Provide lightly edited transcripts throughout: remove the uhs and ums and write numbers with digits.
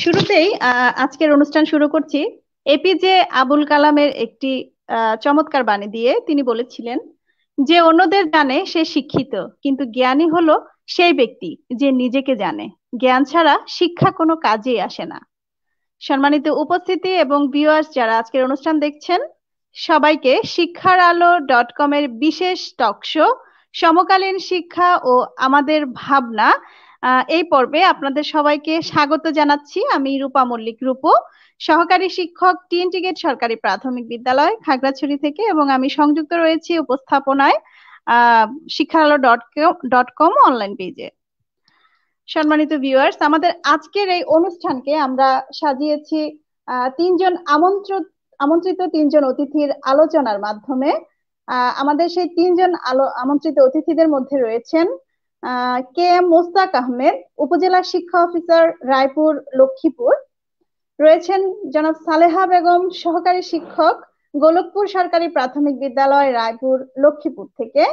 শুরুতেই আজকের অনুষ্ঠান শুরু করছি এপিজে আবুল কালামের একটি চমৎকার বাণী দিয়ে। তিনি বলেছিলেন যে অন্যদের জানে সে শিক্ষিত, কিন্তু জ্ঞানী হলো সেই ব্যক্তি যে নিজেকে জানে। জ্ঞান ছাড়া শিক্ষা কোনো কাজেই আসে না। সম্মানিত উপস্থিতি এবং ভিউয়ার্স যারা আজকের অনুষ্ঠান দেখছেন, সবাইকে শিক্ষার আলো .com এর বিশেষ টক শো সমকালীন শিক্ষা ও আমাদের ভাবনা এই পর্বে আপনাদের সবাইকে স্বাগত জানাচ্ছি। আমি রূপা মল্লিক, রূপো, সহকারী শিক্ষক, টিএনটি গেট সরকারি প্রাথমিক বিদ্যালয়, খাগড়াছড়ি থেকে, এবং আমি সংযুক্ত রয়েছি উপস্থাপনায় শিক্ষার আলো .com অনলাইন পেজে। সম্মানিত ভিউয়ার্স, আমাদের আজকের এই অনুষ্ঠানকে আমরা সাজিয়েছি তিনজন আমন্ত্রিত তিনজন অতিথির আলোচনার মাধ্যমে। আমাদের সেই তিনজন আমন্ত্রিত অতিথিদের মধ্যে রয়েছেন কে এম মোস্তাক আহমেদ, উপজেলা শিক্ষা অফিসার, রায়পুর লক্ষ্মীপুর। রয়েছেন জনাব সালেহা বেগম, সহকারী শিক্ষক, গোলকপুর সরকারি প্রাথমিক বিদ্যালয়, রায়পুর লক্ষ্মীপুর থেকে।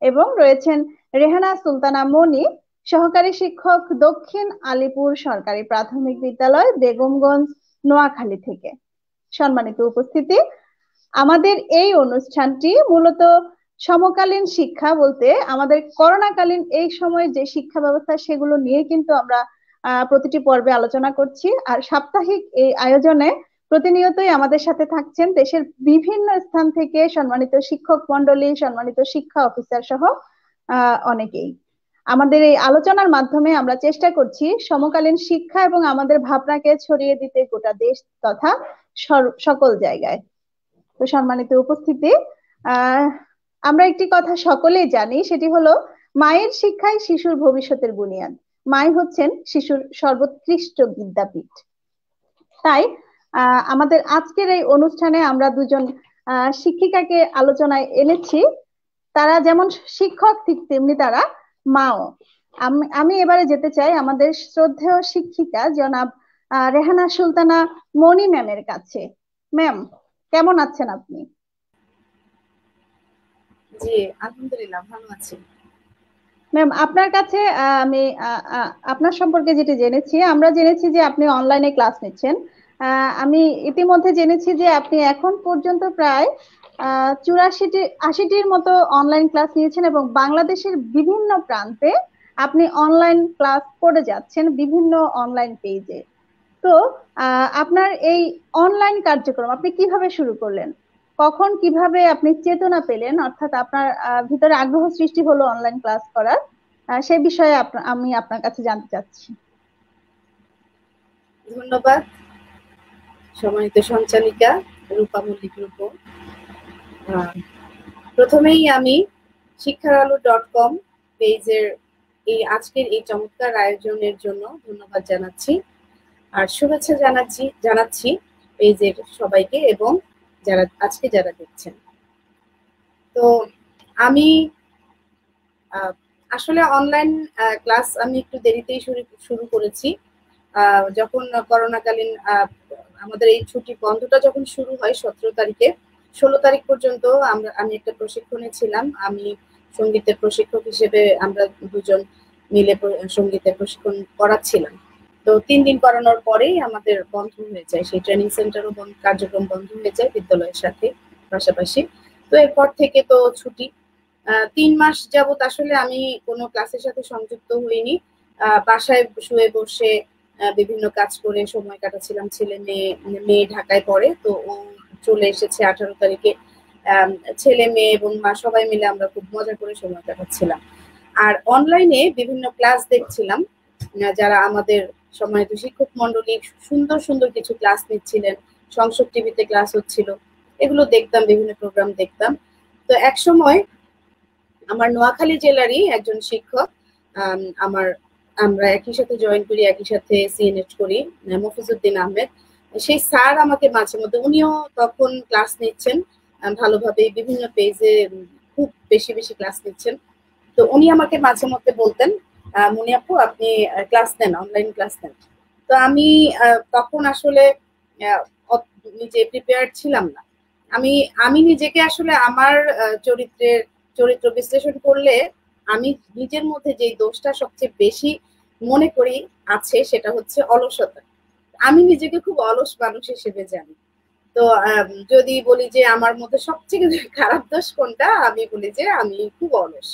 এবং রয়েছেন রেহানা সুলতানা মনি, সহকারী শিক্ষক, দক্ষিণ আলিপুর সরকারি প্রাথমিক বিদ্যালয়, বেগমগঞ্জ, নোয়াখালী থেকে। সম্মানিত উপস্থিতি, আমাদের এই অনুষ্ঠানটি মূলত সমকালীন শিক্ষা বলতে আমাদের করোনাকালীন এই সময়ে যে শিক্ষা ব্যবস্থা সেগুলো নিয়ে কিন্তু আমরা প্রতিটি পর্বে আলোচনা করছি। আর সাপ্তাহিক এই আয়োজনে প্রতিনিয়তই আমাদের সাথে থাকছেন দেশের বিভিন্ন স্থান থেকে সম্মানিত শিক্ষক মন্ডলী, সম্মানিত শিক্ষা অফিসার সহ অনেকেই। আমাদের এই আলোচনার মাধ্যমে আমরা চেষ্টা করছি সমকালীন শিক্ষা এবং আমাদের ভাবনাকে ছড়িয়ে দিতে গোটা দেশ তথা সকল জায়গায়। তো সম্মানিত উপস্থিতি, আমরা একটি কথা সকলেই জানি, সেটি হলো মায়ের শিক্ষাই শিশুর ভবিষ্যতের বুনিয়াদ। মাই হচ্ছেন শিশুর সর্বোৎকৃষ্ট বিদ্যাপীঠ। তাই আমাদের আজকের এই অনুষ্ঠানে আমরা দুজন শিক্ষিকাকে আলোচনায় এনেছি। তারা যেমন শিক্ষক ঠিক তেমনি তারা মাও। আমি এবারে যেতে চাই আমাদের শ্রদ্ধেয় শিক্ষিকা জনাব রেহানা সুলতানা মনি ম্যামের কাছে। ম্যাম, কেমন আছেন আপনি? জি, আলহামদুলিল্লাহ ভালো আছি। ম্যাম, আপনার কাছে আমি আপনার সম্পর্কে যেটি জেনেছি, আমরা জেনেছি যে আপনি অনলাইনে ক্লাস নিচ্ছেন। আমি ইতিমধ্যে জেনেছি যে আপনি এখন পর্যন্ত প্রায় 84-80টির মতো অনলাইন ক্লাস নিয়েছেন এবং বাংলাদেশের বিভিন্ন প্রান্তে আপনি অনলাইন ক্লাস করে যাচ্ছেন বিভিন্ন অনলাইন পেজে। তো আপনার এই অনলাইন কার্যক্রম আপনি কিভাবে শুরু করলেন? কখন কিভাবে আপনি চেতনা পেলেন, অর্থাৎ আপনার ভিতরে আগ্রহ সৃষ্টি হলো অনলাইন ক্লাস করার, সে বিষয়ে আমি আপনার কাছে জানতে চাচ্ছি। ধন্যবাদ সম্মানিত সঞ্চালিকা রূপা মল্লিক, রূপো। প্রথমেই আমি শিক্ষার আলো .com পেজের এই আজকের এই চমৎকার আয়োজনের জন্য ধন্যবাদ জানাচ্ছি, আর শুভেচ্ছা জানাচ্ছি পেজের সবাইকে এবং যারা দেখছেন। তো আমি আসলে অনলাইন ক্লাস আমি একটু দেরিতেই শুরু করেছি। যখন করোনাকালীন আমাদের এই ছুটি বন্ধটা যখন শুরু হয় 17 তারিখে, 16 তারিখ পর্যন্ত আমি একটা প্রশিক্ষণে ছিলাম। আমি সঙ্গীতের প্রশিক্ষক হিসেবে আমরা দুজন মিলে সঙ্গীতের প্রশিক্ষণ করাচ্ছিলাম। তো 3 দিন করানোর পরেই আমাদের বন্ধ হয়ে যায়, সেই ট্রেনিং সেন্টারও কার্যক্রম বন্ধ হয়ে যায় বিদ্যালয়ের সাথে পাশাপাশি। তো এরপর থেকে তো ছুটি। 3 মাস যাবত আসলে আমি কোনো ক্লাসের সাথে সংযুক্ত হইনি। বাসায় শুয়ে বসে বিভিন্ন কাজ করে সময় কাটাচ্ছিলাম। মেয়ে ঢাকায় পড়ে, তো ও চলে এসেছে 18 তারিখে। ছেলে মেয়ে এবং মা সবাই মিলে আমরা খুব মজা করে সময় কাটাচ্ছিলাম। আর অনলাইনে বিভিন্ন ক্লাস দেখছিলাম, যারা আমাদের সম্মানিত শিক্ষক মন্ডলী সুন্দর সুন্দর কিছু ক্লাস নিচ্ছিলেন। সংসদ টিভিতে ক্লাস হচ্ছিল, এগুলো দেখতাম, বিভিন্ন প্রোগ্রাম দেখতাম। তো এক সময় আমার নোয়াখালী জেলারই একজন শিক্ষক, আমরা একই সাথে জয়েন করি, একই সাথে সিএনএট করি, মফিজউদ্দিন আহমেদ, সেই স্যার আমাকে মাঝে মধ্যে, উনিও তখন ক্লাস নিচ্ছেন ভালোভাবে, বিভিন্ন পেজে খুব বেশি বেশি ক্লাস নিচ্ছেন। তো উনি আমাকে মাঝে মধ্যে বলতেন, মনি আপু আপনি ক্লাস নেন, অনলাইন ক্লাস নেন। তো আমি তখন আসলে নিজে প্রিপেয়ার ছিলাম না। আমি নিজেকে আসলে আমার চরিত্র বিশ্লেষণ করলে আমি নিজের মধ্যে যে দোষটা সবচেয়ে বেশি মনে করি আছে সেটা হচ্ছে অলসতা। আমি নিজেকে খুব অলস মানুষ হিসেবে জানি। তো যদি বলি যে আমার মধ্যে সবচেয়ে খারাপ দোষ কোনটা, আমি বলি যে আমি খুব অলস।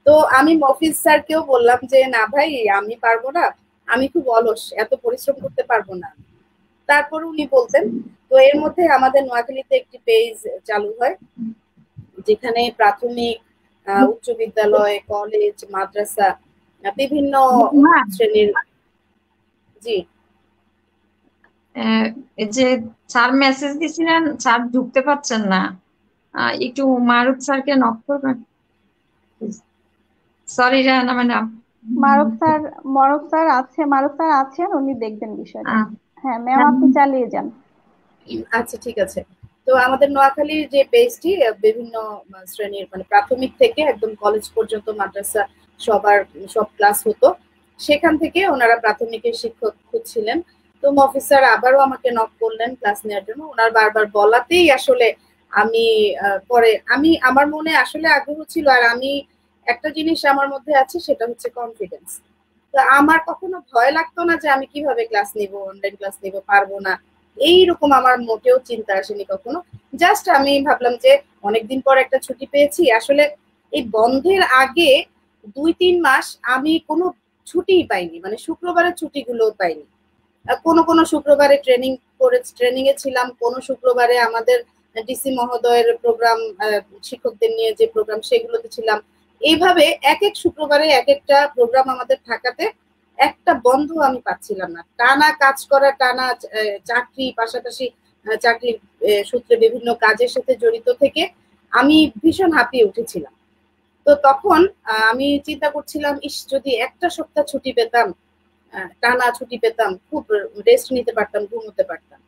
তো আমি মফিজ স্যারকেও বললাম যে না ভাই আমি পারবো না, আমি খুব অলস, এত পরিশ্রম করতে পারবো না। তারপর উনি বলতেন। তো এর মধ্যে আমাদের নোয়াখালীতে একটি পেজ চালু হয়, যেখানে প্রাথমিক, উচ্চ বিদ্যালয়, কলেজ, মাদ্রাসা, বিভিন্ন হ্যাঁ, শ্রেণীর। জি, এই যে স্যার মেসেজ দিছিলেন, স্যার ঢুকতে পারছেন না, একটু মারুফ স্যারকে নক করবেন। Sorry Rana madam. Maruf sir আছেন, উনি দেখবেন বিষয়টা। আহ, হ্যাঁ ম্যাম, আপনি চালিয়ে যান। আচ্ছা ঠিক আছে। তো আমাদের নোয়াখালীর যে পেজটি বিভিন্ন শ্রেণীর, মানে প্রাথমিক থেকে একদম কলেজ পর্যন্ত, মাদ্রাসা সবার সব ক্লাস হতো, সেখান থেকে ওনারা প্রাথমিকের শিক্ষক খুঁজছিলেন। তো মফিজ স্যার আবারও আমাকে নক করলেন ক্লাস নেওয়ার জন্য। ওনার বারবার বলাতেই আসলে আমি পরে আমার মনে আসলে আগ্রহ ছিল, আর আমি একটা জিনিস আমার মধ্যে আছে, সেটা হচ্ছে কনফিডেন্স। তো আমার কখনো ভয় লাগতো না যে আমি কিভাবে ক্লাস নিব, অনলাইন ক্লাস নিব, পারবো না, এইরকম আমার মোটেও চিন্তা আসেনি কখনো। জাস্ট আমি ভাবলাম যে অনেকদিন পর একটা ছুটি পেয়েছি। আসলে এই বন্ধের আগে 2-3 মাস আমি কোনো ছুটিই পাইনি, মানে শুক্রবারের ছুটিগুলো পাইনি। কোনো কোনো শুক্রবারে ট্রেনিং এ ছিলাম, কোনো শুক্রবারে আমাদের ডিসি মহোদয়ের প্রোগ্রাম, শিক্ষকদের নিয়ে যে প্রোগ্রাম, সেগুলোতে ছিলাম। এইভাবে এক এক শুক্রবারে এক একটা প্রোগ্রাম আমাদের থাকাতে একটা বন্ধ আমি পাচ্ছিলাম না। টানা কাজ করা, টানা চাকরি, পাশাপাশি চাকরির সূত্রে বিভিন্ন কাজের সাথে জড়িত থেকে আমি ভীষণ হাঁপিয়ে উঠেছিলাম। তো তখন আমি চিন্তা করছিলাম, ইস যদি একটা সপ্তাহ ছুটি পেতাম, টানা ছুটি পেতাম, খুব রেস্ট নিতে পারতাম, ঘুমোতে পারতাম।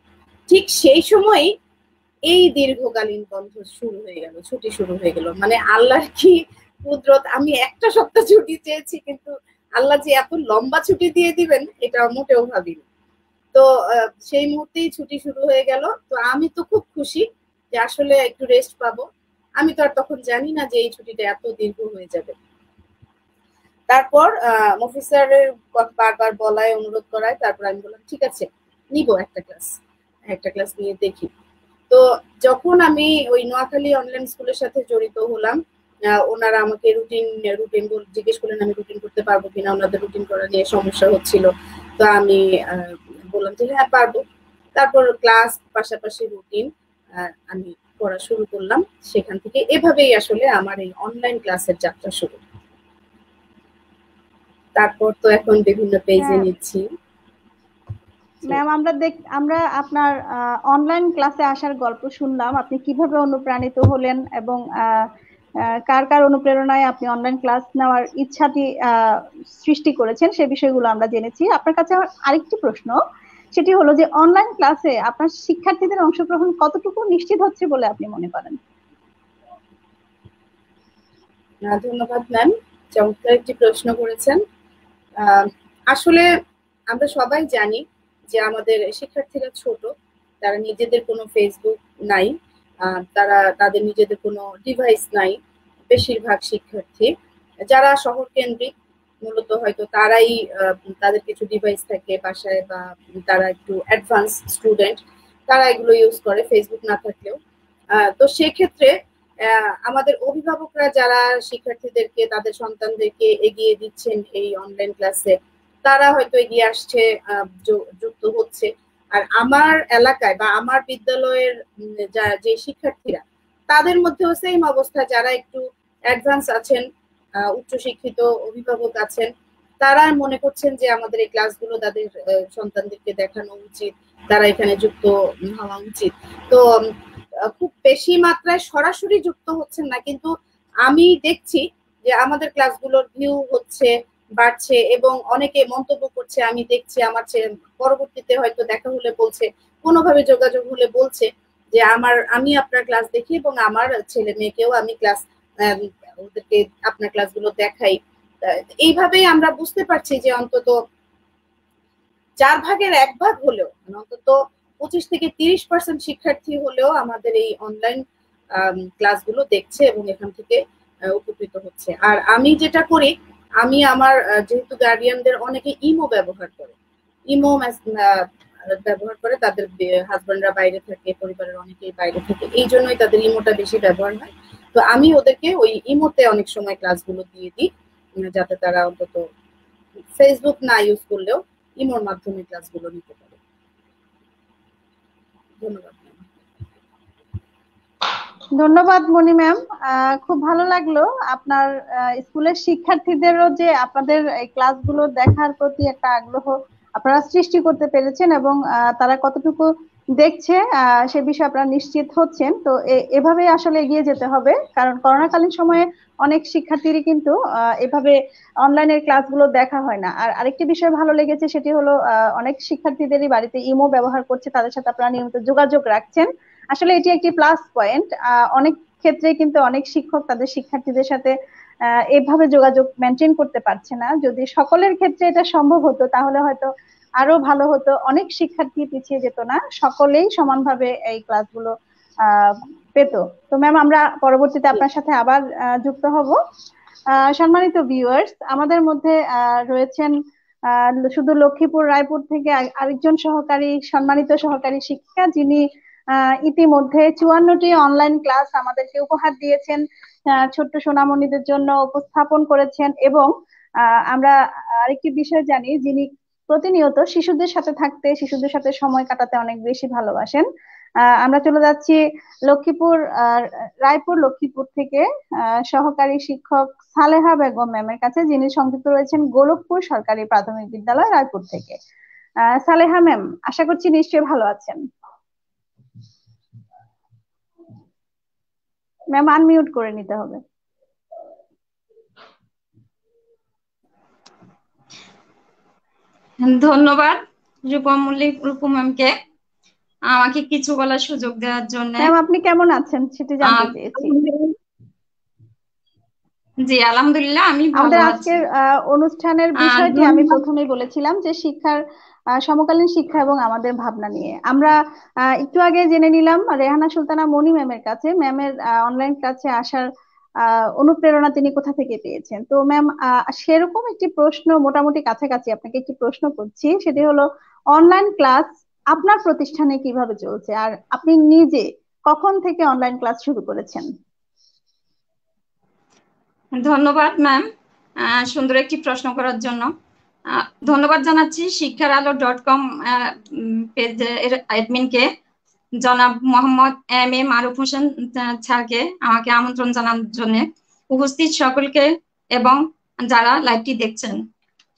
ঠিক সেই সময়ই এই দীর্ঘকালীন বন্ধ শুরু হয়ে গেল, ছুটি শুরু হয়ে গেল। মানে আল্লাহর কি কুদরত, আমি একটা সপ্তাহ ছুটি চেয়েছি, কিন্তু আল্লাহ যে এত লম্বা ছুটি দিয়ে দিবেন এটা মোটেও ভাবিনি। তো সেই মুহূর্তেই ছুটি শুরু হয়ে গেল। তো আমি তো খুব খুশি যে আসলে একটু রেস্ট পাবো। আমি তো আর তখন জানি না যে এই ছুটিটা এত দীর্ঘ হয়ে যাবে। তারপর মফিজ স্যারের বারবার বলায়, অনুরোধ করায়, তারপর আমি বললাম ঠিক আছে, নিব একটা ক্লাস নিয়ে দেখি। তো যখন আমি ওই নোয়াখালী অনলাইন স্কুলের সাথে জড়িত হলাম, ওনারা আমাকে রুটিন রুটিন জিজ্ঞেস করলেন আমি রুটিন করতে পারবো কিনা, ওনাদের রুটিন করা নিয়ে সমস্যা হচ্ছিল। তো আমি বললাম যে হ্যাঁ পারবো। তারপর ক্লাস পাশাপাশি রুটিন আমি পড়া শুরু করলাম। সেখান থেকে এভাবেই আসলে আমার এই অনলাইন ক্লাসের যাত্রা শুরু। তারপর তো এখন বিভিন্ন পেজে নিচ্ছি। ম্যাম, আমরা আপনার অনলাইন ক্লাসে আসার গল্প শুনলাম, আপনি কিভাবে অনুপ্রাণিত হলেন এবং কার কার অনুপ্রেরণায় আপনি অনলাইন ক্লাস নেওয়ার ইচ্ছাটি সৃষ্টি করেছেন, সে বিষয়গুলো আমরা জেনেছি। আপনার কাছে আমার আরেকটি প্রশ্ন, সেটি হলো যে অনলাইন ক্লাসে আপনার শিক্ষার্থীদের অংশগ্রহণ কতটুকু নিশ্চিত হচ্ছে বলে আপনি মনে করেন? ধন্যবাদ ম্যাম, চমৎকার একটি প্রশ্ন করেছেন। আসলে আমরা সবাই জানি যে আমাদের শিক্ষার্থীরা ছোট, তারা নিজেদের কোনো ফেসবুক নাই, তারা তাদের নিজেদের কোনো ডিভাইস নাই। বেশিরভাগ শিক্ষার্থী যারা শহর কেন্দ্রিক, মূলত হয়তো তারাই তাদের কিছু ডিভাইস থাকে বাসায়, বা তারা একটু অ্যাডভান্স স্টুডেন্ট, তারা এগুলো ইউজ করে ফেসবুক না থাকলেও। তো সেক্ষেত্রে আমাদের অভিভাবকরা যারা শিক্ষার্থীদেরকে, তাদের সন্তানদেরকে এগিয়ে দিচ্ছেন এই অনলাইন ক্লাসে, তারা হয়তো এগিয়ে আসছে, যুক্ত হচ্ছে। আর আমার এলাকায় বা আমার বিদ্যালয়ের যে শিক্ষার্থীরা, তাদের মধ্যেও সেম অবস্থা, যারা একটু অ্যাডভান্স আছেন, উচ্চশিক্ষিত অভিভাবক আছেন, তারা মনে করছেন যে আমাদের এই ক্লাসগুলো তাদের সন্তানদেরকে দেখানো উচিত, তারা এখানে যুক্ত হওয়া উচিত। তো খুব বেশি মাত্রায় সরাসরি যুক্ত হচ্ছেন না, কিন্তু আমি দেখছি যে আমাদের ক্লাসগুলোর ভিউ হচ্ছে, বাড়ছে, এবং অনেকে মন্তব্য করছে। আমি দেখছি আমার পরবর্তীতে হয়তো দেখা হলে বলছে, কোনোভাবে যোগাযোগ হলে বলছে যে আমি আপনার ক্লাস দেখি এবং আমার ছেলে মেয়েকেও আমি ক্লাস ওদেরকে আপনার ক্লাসগুলো দেখাই। এইভাবেই আমরা বুঝতে পারছি যে অন্তত 4 ভাগের 1 ভাগ হলেও, অন্তত 25-30% শিক্ষার্থী হলেও আমাদের এই অনলাইন ক্লাসগুলো দেখছে এবং এখান থেকে উপকৃত হচ্ছে। আর আমি যেটা করি, আমি আমার যেহেতু গার্ডিয়ানদের অনেকে ইমো ব্যবহার করে, ইমো ব্যবহার করে, তাদের হাজবেন্ডরা বাইরে থাকে, পরিবারের অনেকেই বাইরে থাকে, এই জন্যই তাদের ইমোটা বেশি ব্যবহার হয়। তো আমি ওদেরকে ওই ইমোতে অনেক সময় ক্লাসগুলো দিয়ে দিই, যাতে তারা অন্তত ফেসবুক না ইউজ করলেও ইমোর মাধ্যমে ক্লাসগুলো নিতে পারে। ধন্যবাদ। ধন্যবাদ মনি ম্যাম। খুব ভালো লাগলো আপনার স্কুলের শিক্ষার্থীদেরও যে আপনাদের এই ক্লাসগুলো দেখার প্রতি একটা আগ্রহ আপনারা সৃষ্টি করতে পেরেছেন, এবং তারা কতটুকু দেখছে সে বিষয়ে আপনারা নিশ্চিত হচ্ছেন। তো এভাবেই আসলে এগিয়ে যেতে হবে, কারণ করোনাকালীন সময়ে অনেক শিক্ষার্থীরই কিন্তু এভাবে অনলাইনের ক্লাসগুলো দেখা হয় না। আর আরেকটি বিষয় ভালো লেগেছে, সেটি হলো অনেক শিক্ষার্থীদেরই বাড়িতে ইমো ব্যবহার করছে, তাদের সাথে আপনারা নিয়মিত যোগাযোগ রাখছেন। আসলে এটি একটি প্লাস পয়েন্ট। অনেক ক্ষেত্রে কিন্তু অনেক শিক্ষক তাদের শিক্ষার্থীদের সাথে এভাবে যোগাযোগ মেনটেন করতে পারছে না। যদি সকলের ক্ষেত্রে এটা সম্ভব হতো তাহলে হয়তো আরো ভালো হতো, অনেক শিক্ষার্থী পিছিয়ে যেত না, সকলেই সমানভাবে এই ক্লাসগুলো আহ পেত। তো ম্যাম, আমরা পরবর্তীতে আপনার সাথে আবার যুক্ত হব। সম্মানিত ভিউয়ার্স, আমাদের মধ্যে রয়েছেন শুধু লক্ষ্মীপুর রায়পুর থেকে আরেকজন সম্মানিত সহকারী শিক্ষিকা, যিনি ইতিমধ্যে 54টি অনলাইন ক্লাস আমাদেরকে উপহার দিয়েছেন, ছোট্ট সোনামণিদের জন্য উপস্থাপন করেছেন। এবং আমরা আরেকটি বিষয় জানি, যিনি প্রতিনিয়ত শিশুদের সাথে থাকতে, শিশুদের সাথে সময় কাটাতে অনেক বেশি ভালোবাসেন। আমরা চলে যাচ্ছি রায়পুর লক্ষ্মীপুর থেকে সহকারী শিক্ষক সালেহা বেগম ম্যামের কাছে, যিনি সংযুক্ত রয়েছেন গোলকপুর সরকারি প্রাথমিক বিদ্যালয় রায়পুর থেকে। সালেহা ম্যাম, আশা করছি নিশ্চয়ই ভালো আছেন। ম্যাম, আনমিউট করে নিতে হবে। ধন্যবাদ রূপম ম্যামকে আমাকে কিছু বলার সুযোগ দেওয়ার জন্য। ম্যাম, আপনি কেমন আছেন সেটি জানতে চেয়েছি। জি, আলহামদুলিল্লাহ আমি ভালো আমাদের আছি। আজকের অনুষ্ঠানের বিষয়টি আমি প্রথমেই বলেছিলাম যে সমকালীন শিক্ষা এবং আমাদের ভাবনা নিয়ে। আমরা একটু আগে জেনে নিলাম রেহানা সুলতানা মনি ম্যামের কাছে, ম্যামের অনলাইন ক্লাসে আসার অনুপ্রেরণা তিনি কোথা থেকে পেয়েছেন। তো ম্যাম, সেরকম একটি প্রশ্ন, মোটামুটি কাছাকাছি আপনাকে একটি প্রশ্ন করছি, সেটি হলো অনলাইন ক্লাস আপনার প্রতিষ্ঠানে কিভাবে চলছে, আর আপনি নিজে কখন থেকে অনলাইন ক্লাস শুরু করেছেন? ধন্যবাদ ম্যাম সুন্দর একটি প্রশ্ন করার জন্য। ধন্যবাদ জানাচ্ছি শিক্ষার আলো.com পেজের অ্যাডমিনকে, জনাব মোহাম্মদ এম.এ. মারুফ হোসেন স্যারকে আমাকে আমন্ত্রণ জানানোর জন্য। উপস্থিত সকলকে এবং যারা লাইভটি দেখছেন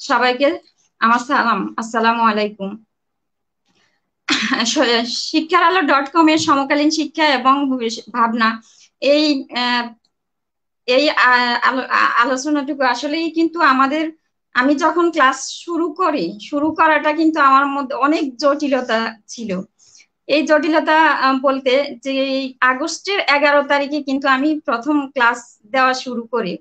সবাইকে আমার সালাম, আসসালামু আলাইকুম। শিক্ষার.আলো.com এর সমকালীন শিক্ষা এবং ভাবনা এই এই আলোচনাটুকু আসলেই কিন্তু আমি যখন ক্লাস শুরু করাটা কিন্তু আমার মধ্যে অনেক জটিলতা ছিল। এই জটিলতা বলতে যে আগস্টের 11 তারিখে কিন্তু আমি প্রথম ক্লাস দেওয়া শুরু করি।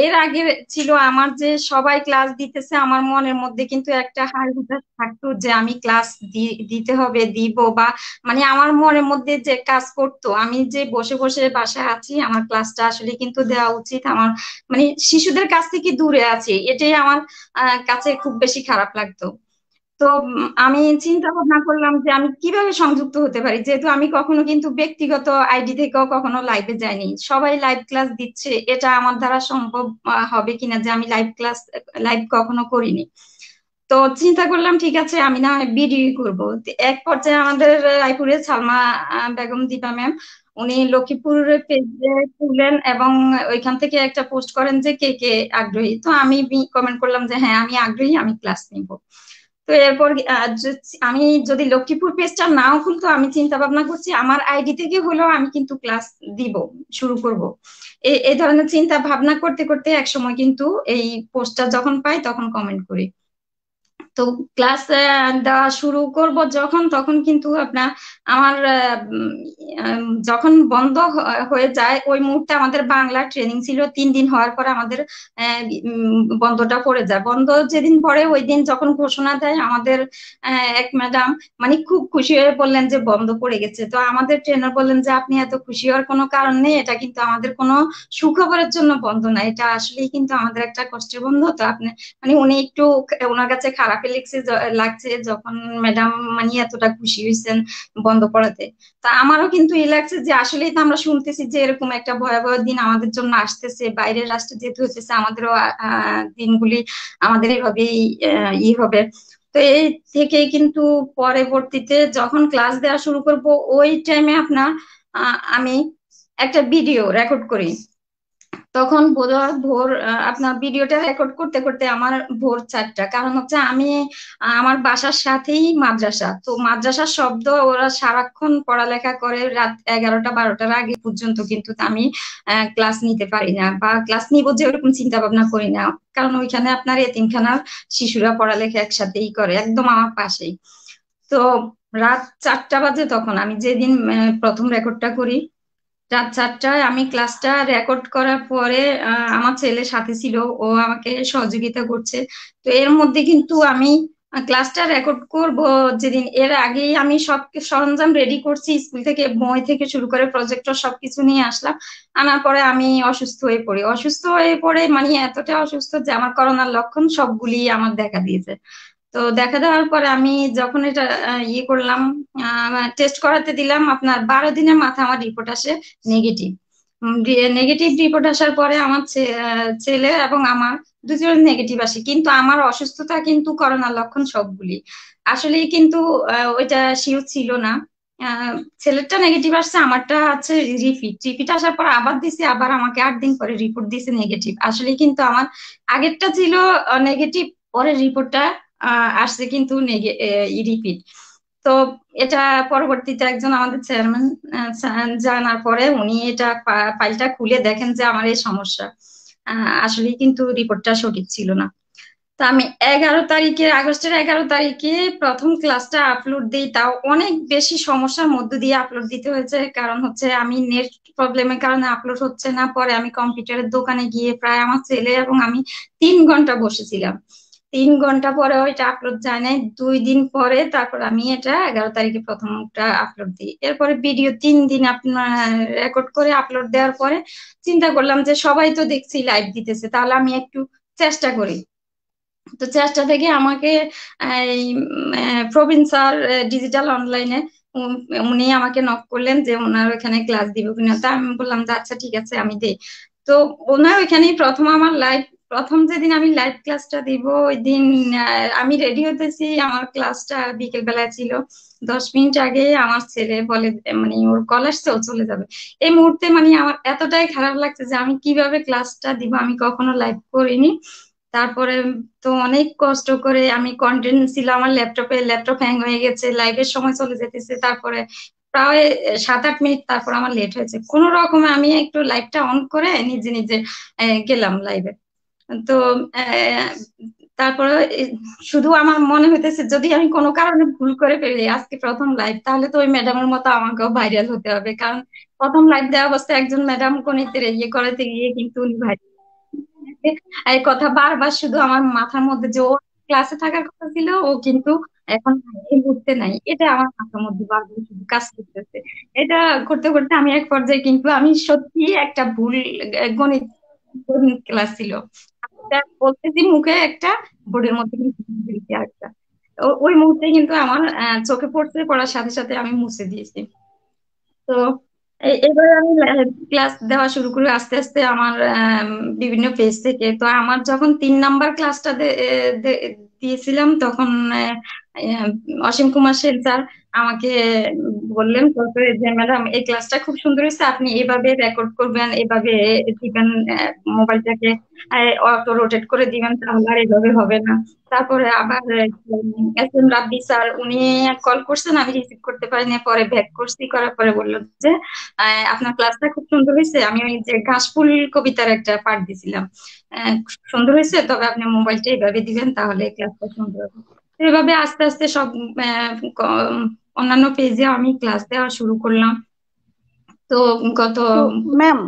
এর আগে ছিল আমার যে সবাই ক্লাস দিতেছে, আমার মনের মধ্যে কিন্তু একটা হাই হুতাশ থাকতো যে আমি ক্লাস দিতে হবে, দিব, বা মানে আমার মনের মধ্যে যে কাজ করতো আমি যে বসে বসে বাসায় আছি, আমার ক্লাসটা আসলে কিন্তু দেওয়া উচিত, আমার মানে শিশুদের কাছ থেকে দূরে আছি, এটাই আমার কাছে খুব বেশি খারাপ লাগতো। তো আমি চিন্তা ভাবনা করলাম যে আমি কিভাবে সংযুক্ত হতে পারি, যেহেতু আমি কখনো কিন্তু ব্যক্তিগত আইডি থেকেও কখনো লাইভে যাইনি, সবাই লাইভ ক্লাস দিচ্ছে, এটা আমার দ্বারা সম্ভব হবে কিনা যে আমি লাইভ কখনো করিনি। তো চিন্তা করলাম ঠিক আছে আমি না ভিডিও করবো। এক পর্যায়ে আমাদের রায়পুরে সালমা বেগম দীপা ম্যাম, উনি লক্ষ্মীপুরের পেজে তুলেন এবং ওইখান থেকে একটা পোস্ট করেন যে কে কে আগ্রহী। তো আমি কমেন্ট করলাম যে হ্যাঁ আমি আগ্রহী, আমি ক্লাস নিব। তো এরপর আমি যদি লক্ষ্মীপুর পেজটা নাও খুলতো, আমি চিন্তা ভাবনা করছি আমার আইডি থেকে হলেও আমি কিন্তু ক্লাস দিব, শুরু করব। এই ধরনের চিন্তা ভাবনা করতে করতে একসময় কিন্তু এই পোস্টটা যখন পাই তখন কমেন্ট করি। তো ক্লাস দেওয়া শুরু করব যখন, তখন কিন্তু আমার যখন বন্ধ হয়ে যায় ওই মুহূর্তে আমাদের বাংলা ট্রেনিং ছিল 3 দিন, হওয়ার পর আমাদের বন্ধটা পড়ে যায়। বন্ধ যেদিন পড়ে ওই দিন যখন ঘোষণা দেয় আমাদের এক ম্যাডাম মানে খুব খুশি হয়ে বললেন যে বন্ধ পড়ে গেছে। তো আমাদের ট্রেনার বললেন যে আপনি এত খুশি হওয়ার কোনো কারণ নেই, এটা কিন্তু আমাদের কোনো সুখবরের জন্য বন্ধ না, এটা আসলেই কিন্তু আমাদের একটা কষ্টের বন্ধ। তো আপনি মানে উনি একটু ওনার কাছে খারাপই লাগছে যখন ম্যাডাম মানে এতটা খুশি হয়েছেন বন্ধ করাতে। তা আমারও কিন্তু লাগছে যে আসলেই তো আমরা শুনতেছি যে এরকম একটা ভয়াবহ দিন আমাদের জন্য আসতেছে, বাইরের রাষ্ট্রে যেতে হচ্ছে, আমাদেরও দিনগুলি আমাদের এইভাবেই হবে। তো এই থেকে কিন্তু পরবর্তীতে যখন ক্লাস দেওয়া শুরু করব ওই টাইমে আমি একটা ভিডিও রেকর্ড করি। তখন বোধহয় ভোর আপনার ভিডিওটা রেকর্ড করতে করতে আমার ভোর 4টা, কারণ হচ্ছে আমি আমার বাসার সাথেই মাদ্রাসা, তো মাদ্রাসার শব্দ ওরা সারাক্ষণ পড়ালেখা করে রাত 11টা 12টার আগে পর্যন্ত কিন্তু আমি ক্লাস নিতে পারি না, বা ক্লাস নিব যে ওরকম চিন্তা ভাবনা করি না, কারণ ওইখানে আপনার এতিমখানার শিশুরা পড়ালেখা একসাথেই করে একদম আমার পাশেই। তো রাত 4টা বাজে তখন আমি যেদিন প্রথম রেকর্ডটা করি, রাত 4টায় আমি ক্লাসটা রেকর্ড করার পরে আমার ছেলে সাথে ছিল, ও আমাকে সহযোগিতা করছে। তো এর মধ্যে কিন্তু আমি ক্লাসটা রেকর্ড করব যেদিন, এর আগেই আমি সব সরঞ্জাম রেডি করছি, স্কুল থেকে বই থেকে শুরু করে প্রজেক্টর সবকিছু নিয়ে আসলাম। আনার পরে আমি অসুস্থ হয়ে পড়ে মানে এতটা অসুস্থ যে আমার করোনার লক্ষণ সবগুলি আমার দেখা দিয়েছে। তো দেখা দেওয়ার পরে আমি যখন এটা করলাম, টেস্ট করাতে দিলাম, আপনার 12 দিনের মাথায় আমার রিপোর্ট আসে নেগেটিভ। নেগেটিভ রিপোর্ট আসার পরে আমার ছেলে এবং আমার দুজনের নেগেটিভ আসে, কিন্তু আমার অসুস্থতা কিন্তু করোনার লক্ষণ সবগুলি আসলেই কিন্তু ওইটা শিওর ছিল না। ছেলেরটা নেগেটিভ আসছে, আমারটা আছে রিপিট আসার পর আবার দিছে, আবার আমাকে 8 দিন পরে রিপোর্ট দিছে নেগেটিভ। আসলে কিন্তু আমার আগেরটা ছিল নেগেটিভ, পরের রিপোর্টটা আসছে কিন্তু রিপিট। তো এটা পরবর্তীতে একজন আমাদের চেয়ারম্যান জানার পরে উনি এটা ফাইলটা খুলে দেখেন যে আমার এই সমস্যা, আসলে কিন্তু রিপোর্টটা সঠিক ছিল না। তো আমি আগস্টের 11 তারিখে প্রথম ক্লাসটা আপলোড দিই, তাও অনেক বেশি সমস্যার মধ্য দিয়ে আপলোড দিতে হয়েছে, কারণ হচ্ছে আমি নেট প্রবলেমের কারণে আপলোড হচ্ছে না। পরে আমি কম্পিউটারের দোকানে গিয়ে প্রায় আমার ছেলে এবং আমি 3 ঘন্টা বসেছিলাম। 3 ঘন্টা পরে ওইটা আপলোড যায় নাই, 2 দিন পরে তারপর আমি এটা 11 তারিখে প্রথমটা আপলোড দিই। এরপরে ভিডিও 3 দিন আপনার রেকর্ড করে আপলোড দেওয়ার পরে চিন্তা করলাম যে সবাই তো দেখছি লাইভ দিতেছে, তাহলে আমি একটু চেষ্টা করি। তো চেষ্টা থেকে আমাকে এই প্রবীণ স্যার ডিজিটাল অনলাইনে উনি আমাকে নক করলেন যে ওনার ওখানে ক্লাস দিব কিনা। তা আমি বললাম যে আচ্ছা ঠিক আছে আমি দেই। তো ওনার ওইখানেই প্রথম যেদিন আমি লাইভ ক্লাসটা দিব ওই দিন আমি রেডি হতেছি, আমার ক্লাসটা বিকেল বেলায় ছিল। 10 মিনিট আগে আমার ছেলে বলে মানে ওর কল আসছে, ও চলে যাবে। এই মুহূর্তে মানে আমার এতটাই খারাপ লাগছে যে আমি কিভাবে ক্লাসটা দিব, আমি কখনো লাইভ করিনি। তারপরে তো অনেক কষ্ট করে আমি কন্টেন্ট ছিল আমার ল্যাপটপ হ্যাং হয়ে গেছে, লাইভের সময় চলে যেতেছে, তারপরে প্রায় 7-8 মিনিট তারপর আমার লেট হয়েছে, কোন রকমে আমি একটু লাইভটা অন করে নিজে নিজে গেলাম লাইভে। তো আহ, তারপরে শুধু আমার মনে হইতেছে যদি আমি কোনো কারণে ভুল করে ফেলি আজকে প্রথম লাইভ, তাহলে তো ওই ম্যাডামের মতো আমাকেও ভাইরাল হতে হবে, কারণ প্রথম লাইভ দেওয়া অবস্থায় একজন ম্যাডাম গণিতের করাতে গিয়ে কিন্তু উনি এই কথা বারবার শুধু আমার মাথার মধ্যে যে ও ক্লাসে থাকার কথা ছিল, ও কিন্তু এখন এই মুহূর্তে নাই, এটা আমার মাথার মধ্যে বারবার শুধু কাজ করতেছে। এটা করতে করতে আমি এক পর্যায়ে কিন্তু আমি সত্যি একটা ভুল গণিত গণিত ক্লাস ছিল, এটা বলতেছি মুখে একটা, বোর্ডের মধ্যে কিন্তু লিখে একটা। ওই মুহূর্তে কিন্তু আমার চোখে পড়তে পড়ার সাথে সাথে আমি মুছে দিয়েছি। তো এবার আমি ক্লাস দেওয়া শুরু করি আস্তে আস্তে আমার বিভিন্ন পেজ থেকে। তো আমার যখন 3 নাম্বার ক্লাসটা দিয়েছিলাম তখন আহ, অসীম কুমার সেন স্যার আমাকে বললেন তারপরে যে ম্যাডাম এই ক্লাসটা খুব সুন্দর হয়েছে, আপনি এভাবে রেকর্ড করবেন, এভাবে দিবেন, মোবাইলটাকে অটো রোটেট করে দিবেন, তাহলে আর এভাবে হবে না। তারপরে আবার এস এম রাব্বি স্যার উনি কল করছেন, আমি রিসিভ করতে পারিনি, পরে ব্যাক করছি, করার পরে বললো যে আপনার ক্লাসটা খুব সুন্দর হয়েছে, আমি ওই যে ঘাসফুল কবিতার একটা পাঠ দিছিলাম, খুব সুন্দর হয়েছে, তবে আপনি মোবাইলটা এইভাবে দিবেন তাহলে ক্লাসটা সুন্দর হবে। তো এভাবে আস্তে আস্তে সব অন্যান্য পেজে আমি ক্লাস দেওয়া শুরু করলাম। তো গত তো ম্যাম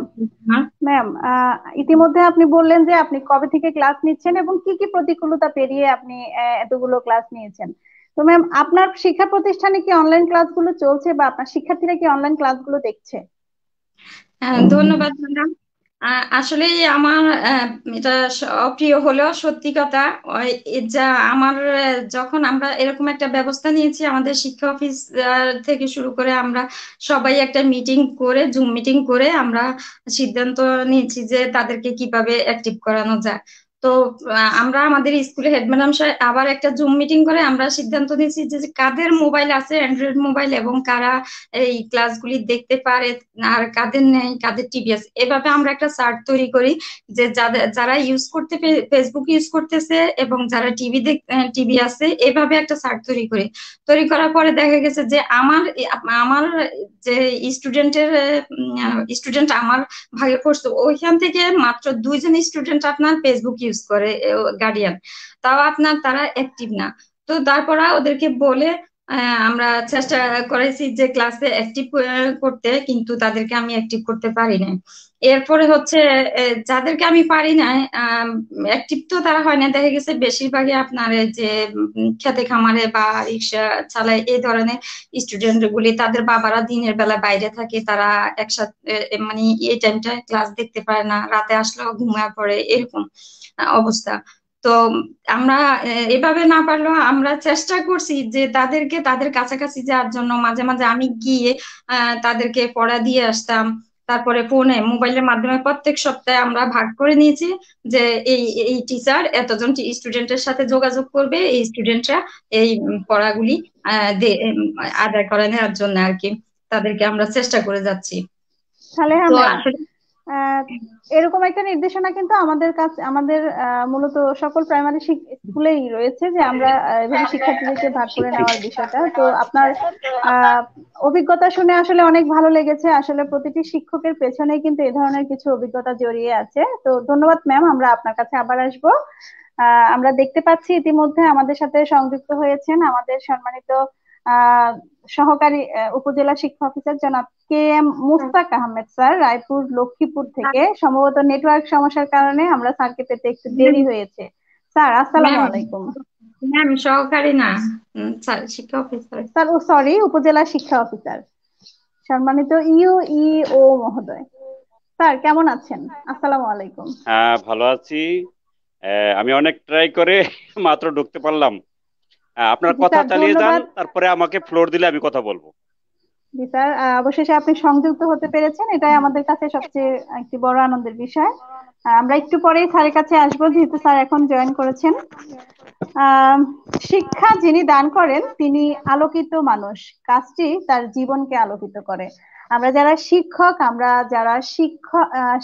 ম্যাম ইতিমধ্যে আপনি বললেন যে আপনি কবে থেকে ক্লাস নিচ্ছেন এবং কি কি প্রতিকূলতা পেরিয়ে আপনি এতগুলো ক্লাস নিয়েছেন। তো ম্যাম আপনার শিক্ষা প্রতিষ্ঠানে কি অনলাইন ক্লাসগুলো চলছে বা আপনার শিক্ষার্থীরা কি অনলাইন ক্লাসগুলো দেখছে? ধন্যবাদ ম্যাডাম। আসলে আমার এটা অপ্রিয় হলেও সত্যি কথা। যা আমার যখন আমরা এরকম একটা ব্যবস্থা নিয়েছি, আমাদের শিক্ষা অফিস থেকে শুরু করে আমরা সবাই একটা মিটিং করে, জুম মিটিং করে আমরা সিদ্ধান্ত নিয়েছি যে তাদেরকে কিভাবে অ্যাক্টিভ করানো যায়। তো আমরা আমাদের স্কুলে হেড ম্যাডাম সাহেব আবার একটা জুম মিটিং করে আমরা সিদ্ধান্ত নিয়েছি যে যে কাদের মোবাইল আছে অ্যান্ড্রয়েড মোবাইল এবং কারা এই ক্লাসগুলি দেখতে পারে, আর কাদের নেই, কাদের টিভি আছে, এভাবে আমরা একটা চার্ট তৈরি করি যে যাদের যারা ইউজ করতে ফেসবুক ইউজ করতেছে এবং যারা টিভি আছে, এভাবে একটা চার্ট তৈরি করি। তৈরি করার পরে দেখা গেছে যে আমার আমার যে স্টুডেন্ট আমার ভাগে পড়তো, ওইখান থেকে মাত্র 2 জন স্টুডেন্ট আপনার ফেসবুক ইউজ করে, গার্ডিয়ান, তাও আপনার তারা অ্যাক্টিভ না। তো তারপর ওদেরকে বলে আমরা চেষ্টা করেছি যে ক্লাসে অ্যাক্টিভ করতে, কিন্তু তাদেরকে আমি অ্যাক্টিভ করতে পারি না। এরপরে হচ্ছে যাদেরকে আমি পারি না অ্যাক্টিভ, তো তারা হয় না, দেখা গেছে বেশিরভাগই আপনার এই যে খেতে খামারে বা রিক্সা চালায় এই ধরনের স্টুডেন্ট গুলি, তাদের বাবারা দিনের বেলা বাইরে থাকে, তারা একসাথে মানে এই টাইমটা ক্লাস দেখতে পারে না, রাতে আসলেও ঘুমায় পড়ে, এরকম অবস্থা। তো আমরা এভাবে না পারলেও আমরা চেষ্টা করছি যে তাদেরকে তাদের কাছাকাছি যাওয়ার জন্য মাঝে মাঝে আমি গিয়ে তাদেরকে পড়া দিয়ে আসতাম। তারপরে ফোনে মোবাইলের মাধ্যমে প্রত্যেক সপ্তাহে আমরা ভাগ করে নিয়েছি যে এই এই টিচার এতজন স্টুডেন্টের সাথে যোগাযোগ করবে, এই স্টুডেন্টরা এই পড়াগুলি আদায় করে নেওয়ার জন্য আর কি, তাদেরকে আমরা চেষ্টা করে যাচ্ছি। সালেহা তো ম্যাম, আসলে আহ, এরকম একটা নির্দেশনা কিন্তু আমাদের কাছে, আমাদের মূলত সকল প্রাইমারি স্কুলেই রয়েছে যে আমরা এভাবে শিক্ষার্থীদেরকে ভাগ করে নেওয়ার বিষয়টা। তো আপনার আহ, অভিজ্ঞতা শুনে আসলে অনেক ভালো লেগেছে। আসলে প্রতিটি শিক্ষকের পেছনেই কিন্তু এই ধরনের কিছু অভিজ্ঞতা জড়িয়ে আছে। তো ধন্যবাদ ম্যাম, আমরা আপনার কাছে আবার আসবো। আমরা দেখতে পাচ্ছি ইতিমধ্যে আমাদের সাথে সংযুক্ত হয়েছেন আমাদের সম্মানিত আহ সহকারী উপজেলা শিক্ষা অফিসার জনাব K M Mustaq Ahmed sir, Raipur Lakshmipur থেকে। সম্ভবত নেটওয়ার্ক সমস্যার কারণে আমরা স্যারকে পেতে একটু দেরি হয়েছে। স্যার আসসালামু ম্যাম, আলাইকুম। ম্যাম সহকারী না, শিক্ষা অফিসার। স্যার ও সরি, উপজেলা শিক্ষা অফিসার, সম্মানিত ইউ মহোদয়। স্যার কেমন আছেন? আসসালামু আলাইকুম। হ্যাঁ, ভালো আছি। আমি অনেক ট্রাই করে মাত্র ঢুকতে পারলাম। আপনার জি কথা স্যার, চালিয়ে যান, ধন্যবাদ। তারপরে আমাকে ফ্লোর দিলে আমি কথা বলবো। জি স্যার, অবশেষে আপনি সংযুক্ত হতে পেরেছেন, এটাই আমাদের কাছে সবচেয়ে একটি বড় আনন্দের বিষয়। আমরা একটু পরেই স্যারের কাছে আসবো, যেহেতু স্যার এখন জয়েন করেছেন। আহ শিক্ষা যিনি দান করেন তিনি আলোকিত মানুষ, কাজটি তার জীবনকে আলোকিত করে। আমরা যারা শিক্ষক, আমরা যারা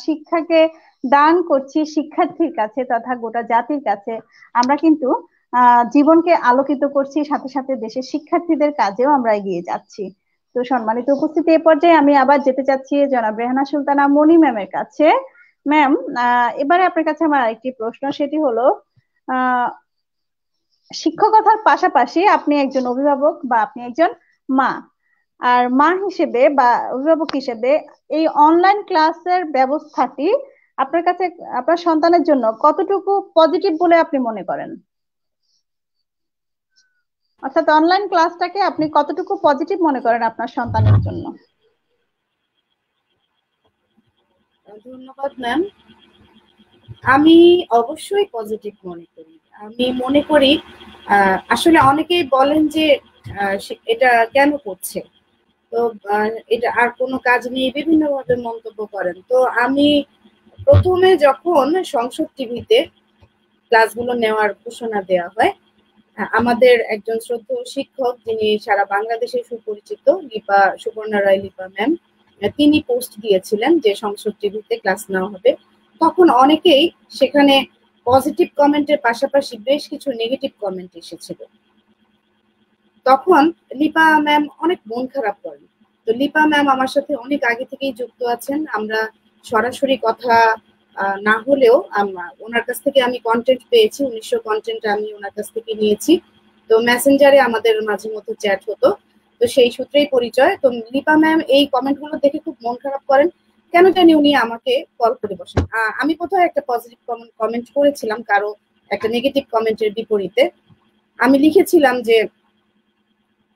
শিক্ষাকে দান করছি শিক্ষার্থীর কাছে তথা গোটা জাতির কাছে, আমরা কিন্তু জীবনকে আলোকিত করছি, সাথে সাথে দেশের শিক্ষার্থীদের কাজেও আমরা এগিয়ে যাচ্ছি। তো সম্মানিত উপস্থিতি, এ পর্যায়ে আমি আবার যেতে চাচ্ছি জনাব রেহানা সুলতানা মনি ম্যামের কাছে। ম্যাম, এবারে আপনার কাছে আমার আরেকটি প্রশ্ন, সেটি হলো আহ শিক্ষকতার পাশাপাশি আপনি একজন অভিভাবক বা আপনি একজন মা। আর মা হিসেবে বা অভিভাবক হিসেবে এই অনলাইন ক্লাসের ব্যবস্থাটি আপনার কাছে আপনার সন্তানের জন্য কতটুকু পজিটিভ বলে আপনি মনে করেন? অর্থাৎ অনলাইন ক্লাসটাকে আপনি কতটুকু পজিটিভ মনে করেন আপনার সন্তানের জন্য? ধন্যবাদ ম্যাম। আমি অবশ্যই পজিটিভ মনে করি। আমি মনে করি আসলে অনেকেই বলেন যে এটা কেন করছে, তো এটা আর কোনো কাজ নেই, বিভিন্নভাবে মন্তব্য করেন। তো আমি প্রথমে যখন সংসদ টিভিতে ক্লাসগুলো নেওয়ার ঘোষণা দেওয়া হয়, আমাদের একজন শ্রদ্ধেয় শিক্ষক যিনি সারা বাংলাদেশে সুপরিচিত, লিপা সুবর্ণা রায় লিপা ম্যাম, তিনি পোস্ট দিয়েছিলেন যে সংসদ টিভিতে ক্লাস নেওয়া হবে। তখন অনেকেই সেখানে পজিটিভ কমেন্টের পাশাপাশি বেশ কিছু নেগেটিভ কমেন্ট এসেছিল। তখন লিপা ম্যাম অনেক মন খারাপ করেন। তো লিপা ম্যাম আমার সাথে অনেক আগে থেকেই যুক্ত আছেন, আমরা সরাসরি কথা না হলেও ওনার কাছ থেকে আমি কন্টেন্ট পেয়েছি, 1900 কন্টেন্ট আমি ওনার কাছ থেকে নিয়েছি। তো মেসেঞ্জারে আমাদের মাঝে মধ্যে চ্যাট হতো, তো সেই সূত্রেই পরিচয়। তো লিপা ম্যাম এই কমেন্টগুলো দেখে খুব মন খারাপ করেন, কেন জানি উনি আমাকে কল করে বসেন। আমি কোথাও একটা পজিটিভ কমেন্ট করেছিলাম কারো একটা নেগেটিভ কমেন্টের বিপরীতে। আমি লিখেছিলাম যে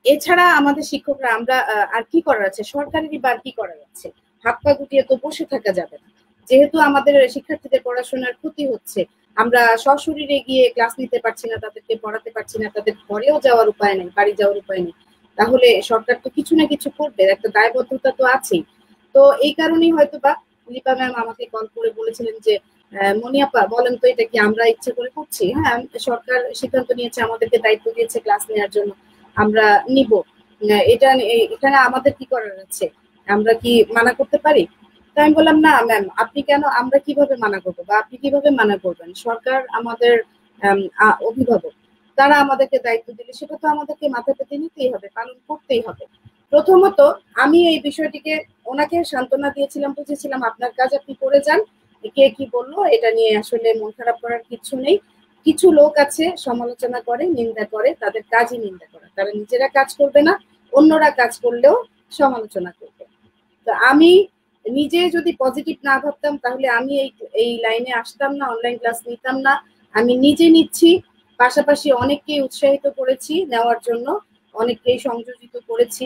এছাড়া আমাদের শিক্ষকরা আমরা আর কি করার আছে, সরকারেরই বা কি করার আছে, হাত পা গুটিয়ে তো বসে থাকা যাবে না, যেহেতু আমাদের শিক্ষার্থীদের পড়াশোনার ক্ষতি হচ্ছে, আমরা সশরীরে গিয়ে ক্লাস নিতে পারছি না, তাদেরকে পড়াতে পারছি না, তাদের ঘরেও যাওয়ার উপায় নেই, বাড়ি যাওয়ার উপায় নেই, তাহলে সরকার তো কিছু না কিছু করবে, একটা দায়বদ্ধতা তো আছেই। তো এই কারণেই হয়তো বা লিপা ম্যাম আমাকে কল করে বলেছিলেন যে মনিয়াপা বলেন তো এটা কি আমরা ইচ্ছে করে করছি? হ্যাঁ, সরকার সিদ্ধান্ত নিয়েছে, আমাদেরকে দায়িত্ব দিয়েছে ক্লাস নেওয়ার জন্য, আমরা নিব। এটা এখানে আমাদের কি করার আছে? আমরা কি মানা করতে পারি? তো আমি বললাম না ম্যাম, আপনি কেন, আমরা কিভাবে মানা করবো বা আপনি কিভাবে মানা করবেন? সরকার আমাদের অভিভাবক, তারা আমাদেরকে দায়িত্ব দিলে সেটা তো আমাদেরকে মাথা পেতে নিতেই হবে, পালন করতেই হবে। প্রথমত আমি এই বিষয়টিকে ওনাকে সান্ত্বনা দিয়েছিলাম, বুঝেছিলাম আপনার কাজ আপনি করে যান, কে কি বললো এটা নিয়ে আসলে মন খারাপ করার কিছু নেই। কিছু লোক আছে সমালোচনা করে, নিন্দা করে, তাদের কাজই নিন্দা করা, তারা নিজেরা কাজ করবে না, অন্যরা কাজ করলেও সমালোচনা করবে। তো আমি নিজে যদি পজিটিভ না ভাবতাম তাহলে আমি এই লাইনে আসতাম না, অনলাইন ক্লাস নিতাম না। আমি নিজে নিচ্ছি, পাশাপাশি অনেককেই উৎসাহিত করেছি নেওয়ার জন্য, অনেককেই সংযোজিত করেছি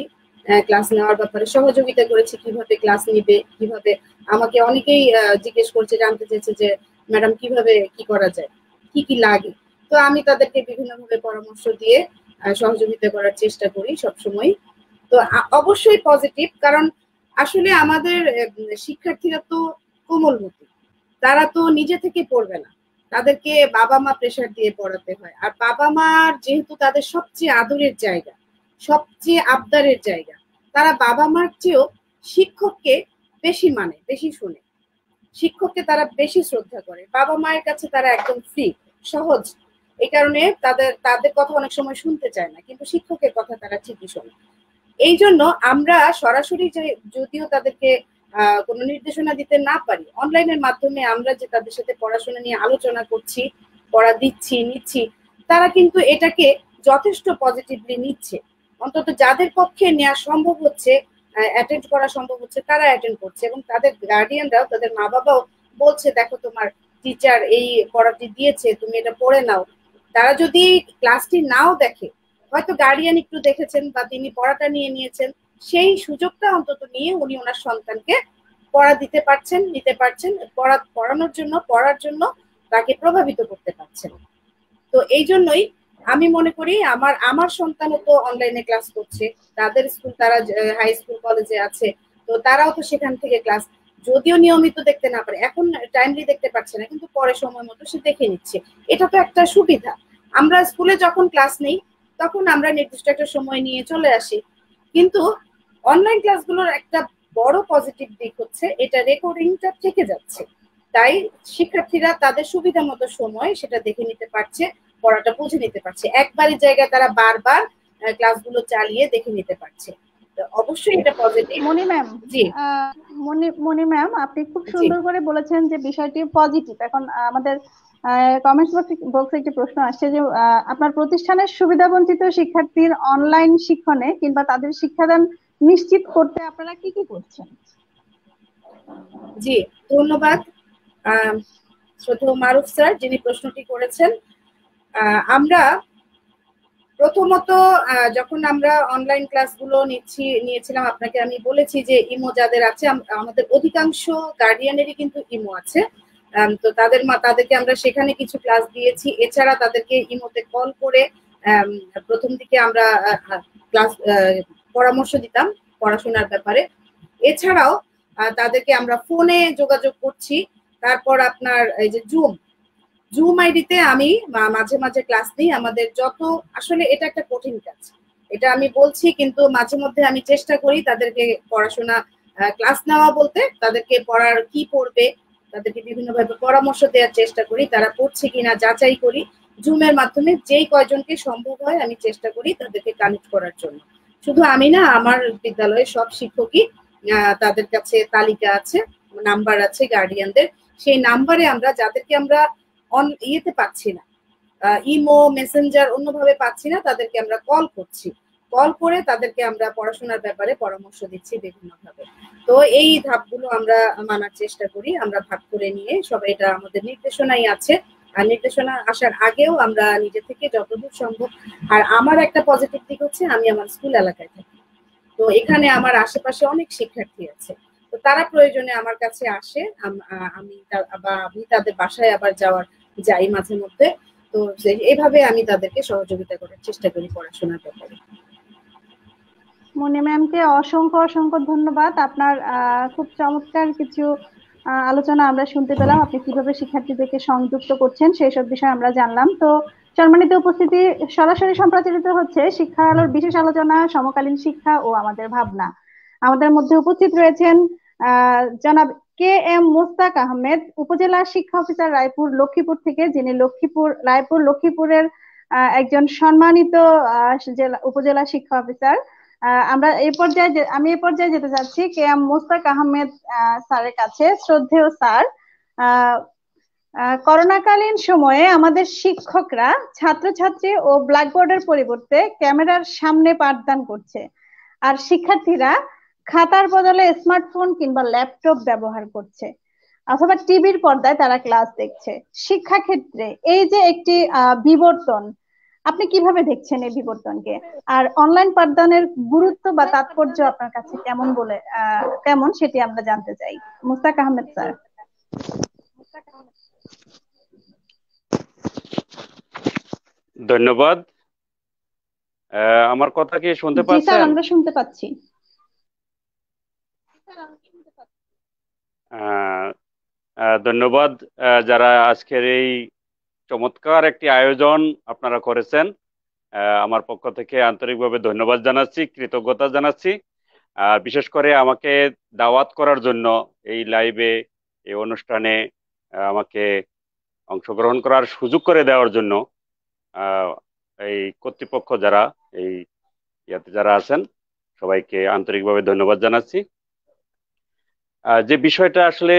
ক্লাস নেওয়ার ব্যাপারে, সহযোগিতা করেছি কিভাবে ক্লাস নিবে, কিভাবে আমাকে অনেকেই জিজ্ঞেস করছে, জানতে চেয়েছে যে ম্যাডাম কিভাবে কি করা যায়, কি কি লাগে। তো আমি তাদেরকে বিভিন্নভাবে পরামর্শ দিয়ে সহযোগিতা করার চেষ্টা করি সবসময়। তো অবশ্যই পজিটিভ, কারণ আসলে আমাদের শিক্ষার্থীরা তো কোমলমতি, তারা তো নিজে থেকে পড়বে না, তাদেরকে বাবা মা প্রেশার দিয়ে পড়াতে হয়। আর বাবা মার যেহেতু তাদের সবচেয়ে আদরের জায়গা, সবচেয়ে আবদারের জায়গা, তারা বাবা মার চেয়েও শিক্ষককে বেশি মানে, বেশি শুনে, শিক্ষককে তারা বেশি শ্রদ্ধা করে, বাবা মায়ের কাছে তারা একদম ফ্রি, সহজ। এই কারণে তাদের কথা অনেক সময় শুনতে চায় না, কিন্তু শিক্ষকের কথা তারা ঠিকই শোনে। এই জন্য আমরা সরাসরি যদিও তাদেরকে কোনো নির্দেশনা দিতে না পারি, অনলাইনের মাধ্যমে আমরা যে তাদের সাথে পড়াশোনা নিয়ে আলোচনা করছি, পড়া দিচ্ছি, নিচ্ছি, তারা কিন্তু এটাকে যথেষ্ট পজিটিভলি নিচ্ছে। অন্তত যাদের পক্ষে নেওয়া সম্ভব হচ্ছে, অ্যাটেন্ড করা সম্ভব হচ্ছে, তারা অ্যাটেন্ড করছে, এবং তাদের গার্ডিয়ানরাও, তাদের মা বাবাও বলছে দেখো তোমার টিচার এই পড়াটি দিয়েছে, তুমি এটা পড়ে নাও। তারা যদি ক্লাসটি নাও দেখে, হয়তো গার্ডিয়ান একটু দেখেছেন বা তিনি পড়াটা নিয়ে নিয়েছেন, সেই সুযোগটা অন্তত নিয়ে উনি ওনার সন্তানকে পড়া দিতে পারছেন, নিতে পারছেন, পড়ানোর জন্য, পড়ার জন্য তাকে প্রভাবিত করতে পারছেন। তো এই জন্যই আমি মনে করি আমার সন্তানও তো অনলাইনে ক্লাস করছে, তাদের স্কুল, তারা হাই স্কুল কলেজে আছে, তো তারাও তো সেখান থেকে ক্লাস, যদিও নিয়মিত দেখতে না পারে, এখন টাইমলি দেখতে পারছে না, কিন্তু পরে সময় মতো সে দেখে নিচ্ছে। এটা তো একটা সুবিধা। আমরা স্কুলে যখন ক্লাস নেই তখন আমরা নির্দিষ্ট একটা সময় নিয়ে চলে আসি, কিন্তু অনলাইন ক্লাসগুলোর একটা বড় পজিটিভ দিক হচ্ছে এটা রেকর্ডিংটা থেকে যাচ্ছে, তাই শিক্ষার্থীরা তাদের সুবিধা মতো সময় সেটা দেখে নিতে পারছে, পড়াটা বুঝে নিতে পারছে, একবারের জায়গায় তারা বারবার ক্লাসগুলো চালিয়ে দেখে নিতে পারছে। অবশ্যই এটা পজিটিভ। মনি ম্যাম, জি মনি ম্যাম, আপনি খুব সুন্দর করে বলেছেন যে বিষয়টি পজিটিভ। এখন আমাদের কমেন্টস বক্সে একটি প্রশ্ন আসছে যে আপনার প্রতিষ্ঠানের সুবিধাবঞ্চিত শিক্ষার্থীর অনলাইন শিক্ষণে কিংবা তাদের শিক্ষাদান নিশ্চিত করতে আপনারা কি কি করছেন? জি, ধন্যবাদ শ্রদ্ধেয় মারুফ স্যার যিনি প্রশ্নটি করেছেন। আমরা প্রথমত যখন আমরা অনলাইন ক্লাসগুলো নিয়েছিলাম, আপনাকে আমি বলেছি যে ইমো যাদের আছে, আমাদের অধিকাংশ গার্ডিয়ানেরই কিন্তু ইমো আছে, তো তাদেরকে আমরা সেখানে কিছু ক্লাস দিয়েছি। এছাড়া তাদেরকে ইমোতে কল করে প্রথম দিকে আমরা ক্লাস পরামর্শ দিতাম পড়াশোনার ব্যাপারে। এছাড়াও তাদেরকে আমরা ফোনে যোগাযোগ করছি। তারপর আপনার এই যে জুম আইডিতে আমি মাঝে মাঝে ক্লাস নিই। আমাদের যত, আসলে এটা একটা কঠিন কাজ, এটা আমি বলছি, কিন্তু মাঝে মধ্যে আমি চেষ্টা করি তাদেরকে পড়াশোনা ক্লাস নেওয়া বলতে তাদেরকে পড়ার কি পড়বে তাদেরকে বিভিন্নভাবে পরামর্শ দেওয়ার চেষ্টা করি, তারা পড়ছে কিনা যাচাই করি। জুমের মাধ্যমে যেই কয়জনকে সম্ভব হয় আমি চেষ্টা করি তাদেরকে কানেক্ট করার জন্য। শুধু আমি না, আমার বিদ্যালয়ের সব শিক্ষকই, তাদের কাছে তালিকা আছে, নাম্বার আছে গার্ডিয়ানদের, সেই নাম্বারে আমরা যাদেরকে আমরা ইয়েতে পাচ্ছি না, ইমো মেসেঞ্জার অন্যভাবে পাচ্ছি না, তাদেরকে আমরা কল করছি, কল করে তাদেরকে আমরা পড়াশোনার ব্যাপারে পরামর্শ দিচ্ছি বিভিন্নভাবে। তো এই ধাপগুলো আমরা মানার চেষ্টা করি, আমরা ভাগ করে নিয়ে সবাই, এটা আমাদের নির্দেশনাই আছে। আর নির্দেশনা আসার আগেও আমরা নিজে থেকে যতদূর সম্ভব, আর আমার একটা পজিটিভ দিক হচ্ছে আমি আমার স্কুল এলাকায় থাকি, তো এখানে আমার আশেপাশে অনেক শিক্ষার্থী আছে, তো তো তারা প্রয়োজনে আমার কাছে আসে, আমি তাদের বাসায় আবার যাই মাঝে মধ্যে। তো এইভাবে আমি তাদেরকে সহযোগিতা করার চেষ্টা করি পড়াশোনার ব্যাপারে। মনি ম্যামকে অসংখ্য অসংখ্য ধন্যবাদ। আপনার খুব চমৎকার কিছু আলোচনা আমরা শুনতে পেলাম। আপনি কিভাবে শিক্ষার্থীদেরকে সংযুক্ত করছেন সেই সব বিষয়ে আমরা জানলাম। তো সম্মানিত উপস্থিতি, সরাসরি সম্প্রচারিত হচ্ছে শিক্ষা আলোর বিশেষ আলোচনা সমকালীন শিক্ষা ও আমাদের ভাবনা। আমাদের মধ্যে উপস্থিত রয়েছেন জনাব KM মোস্তাক আহমেদ, উপজেলা শিক্ষা অফিসার রায়পুর লক্ষ্মীপুর থেকে, যিনি রায়পুর লক্ষ্মীপুরের একজন সম্মানিত উপজেলা শিক্ষা অফিসার। আমি এই পর্যায়ে যেতে চাচ্ছি KM মোস্তাক আহমেদ স্যারের কাছে। শ্রদ্ধেয় স্যার, আহ করোনাকালীন সময়ে আমাদের শিক্ষকরা ছাত্রছাত্রী ও ব্ল্যাকবোর্ডের পরিবর্তে ক্যামেরার সামনে পাঠদান করছে, আর শিক্ষার্থীরা খাতার বদলে স্মার্টফোন কিংবা ল্যাপটপ ব্যবহার করছে, অথবা টিভির পর্দায় তারা ক্লাস দেখছে। শিক্ষাক্ষেত্রে এই যে একটি বিবর্তন, আপনি কিভাবে দেখছেন এই বিবর্তনকে? আর অনলাইন পাঠদানের গুরুত্ব বা তাৎপর্য আপনার কাছে কেমন সেটি আমরা জানতে চাই। মুস্তাক আহমেদ স্যার। ধন্যবাদ। আমার কথা কি শুনতে জি স্যার, পাচ্ছেন? আমরা শুনতে পাচ্ছি। ধন্যবাদ। যারা আজকের এই চমৎকার একটি আয়োজন আপনারা করেছেন, আমার পক্ষ থেকে আন্তরিকভাবে ধন্যবাদ জানাচ্ছি, কৃতজ্ঞতা জানাচ্ছি। বিশেষ করে আমাকে দাওয়াত করার জন্য এই লাইভে, এই অনুষ্ঠানে আমাকে অংশগ্রহণ করার সুযোগ করে দেওয়ার জন্য এই কর্তৃপক্ষ যারা, এই ইয়াতে যারা আছেন, সবাইকে আন্তরিকভাবে ধন্যবাদ জানাচ্ছি। যে বিষয়টা আসলে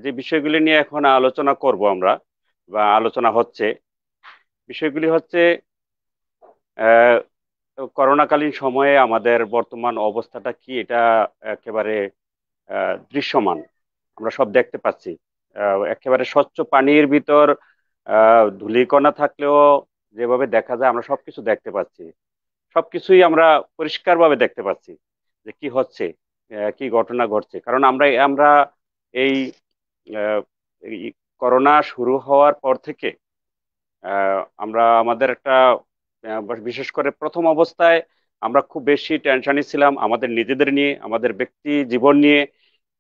যে বিষয়গুলি নিয়ে এখন আলোচনা করব আমরা, বা আলোচনা হচ্ছে, বিষয়গুলি হচ্ছে করোনাকালীন সময়ে আমাদের বর্তমান অবস্থাটা কি, এটা একেবারে দৃশ্যমান, আমরা সব দেখতে পাচ্ছি। একেবারে স্বচ্ছ পানির ভিতর ধূলিকণা থাকলেও যেভাবে দেখা যায়, আমরা সবকিছু দেখতে পাচ্ছি, সবকিছুই আমরা পরিষ্কারভাবে দেখতে পাচ্ছি যে কি হচ্ছে, কি ঘটনা ঘটছে। কারণ আমরা আমরা এই এই করোনা শুরু হওয়ার পর থেকে আমরা আমাদের একটা বিশেষ করে প্রথম অবস্থায় আমরা খুব বেশি টেনশনে ছিলাম আমাদের নিজেদের নিয়ে, আমাদের ব্যক্তি জীবন নিয়ে,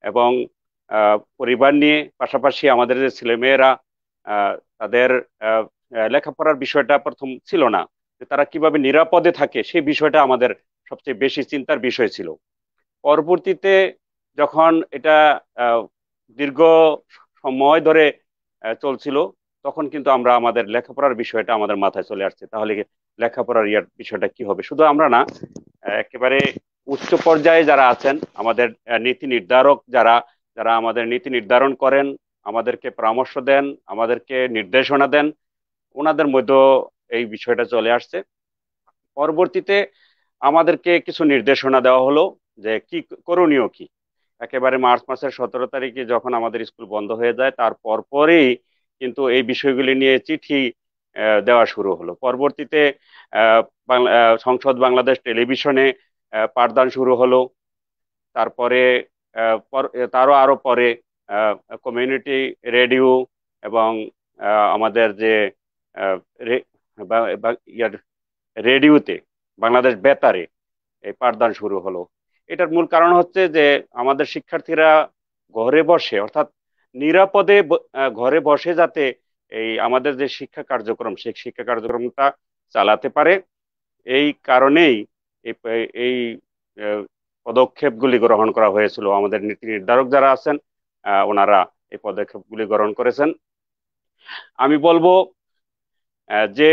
এবং পরিবার নিয়ে। পাশাপাশি আমাদের যে ছেলেমেয়েরা, তাদের লেখাপড়ার বিষয়টা প্রথম ছিল না, যে তারা কিভাবে নিরাপদে থাকে সেই বিষয়টা আমাদের সবচেয়ে বেশি চিন্তার বিষয় ছিল। পরবর্তীতে যখন এটা দীর্ঘ সময় ধরে চলছিল, তখন কিন্তু আমরা আমাদের লেখাপড়ার বিষয়টা আমাদের মাথায় চলে আসছে, তাহলে লেখাপড়ার বিষয়টা কি হবে। শুধু আমরা না, একেবারে উচ্চ পর্যায়ে যারা আছেন, আমাদের নীতি নির্ধারক যারা যারা আমাদের নীতি নির্ধারণ করেন, আমাদেরকে পরামর্শ দেন, আমাদেরকে নির্দেশনা দেন, ওনাদের মধ্যেও এই বিষয়টা চলে আসছে। পরবর্তীতে আমাদেরকে কিছু নির্দেশনা দেওয়া হলো যে কি করণীয় কি। একেবারে মার্চ মাসের 17 তারিখে যখন আমাদের স্কুল বন্ধ হয়ে যায়, তার পরপরই কিন্তু এই বিষয়গুলি নিয়ে চিঠি দেওয়া শুরু হলো। পরবর্তীতে সংসদ বাংলাদেশ টেলিভিশনে পাঠদান শুরু হলো। তারপরে তারও আরো পরে কমিউনিটি রেডিও এবং আমাদের যে রেডিওতে, বাংলাদেশ বেতারে এই পাঠদান শুরু হলো। এটার মূল কারণ হচ্ছে যে আমাদের শিক্ষার্থীরা ঘরে বসে, অর্থাৎ নিরাপদে ঘরে বসে যাতে এই আমাদের যে শিক্ষা কার্যক্রম, সেই শিক্ষা কার্যক্রমটা চালাতে পারে। এই কারণেই এই পদক্ষেপগুলি গ্রহণ করা হয়েছিল। আমাদের নীতি নির্ধারক যারা আছেন, ওনারা এই পদক্ষেপগুলি গ্রহণ করেছেন। আমি বলবো যে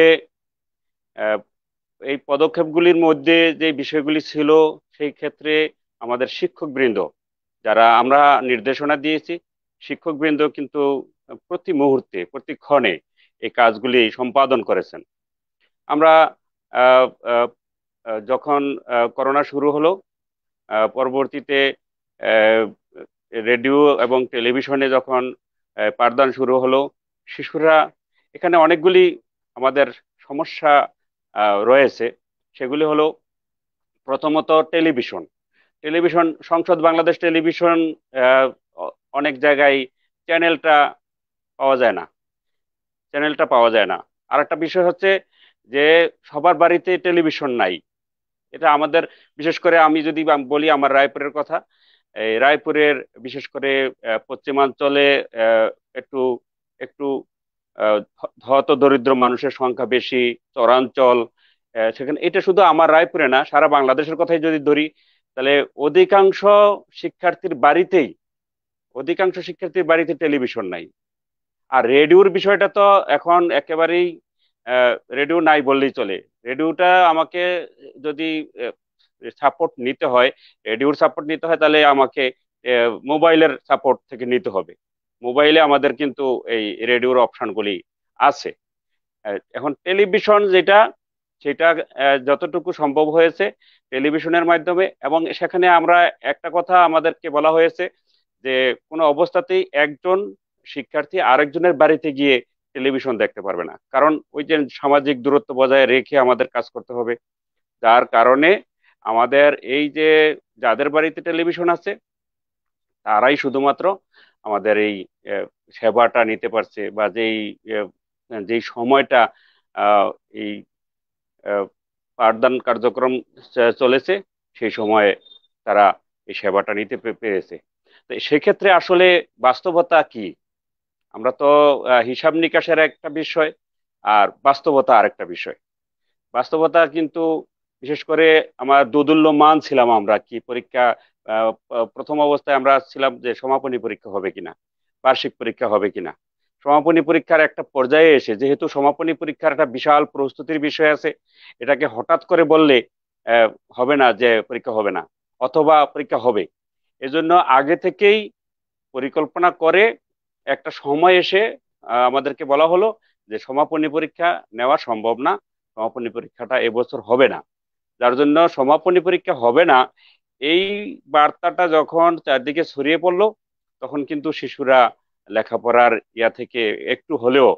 এই পদক্ষেপগুলির মধ্যে যে বিষয়গুলি ছিল, সেই ক্ষেত্রে আমাদের শিক্ষকবৃন্দ যারা আমরা নির্দেশনা দিয়েছি, শিক্ষকবৃন্দ কিন্তু প্রতি মুহূর্তে, প্রতি ক্ষণে এই কাজগুলি সম্পাদন করেছেন। আমরা যখন করোনা শুরু হলো, পরবর্তীতে রেডিও এবং টেলিভিশনে যখন পাঠদান শুরু হলো, শিশুরা, এখানে অনেকগুলি আমাদের সমস্যা রয়েছে। সেগুলি হলো প্রথমত টেলিভিশন। টেলিভিশন সংসদ বাংলাদেশ টেলিভিশন অনেক জায়গায় চ্যানেলটা পাওয়া যায় না, চ্যানেলটা পাওয়া যায় না। আর একটা বিষয় হচ্ছে যে সবার বাড়িতে টেলিভিশন নাই। এটা আমাদের, বিশেষ করে আমি যদি বলি আমার রায়পুরের কথা, এই রায়পুরের বিশেষ করে পশ্চিমাঞ্চলে একটু একটু হত দরিদ্র মানুষের সংখ্যা বেশি, চরাঞ্চল, সেখানে এটা শুধু আমার রায়পুরে না, সারা বাংলাদেশের কথাই যদি ধরি, তাহলে অধিকাংশ শিক্ষার্থীর বাড়িতেই অধিকাংশ শিক্ষার্থীর বাড়িতে টেলিভিশন নাই। আর রেডিওর বিষয়টা তো এখন একেবারেই রেডিও নাই বললেই চলে। রেডিওটা আমাকে যদি সাপোর্ট নিতে হয়, রেডিওর সাপোর্ট নিতে হয়, তাহলে আমাকে মোবাইলের সাপোর্ট থেকে নিতে হবে। মোবাইলে আমাদের কিন্তু এই রেডিওর অপশনগুলি আছে। এখন টেলিভিশন যেটা, সেটা যতটুকু সম্ভব হয়েছে টেলিভিশনের মাধ্যমে, এবং সেখানে আমরা একটা কথা আমাদেরকে বলা হয়েছে যে কোনো অবস্থাতেই একজন শিক্ষার্থী আরেকজনের বাড়িতে গিয়ে টেলিভিশন দেখতে পারবে না, কারণ ওই যে সামাজিক দূরত্ব বজায় রেখে আমাদের কাজ করতে হবে। যার কারণে আমাদের এই যে যাদের বাড়িতে টেলিভিশন আছে তারাই শুধুমাত্র আমাদের এই সেবাটা নিতে পারছে, বা যেই সময়টা এই পাঠদান কার্যক্রম চলেছে সেই সময়ে তারা এই সেবাটা নিতে পেরেছে। তো সেক্ষেত্রে আসলে বাস্তবতা কি? আমরা তো হিসাব নিকাশের একটা বিষয়, আর বাস্তবতা আরেকটা বিষয়। বাস্তবতা কিন্তু বিশেষ করে আমার দোদুল্যমান ছিলাম আমরা, কি পরীক্ষা প্রথম অবস্থায় আমরা ছিলাম যে সমাপনী পরীক্ষা হবে কিনা, বার্ষিক পরীক্ষা হবে কিনা। সমাপনী পরীক্ষার একটা পর্যায়ে এসে, যেহেতু সমাপনী পরীক্ষার একটা বিশাল প্রস্তুতির বিষয় আছে, এটাকে হঠাৎ করে বললে হবে না যে পরীক্ষা হবে না, অথবা পরীক্ষা হবে। এজন্য আগে থেকেই পরিকল্পনা করে একটা সময় এসে আমাদেরকে বলা হলো যে সমাপনী পরীক্ষা নেওয়া সম্ভব না, সমাপনী পরীক্ষাটা এবছর হবে না। যার জন্য সমাপনী পরীক্ষা হবে না, এই বার্তাটা যখন চারদিকে ছড়িয়ে পড়লো, তখন কিন্তু শিশুরা লেখাপড়ার ইয়া থেকে একটু হলেও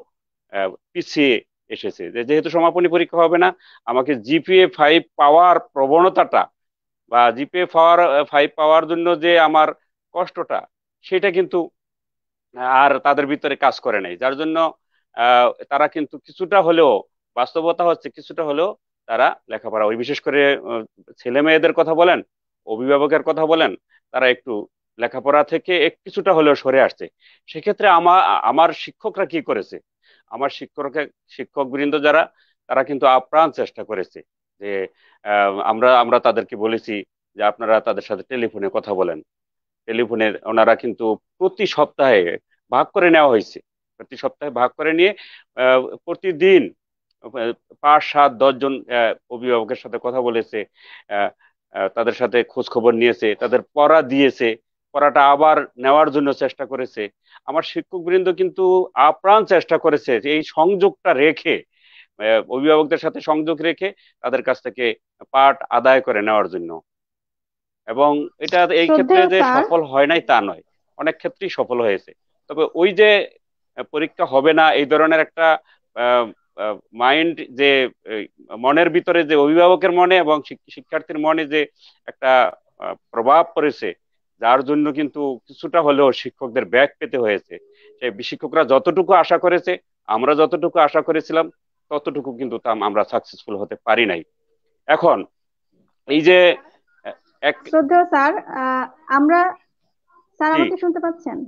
পিছিয়ে এসেছে। যেহেতু সমাপনী পরীক্ষা হবে না, আমাকে জিপিএ 5 পাওয়ার প্রবণতাটা, বা জিপিএ 5 পাওয়ার জন্য যে আমার কষ্টটা, সেটা কিন্তু আর তাদের ভিতরে কাজ করে নাই। যার জন্য তারা কিন্তু কিছুটা হলেও, বাস্তবতা হচ্ছে কিছুটা হলেও তারা লেখাপড়া, ওই বিশেষ করে ছেলে মেয়েদের কথা বলেন, অভিভাবকের কথা বলেন, তারা একটু লেখাপড়া থেকে কিছুটা হলেও সরে আসছে। সেক্ষেত্রে আমার আমার শিক্ষকরা কি করেছে, আমার শিক্ষক বৃন্দ যারা, তারা কিন্তু আপ্রাণ চেষ্টা করেছে যে আমরা আমরা তাদেরকে বলেছি যে আপনারা তাদের সাথে টেলিফোনে কথা বলেন। টেলিফোনের ওনারা কিন্তু প্রতি সপ্তাহে ভাগ করে নেওয়া হয়েছে, প্রতি সপ্তাহে ভাগ করে নিয়ে প্রতিদিন 5, 7, 10 জন অভিভাবকের সাথে কথা বলেছে, তাদের সাথে খোঁজ খবর নিয়েছে, তাদের পড়া দিয়েছে, পড়াটা আবার নেওয়ার জন্য চেষ্টা করেছে। আমার শিক্ষক বৃন্দ কিন্তু আপ্রাণ চেষ্টা করেছে যে এই সংযোগটা রেখে, অভিভাবকদের সাথে সংযোগ রেখে তাদের কাছ থেকে পাঠ আদায় করে নেওয়ার জন্য। এবং এটা এই ক্ষেত্রে শ্রদ্ধেয় যে স্যার, সফল হয় নাই তা নয়, অনেক ক্ষেত্রেই সফল হয়েছে। তবে ওই যে পরীক্ষা হবে না এই ধরনের একটা মাইন্ড, যে মনের ভিতরে, যে অভিভাবকের মনে এবং শিক্ষার্থীর মনে যে একটা প্রভাব পড়েছে, যার জন্য কিন্তু কিছুটা হলেও শিক্ষকদের ব্যাক পেতে হয়েছে। সেই শিক্ষকরা যতটুকু আশা করেছে, আমরা যতটুকু আশা করেছিলাম, ততটুকু কিন্তু আমরা সাকসেসফুল হতে পারি নাই। এখন এই যে এক শ্রদ্ধেয় স্যার, আমরা, স্যার জি আমাকে শুনতে পাচ্ছেন?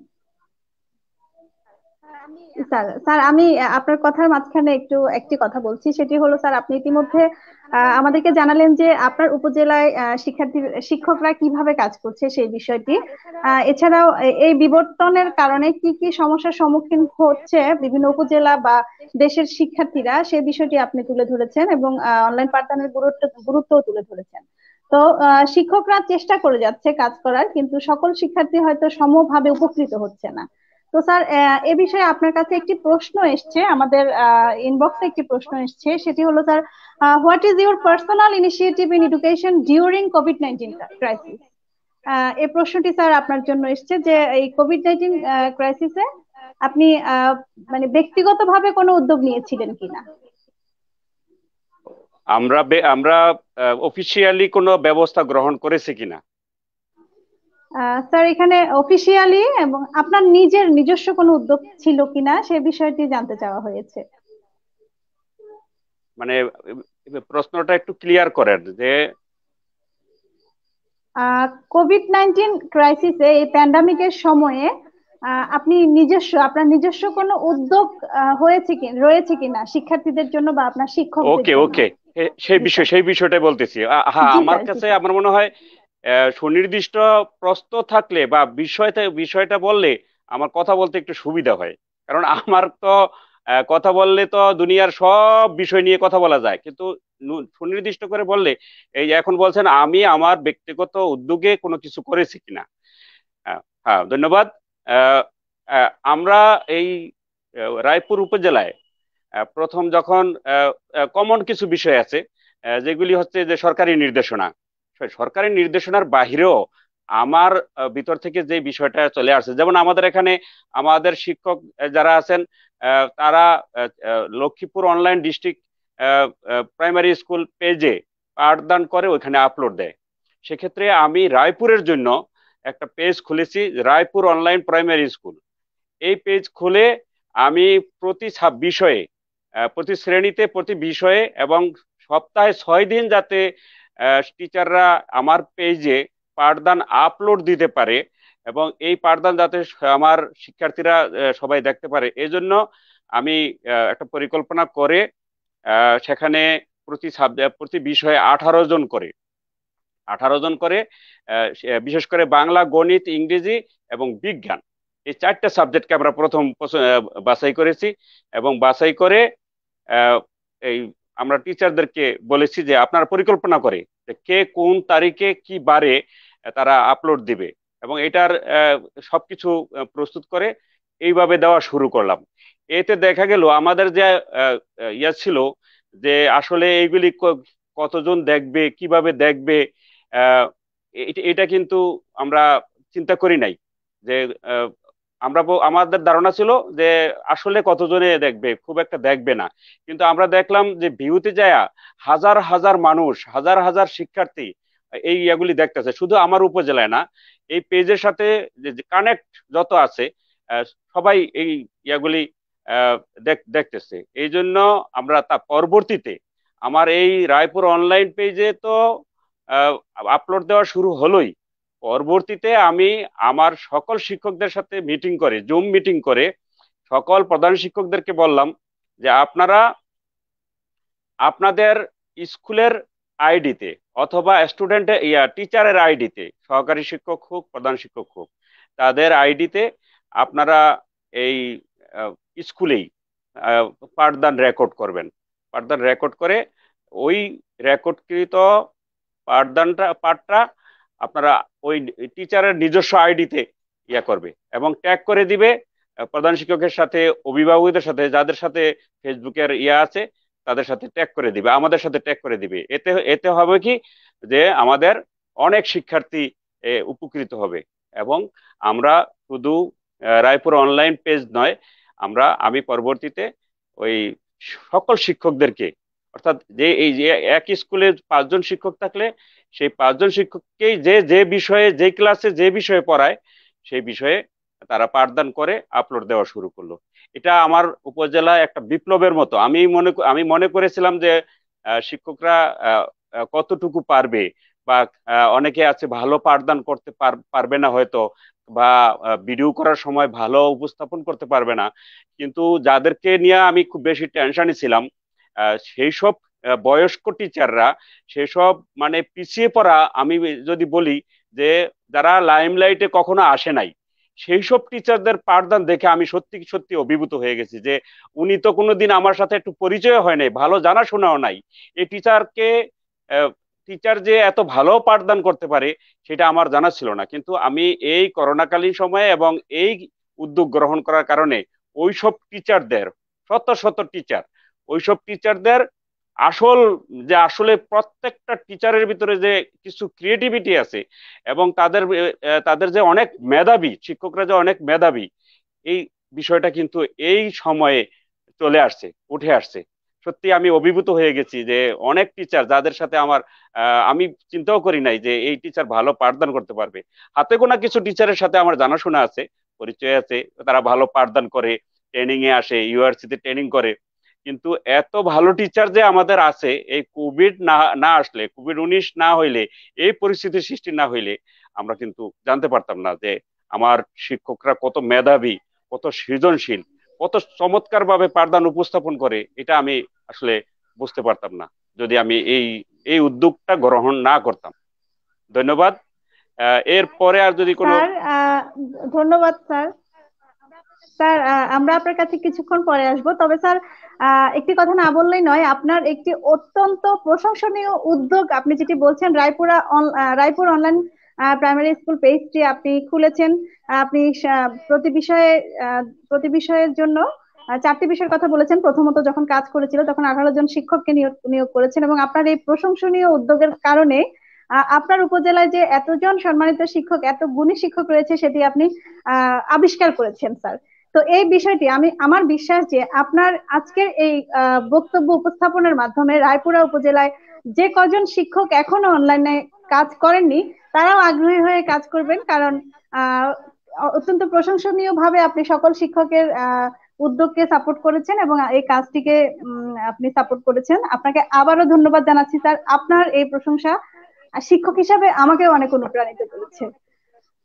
স্যার স্যার আমি আপনার কথার মাঝখানে একটি কথা বলছি, সেটি হলো স্যার, আপনি ইতিমধ্যে আমাদেরকে জানালেন যে আপনার উপজেলায় শিক্ষকরা কিভাবে কাজ করছে সেই বিষয়টি। এছাড়াও এই বিবর্তনের কারণে কি কি সমস্যার সম্মুখীন হচ্ছে বিভিন্ন উপজেলা বা দেশের শিক্ষার্থীরা, সেই বিষয়টি আপনি তুলে ধরেছেন, এবং অনলাইন পাঠদানের গুরুত্বও তুলে ধরেছেন। তো শিক্ষকরা চেষ্টা করে যাচ্ছে কাজ করার, কিন্তু সকল শিক্ষার্থী হয়তো সমভাবে উপকৃত হচ্ছে না। তো স্যার, এ বিষয়ে আপনার কাছে একটি প্রশ্ন এসছে, আমাদের ইনবক্সে একটি প্রশ্ন এসছে, সেটি হলো sir, what is your personal initiative in education during COVID-19 crisis? এই প্রশ্নটি স্যার আপনার জন্য এসছে যে এই কোভিড-19 ক্রাইসিসে আপনি মানে ব্যক্তিগতভাবে কোনো উদ্যোগ নিয়েছিলেন কিনা। আমরা অফিসিয়ালি কোনো ব্যবস্থা গ্রহণ করেছি কিনা, স্যার, এখানে অফিসিয়ালি এবং আপনার নিজস্ব কোনো উদ্যোগ ছিল কিনা সে বিষয়টি জানতে চাওয়া হয়েছে। মানে প্রশ্নটা একটু ক্লিয়ার করেন যে কোভিড-19 ক্রাইসিসে, এই প্যান্ডামিকের সময়ে আপনি আপনার নিজস্ব কোনো উদ্যোগ রয়েছে কিনা শিক্ষার্থীদের জন্য বা আপনার শিক্ষকদের ওকে জন্য? ওকে, জি স্যার। সেই বিষয়টাই বলতেছি। হ্যাঁ, জি আমার স্যার। জি কাছে স্যার। আমার মনে হয় সুনির্দিষ্ট প্রশ্ন থাকলে বা বিষয়টা বললে আমার কথা বলতে একটু সুবিধা হয়। কারণ আমার তো কথা বললে তো দুনিয়ার সব বিষয় নিয়ে কথা বলা যায়, কিন্তু সুনির্দিষ্ট করে বললে, এই যে এখন বলছেন আমি আমার ব্যক্তিগত উদ্যোগে কোনো কিছু করেছি কিনা। হ্যাঁ, ধন্যবাদ। আহ, আমরা এই রায়পুর উপজেলায় প্রথম যখন কমন কিছু বিষয় আছে, যেগুলি হচ্ছে যে সরকারি নির্দেশনা, সরকারি নির্দেশনার বাহিরেও আমার ভিতর থেকে যে বিষয়টা চলে আসছে, যেমন আমাদের এখানে আমাদের শিক্ষক যারা আছেন, তারা Lakshmipur online district primary school পেজে পাঠদান করে ওইখানে আপলোড দেয়। সেক্ষেত্রে আমি রায়পুরের জন্য একটা পেজ খুলেছি, রায়পুর অনলাইন প্রাইমারি স্কুল। এই পেজ খুলে আমি প্রতি বিষয়ে, প্রতি শ্রেণীতে, প্রতি বিষয়ে এবং সপ্তাহে 6 দিন যাতে টিচাররা আমার পেজে পাঠদান আপলোড দিতে পারে এবং এই পাঠদান যাতে আমার শিক্ষার্থীরা সবাই দেখতে পারে, এজন্য আমি একটা পরিকল্পনা করে সেখানে প্রতি বিষয়ে 18 জন করে বিশেষ করে বাংলা, গণিত, ইংরেজি এবং বিজ্ঞান, এই 4টা সাবজেক্টকে আমরা প্রথম বাছাই করেছি। এবং বাছাই করে আহ, এই আমরা টিচারদেরকে বলেছি যে আপনারা পরিকল্পনা করে যে কে কোন তারিখে কি বারে তারা আপলোড দিবে, এবং এটার সবকিছু প্রস্তুত করে এইভাবে দেওয়া শুরু করলাম। এতে দেখা গেল আমাদের যে ইয়া ছিল, যে আসলে এইগুলি কতজন দেখবে, কিভাবে দেখবে, এটা কিন্তু আমরা চিন্তা করি নাই। যে আহ, আমাদের ধারণা ছিল যে আসলে কতজনে দেখবে, খুব একটা দেখবে না। কিন্তু আমরা দেখলাম যে ভিউতে যায় হাজার হাজার মানুষ, হাজার হাজার শিক্ষার্থী এই ইয়াগুলি দেখতেছে, শুধু আমার উপজেলায় না, এই পেজের সাথে যে কানেক্ট যত আছে আহ, সবাই এই ইয়াগুলি আহ, দেখতেছে। এই জন্য আমরা তা পরবর্তীতে আমার এই রায়পুর অনলাইন পেজে তো আপলোড দেওয়া শুরু হলোই। পরবর্তীতে আমি আমার সকল শিক্ষকদের সাথে মিটিং করে, জুম মিটিং করে সকল প্রধান শিক্ষকদেরকে বললাম যে আপনারা আপনাদের স্কুলের আইডিতে অথবা স্টুডেন্টের টিচারের আইডিতে, সহকারী শিক্ষক হোক, প্রধান শিক্ষক হোক, তাদের আইডিতে আপনারা এই স্কুলেই আহ, পাঠদান রেকর্ড করবেন। পাঠদান রেকর্ড করে ওই রেকর্ডকৃত পাঠটা আপনারা ওই টিচারের নিজস্ব আইডিতে ইয়া করবে এবং ট্যাগ করে দিবে প্রধান শিক্ষকের সাথে, অভিভাবকদের সাথে, যাদের সাথে ফেসবুকের ইয়া আছে তাদের সাথে ট্যাগ করে দিবে, আমাদের সাথে ট্যাগ করে দিবে। এতে এতে হবে কি, যে আমাদের অনেক শিক্ষার্থী উপকৃত হবে। এবং আমরা শুধু রায়পুর অনলাইন পেজ নয়, আমি পরবর্তীতে ওই সকল শিক্ষকদেরকে, অর্থাৎ যে এই যে এক স্কুলে 5 জন শিক্ষক থাকলে সেই 5 জন শিক্ষককেই যে যে বিষয়ে, যে ক্লাসে যে বিষয়ে পড়ায় সেই বিষয়ে তারা পাঠদান করে আপলোড দেওয়া শুরু করলো। এটা আমার উপজেলায় একটা বিপ্লবের মতো। আমি মনে করেছিলাম যে শিক্ষকরা কতটুকু পারবে, বা অনেকে আছে ভালো পাঠদান করতে পারবে না হয়তো, বা ভিডিও করার সময় ভালো উপস্থাপন করতে পারবে না। কিন্তু যাদেরকে নিয়ে আমি খুব বেশি টেনশনে ছিলাম, সেই সব বয়স্ক টিচাররা, সেসব মানে পিছিয়ে পড়া, আমি যদি বলি যে যারা লাইমলাইটে কখনো আসে নাই, সেই সব টিচারদের পাঠদান দেখে আমি সত্যি সত্যি অভিভূত হয়ে গেছি যে উনি তো কোনোদিন আমার সাথে একটু পরিচয় হয় নাই, ভালো জানাশোনাও নাই। এই টিচার যে এত ভালো পাঠদান করতে পারে সেটা আমার জানা ছিল না। কিন্তু আমি এই করোনাকালীন সময়ে এবং এই উদ্যোগ গ্রহণ করার কারণে ওইসব টিচারদের, শত শত টিচার, ওইসব টিচারদের আসল, যে আসলে প্রত্যেকটা টিচারের ভিতরে যে কিছু ক্রিয়েটিভিটি আছে এবং তাদের যে অনেক মেধাবী, শিক্ষকরা যে অনেক মেধাবী, এই বিষয়টা কিন্তু এই সময়ে চলে আসছে, উঠে আসছে। সত্যি আমি অভিভূত হয়ে গেছি যে অনেক টিচার যাদের সাথে আমার আমি চিন্তাও করি নাই যে এই টিচার ভালো পাঠদান করতে পারবে। হাতে গোনা কিছু টিচারের সাথে আমার জানাশোনা আছে, পরিচয় আছে, তারা ভালো পাঠদান করে, ট্রেনিং এ আসে, ইউআরসিতে ট্রেনিং করে। কিন্তু এত ভালো টিচার যে আমাদের আছে, এই কোভিড না না আসলে, কোভিড-19 না হইলে, এই পরিস্থিতির সৃষ্টি না হইলে আমরা কিন্তু জানতে পারতাম না যে আমার শিক্ষকরা কত মেধাবী, কত সৃজনশীল, কত চমৎকার ভাবে পাঠদান উপস্থাপন করে। এটা আমি আসলে বুঝতে পারতাম না যদি আমি এই এই উদ্যোগটা গ্রহণ না করতাম। ধন্যবাদ। এরপরে আর যদি কোনো স্যার, ধন্যবাদ স্যার। স্যার, আমরা আপনার কাছে কিছুক্ষণ পরে আসবো, তবে স্যার একটি কথা না বললেই নয়, আপনার একটি অত্যন্ত প্রশংসনীয় উদ্যোগ আপনি যেটি বলছেন, রায়পুর অনলাইন প্রাইমারি স্কুল পেজটি আপনি খুলেছেন। আপনি প্রতি বিষয়ে প্রতি বিষয়ের জন্য 4টি বিষয়ের কথা বলেছেন। প্রথমত যখন কাজ করেছিল তখন 18 জন শিক্ষককে নিয়োগ নিয়োগ করেছেন, এবং আপনার এই প্রশংসনীয় উদ্যোগের কারণে আপনার উপজেলায় যে এতজন সম্মানিত শিক্ষক, এত গুণী শিক্ষক রয়েছে, সেটি আপনি আবিষ্কার করেছেন স্যার। তো এই বিষয়টি আমার বিশ্বাস যে আপনার আজকের এই বক্তব্য উপস্থাপনের মাধ্যমে রায়পুরা উপজেলায় যে কজন শিক্ষক এখনো অনলাইনে কাজ করেননি, তারাও আগ্রহী হয়ে কাজ করবেন। কারণ আহ অত্যন্ত প্রশংসনীয় ভাবে আপনি সকল শিক্ষকের উদ্যোগকে সাপোর্ট করেছেন এবং এই কাজটিকে আপনি সাপোর্ট করেছেন। আপনাকে আবারও ধন্যবাদ জানাচ্ছি স্যার। আপনার এই প্রশংসা শিক্ষক হিসাবে আমাকে অনেক অনুপ্রাণিত করেছে।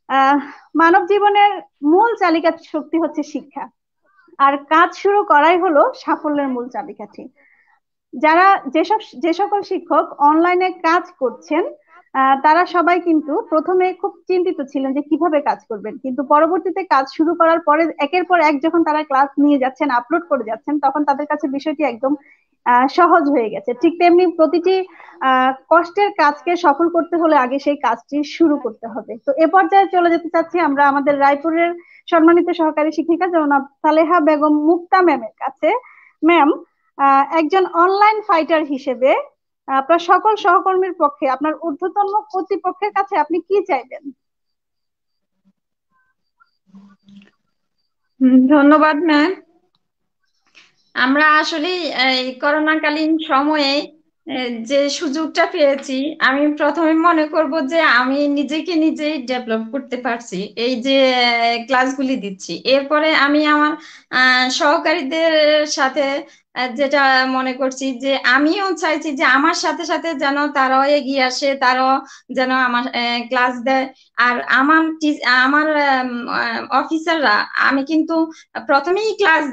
আহ মানব জীবনের মূল চালিকা শক্তি হচ্ছে শিক্ষা, আর কাজ শুরু করাই হলো সাফল্যের মূল চাবিকাঠি। যে সকল শিক্ষক অনলাইনে কাজ করছেন, তারা সবাই কিন্তু প্রথমে খুব চিন্তিত ছিলেন যে কিভাবে কাজ করবেন, কিন্তু পরবর্তীতে কাজ শুরু করার পরে একের পর এক যখন তারা ক্লাস নিয়ে যাচ্ছেন, আপলোড করে যাচ্ছেন, তখন তাদের কাছে বিষয়টি একদম সহজ হয়ে গেছে। ঠিক তেমনি প্রতিটি কষ্টের কাজকে সফল করতে হলে আগে সেই কাজটি শুরু করতে হবে। তো এ পর্যায়ে চলে যেতে চাচ্ছি আমরা আমাদের রায়পুরের সম্মানিত সহকারী শিক্ষিকা জনাব সালেহা বেগম মুক্তা ম্যামের কাছে। ম্যাম, একজন অনলাইন ফাইটার হিসেবে আপনার সকল সহকর্মীর পক্ষে, আপনার ঊর্ধ্বতন কর্তৃপক্ষের কাছে আপনি কি চাইবেন? ধন্যবাদ ম্যাম। আমরা আসলে এই করোনাকালীন সময়ে যে সুযোগটা পেয়েছি, আমি প্রথমে মনে করব যে আমি নিজেকে নিজেই ডেভেলপ করতে পারছি এই যে ক্লাসগুলি দিচ্ছি। এরপরে আমি আমার সহকারীদের সাথে যেটা মনে করছি যে আমিও চাইছি যে আমার সাথে সাথে যেন তারাও এগিয়ে আসে, তারাও যেন আমার ক্লাস দেয়। আর আমার অফিসাররা, আমি কিন্তু প্রথমেই ক্লাস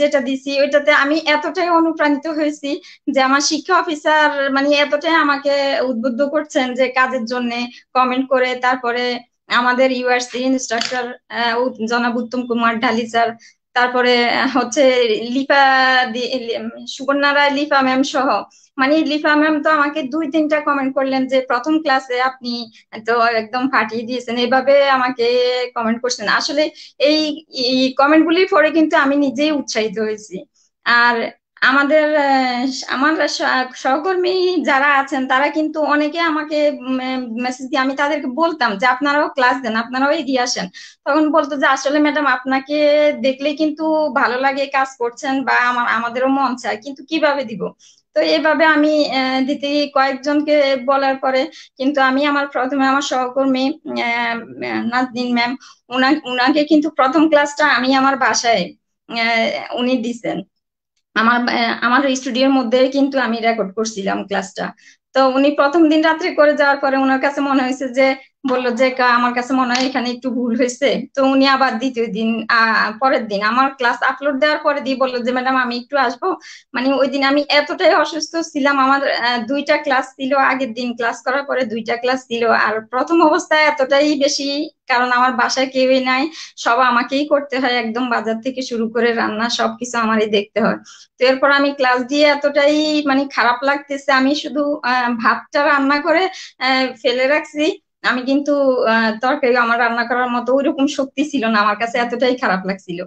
যেটা দিছি ওইটাতে আমি এতটাই অনুপ্রাণিত হয়েছি যে আমার শিক্ষা অফিসার মানে এতটাই আমাকে উদ্বুদ্ধ করছেন যে কাজের জন্য কমেন্ট করে। তারপরে আমাদের ইউআরসি ইনস্ট্রাক্টর জনাব উত্তম কুমার ঢালি স্যার, তারপরে হচ্ছে লিপা সুবর্ণা রায়, লিপা ম্যাম সহ, মানে লিপা ম্যাম তো আমাকে 2-3টা কমেন্ট করলেন যে প্রথম ক্লাসে আপনি তো একদম ফাটিয়ে দিয়েছেন, এইভাবে আমাকে কমেন্ট করছেন। আসলে এই কমেন্ট গুলি পড়ে কিন্তু আমি নিজেই উৎসাহিত হয়েছি। আর আমাদের আমার সহকর্মী যারা আছেন তারা কিন্তু অনেকে আমাকে মেসেজ দিয়ে, আমি তাদেরকে বলতাম যে আপনারাও ক্লাস দেন, আপনারাও এগিয়ে আসেন। তখন বলতো যে আসলে ম্যাডাম আপনাকে দেখলে কিন্তু ভালো লাগে, কাজ করছেন বা আমাদেরও মন চায়, কিন্তু কিভাবে দিব। তো এভাবে আমি দিতে কয়েকজনকে বলার পরে কিন্তু আমি প্রথমে আমার সহকর্মী নাজনীন ম্যাম, উনাকে কিন্তু প্রথম ক্লাসটা আমি আমার বাসায় উনি দিছেন। আমার স্টুডিওর মধ্যে কিন্তু আমি রেকর্ড করছিলাম ক্লাসটা। তো উনি প্রথম দিন রাত্রে করে যাওয়ার পরে ওনার কাছে মনে হয়েছে যে, বললো যে আমার কাছে মনে হয় এখানে একটু ভুল হয়েছে। তো উনি আবার দ্বিতীয় দিন পরের দিন আমার ক্লাস আপলোড দেওয়ার পরে দিয়ে বললো যে ম্যাডাম আমি একটু আসবো। মানে ওই দিন আমি এতটাই অসুস্থ ছিলাম, আমার 2টা ক্লাস ছিল, আগের দিন ক্লাস করার পরে 2টা ক্লাস ছিল। আর প্রথম অবস্থায় এতটাই বেশি, কারণ আমার বাসায় কেউই নাই, সব আমাকেই করতে হয়, একদম বাজার থেকে শুরু করে রান্না সবকিছু আমারই দেখতে হয়। তো এরপর আমি ক্লাস দিয়ে এতটাই মানে খারাপ লাগতেছে, আমি শুধু ভাতটা রান্না করে ফেলে রাখছি। আমি কিন্তু তরকারি আমার রান্না করার মতো ওইরকম শক্তি ছিল না আমার কাছে, এতটাই খারাপ লাগছিল।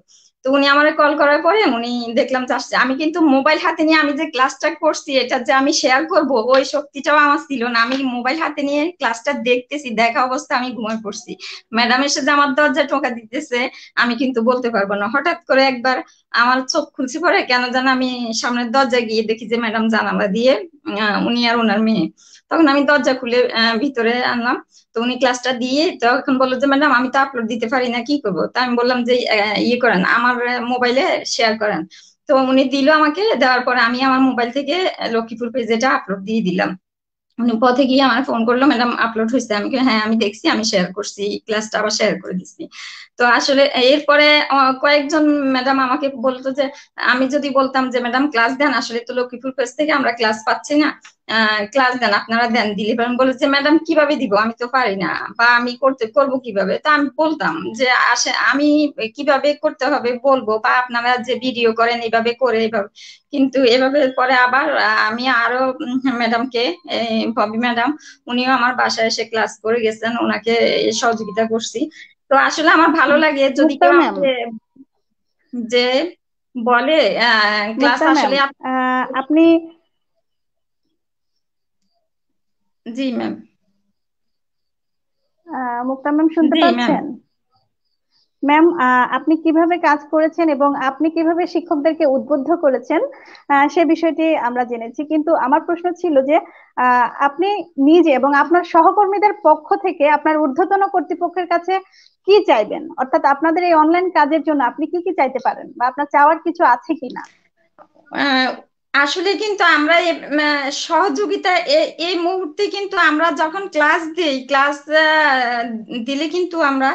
তো উনি আমারে কল করার পরে উনি দেখলাম যে আসছে, আমি কিন্তু মোবাইল হাতে নিয়ে আমি যে ক্লাসটা করছি এটা যে আমি শেয়ার করব ওই শক্তিটাও আমার ছিল না। আমি মোবাইল হাতে নিয়ে ক্লাসটা দেখতেছি, দেখা অবস্থা আমি ঘুমিয়ে পড়ছি। ম্যাডাম এসে যে আমার দরজা টোকা দিতেছে আমি কিন্তু বলতে পারবো না। হঠাৎ করে একবার আমার চোখ খুলছি, পরে কেন যেন আমি সামনের দরজায় গিয়ে দেখি যে ম্যাডাম জানালা দিয়ে উনি আর ওনার মেয়ে। তখন আমি দরজা খুলে ভিতরে আনলাম। তো উনি ক্লাসটা দিয়ে তখন বললো যে ম্যাডাম আমি তো আপলোড দিতে পারি না, কি করবো? তা আমি বললাম যে ইয়ে করেন, আমার মোবাইলে শেয়ার করেন। তো উনি দিল আমাকে, দেওয়ার পরে আমি আমার মোবাইল থেকে লক্ষ্মীপুর পেজেটা আপলোড দিয়ে দিলাম। উনি পথে গিয়ে আমার ফোন করলো, ম্যাডাম আপলোড হয়েছে? আমি হ্যাঁ আমি দেখছি, আমি শেয়ার করছি, ক্লাসটা আবার শেয়ার করে দিচ্ছি। তো আসলে এরপরে কয়েকজন ম্যাডাম আমাকে বলতো যে আমি যদি বলতাম যে ম্যাডাম ক্লাস দেন, আসলে তো লক্ষ্মীপুর পেজ থেকে আমরা ক্লাস পাচ্ছি না, ক্লাস দেন, আপনারা দেন। দিলে বলে যে ম্যাডাম কিভাবে দিব, আমি তো পারি না, বা আমি করবো কিভাবে? তা আমি বলতাম যে আমি কিভাবে করতে হবে বলবো, বা আপনারা যে ভিডিও করেন এইভাবে করে এইভাবে। কিন্তু এভাবে পরে আবার আমি আরো ম্যাডামকে, ববি ম্যাডাম, উনিও আমার বাসায় এসে ক্লাস করে গেছেন, ওনাকে সহযোগিতা করছি। তো আসলে আমার ভালো লাগে যদি মুক্তা কেউ ম্যাম, আমাকে যে বলে ক্লাস মুক্তা ম্যাম, আসলে আপনি জি ম্যাম। মুক্তা ম্যাম শুনতে জি ম্যাম। পাচ্ছেন? ম্যাম, আপনি কিভাবে কাজ করেছেন এবং আপনি কিভাবে শিক্ষকদেরকে উদ্বুদ্ধ করেছেন সে বিষয়টি আমরা জেনেছি, কিন্তু আমার প্রশ্ন ছিল যে আপনি নিজে এবং আপনার সহকর্মীদের পক্ষ থেকে আপনার ঊর্ধ্বতন কর্তৃপক্ষের কাছে কি চাইবেন, অর্থাৎ আপনাদের এই অনলাইন কাজের জন্য আপনি কি কি চাইতে পারেন বা আপনার চাওয়ার কিছু আছে কিনা? আহ, আসলে কিন্তু আমরা সহযোগিতা এই মুহূর্তে কিন্তু আমরা যখন ক্লাস দিই, ক্লাস দিলে কিন্তু আমরা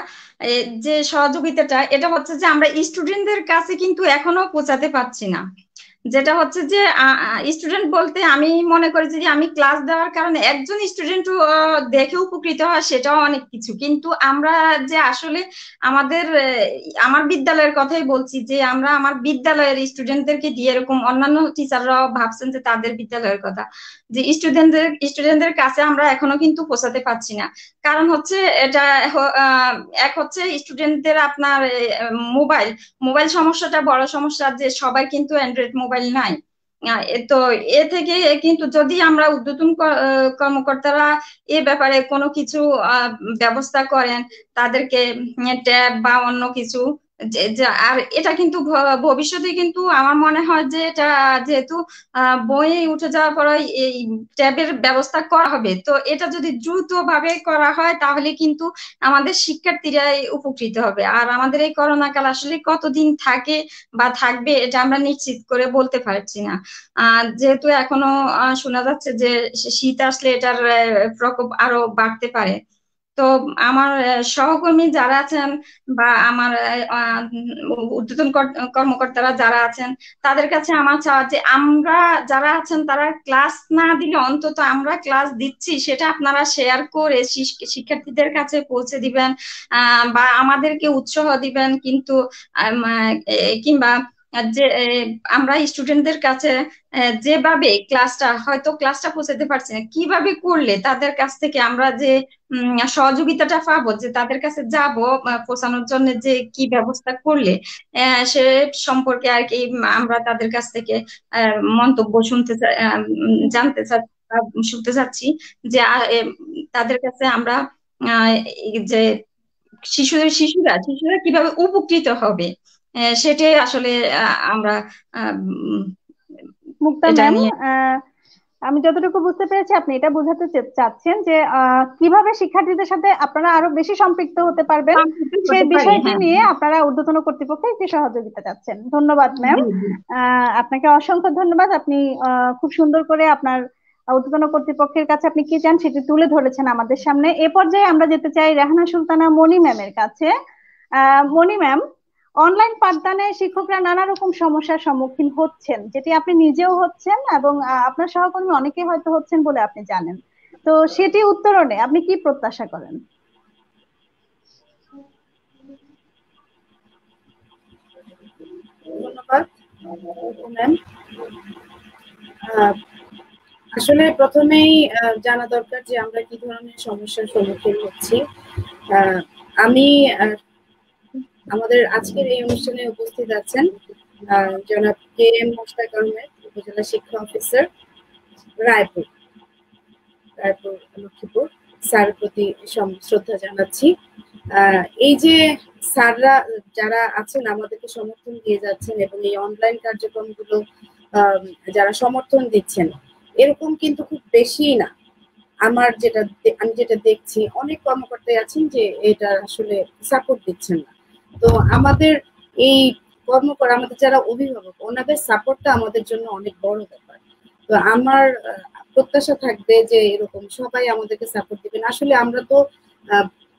যে সহযোগিতাটা, এটা হচ্ছে যে আমরা স্টুডেন্টদের কাছে কিন্তু এখনো পৌঁছাতে পারছি না। যেটা হচ্ছে যে স্টুডেন্ট বলতে আমি মনে করি যে আমি ক্লাস দেওয়ার কারণে একজন স্টুডেন্ট দেখে উপকৃত হয়, সেটাও অনেক কিছু। কিন্তু আমরা যে আসলে আমাদের আমার বিদ্যালয়ের কথাই বলছি, যে আমরা আমার বিদ্যালয়ের স্টুডেন্টদেরকে দিয়ে, এরকম অন্যান্য টিচাররাও ভাবছেন যে তাদের বিদ্যালয়ের কথা, যে স্টুডেন্টদের কাছে আমরা এখনো কিন্তু পৌঁছাতে পারছি না। কারণ হচ্ছে এটা এক হচ্ছে স্টুডেন্টদের আপনার মোবাইল মোবাইল সমস্যাটা বড় সমস্যা, যে সবাই কিন্তু অ্যান্ড্রয়েড মোবাইল নাই। তো এ থেকে কিন্তু যদি আমরা ঊর্ধ্বতন কর্মকর্তারা এ ব্যাপারে কোনো কিছু ব্যবস্থা করেন, তাদেরকে ট্যাব বা অন্য কিছু, আর এটা কিন্তু ভবিষ্যতে কিন্তু আমার মনে হয় যে এটা যেহেতু বই উঠে যাওয়ার পর এই ট্যাবের ব্যবস্থা করা হবে, তো এটা যদি দ্রুত ভাবে করা হয় তাহলে কিন্তু আমাদের শিক্ষার্থীরাই উপকৃত হবে। আর আমাদের এই করোনা কাল আসলে কতদিন থাকে বা থাকবে এটা আমরা নিশ্চিত করে বলতে পারছি না। যেহেতু এখনো শোনা যাচ্ছে যে শীত আসলে এটার প্রকোপ আরো বাড়তে পারে। তো আমার সহকর্মী যারা আছেন বা আমার ঊর্ধ্বতন কর্মকর্তারা যারা আছেন, তাদের কাছে আমার চাওয়া যে আমরা যারা আছেন তারা ক্লাস না দিলে অন্তত আমরা ক্লাস দিচ্ছি সেটা আপনারা শেয়ার করে শিক্ষার্থীদের কাছে পৌঁছে দিবেন, বা আমাদেরকে উৎসাহ দিবেন। কিন্তু কিংবা যে আমরা স্টুডেন্টদের কাছে যেভাবে ক্লাসটা পৌঁছাতে পারছি না, কিভাবে করলে তাদের কাছ থেকে আমরা যে সহযোগিতাটা পাবো, যে তাদের কাছে যাব পৌঁছানোর জন্য যে কি ব্যবস্থা করলে সে সম্পর্কে আর কি আমরা তাদের কাছ থেকে মন্তব্য জানতে চাচ্ছি বা শুনতে চাচ্ছি, যে তাদের কাছে আমরা যে শিশুরা কিভাবে উপকৃত হবে, সেটাই আসলে আমরা উম, মুক্তা এটা ম্যাম, নিয়ে আমি যতটুকু বুঝতে পেরেছি আপনি এটা বোঝাতে চাচ্ছেন যে কিভাবে শিক্ষার্থীদের সাথে আপনারা আরো বেশি সম্পৃক্ত হতে পারবেন সম্পৃক্ত সেই হতে পারি। বিষয়টি হ্যাঁ, নিয়ে আপনারা ঊর্ধ্বতন কর্তৃপক্ষের একটি সহযোগিতা চাচ্ছেন। ধন্যবাদ ম্যাম, জি জি। আপনাকে অসংখ্য ধন্যবাদ। আপনি খুব সুন্দর করে আপনার ঊর্ধ্বতন কর্তৃপক্ষের কাছে আপনি কি চান সেটি তুলে ধরেছেন আমাদের সামনে। এ পর্যায়ে আমরা যেতে চাই রেহানা সুলতানা মনি ম্যামের কাছে। মনি ম্যাম, অনলাইন পাঠদানে শিক্ষকরা নানা রকম সমস্যার সম্মুখীন হচ্ছেন, যেটি আপনি নিজেও হচ্ছেন এবং আপনার সহকর্মী অনেকে হয়তো হচ্ছেন বলে আপনি জানেন। তো সেটি উত্তরণে আপনি কি প্রত্যাশা করেন? ধন্যবাদ ম্যাম। আসলে প্রথমেই জানা দরকার যে আমরা কি ধরনের সমস্যার সম্মুখীন হচ্ছি। আমি আমাদের আজকের এই অনুষ্ঠানে উপস্থিত আছেন জনাব কে এম মোশতাক আহমেদ, উপজেলা শিক্ষা অফিসার, রায়পুর লক্ষ্মীপুর। স্যার প্রতি শ্রদ্ধা জানাচ্ছি। এই যে স্যাররা যারা আছেন আমাদেরকে সমর্থন দিয়ে যাচ্ছেন এবং এই অনলাইন কার্যক্রমগুলো যারা সমর্থন দিচ্ছেন, এরকম কিন্তু খুব বেশি না। আমি যেটা দেখছি অনেক কর্মকর্তাই আছেন যে এটা আসলে সাপোর্ট দিচ্ছেন না। তো আমাদের এই আমাদের যারা অভিভাবক, ওনাদের সাপোর্টটা আমাদের জন্য অনেক বড় ব্যাপার। তো আমার প্রত্যাশা থাকবে যে এরকম সবাই আমাদেরকে সাপোর্ট দিবেন। আসলে আমরা তো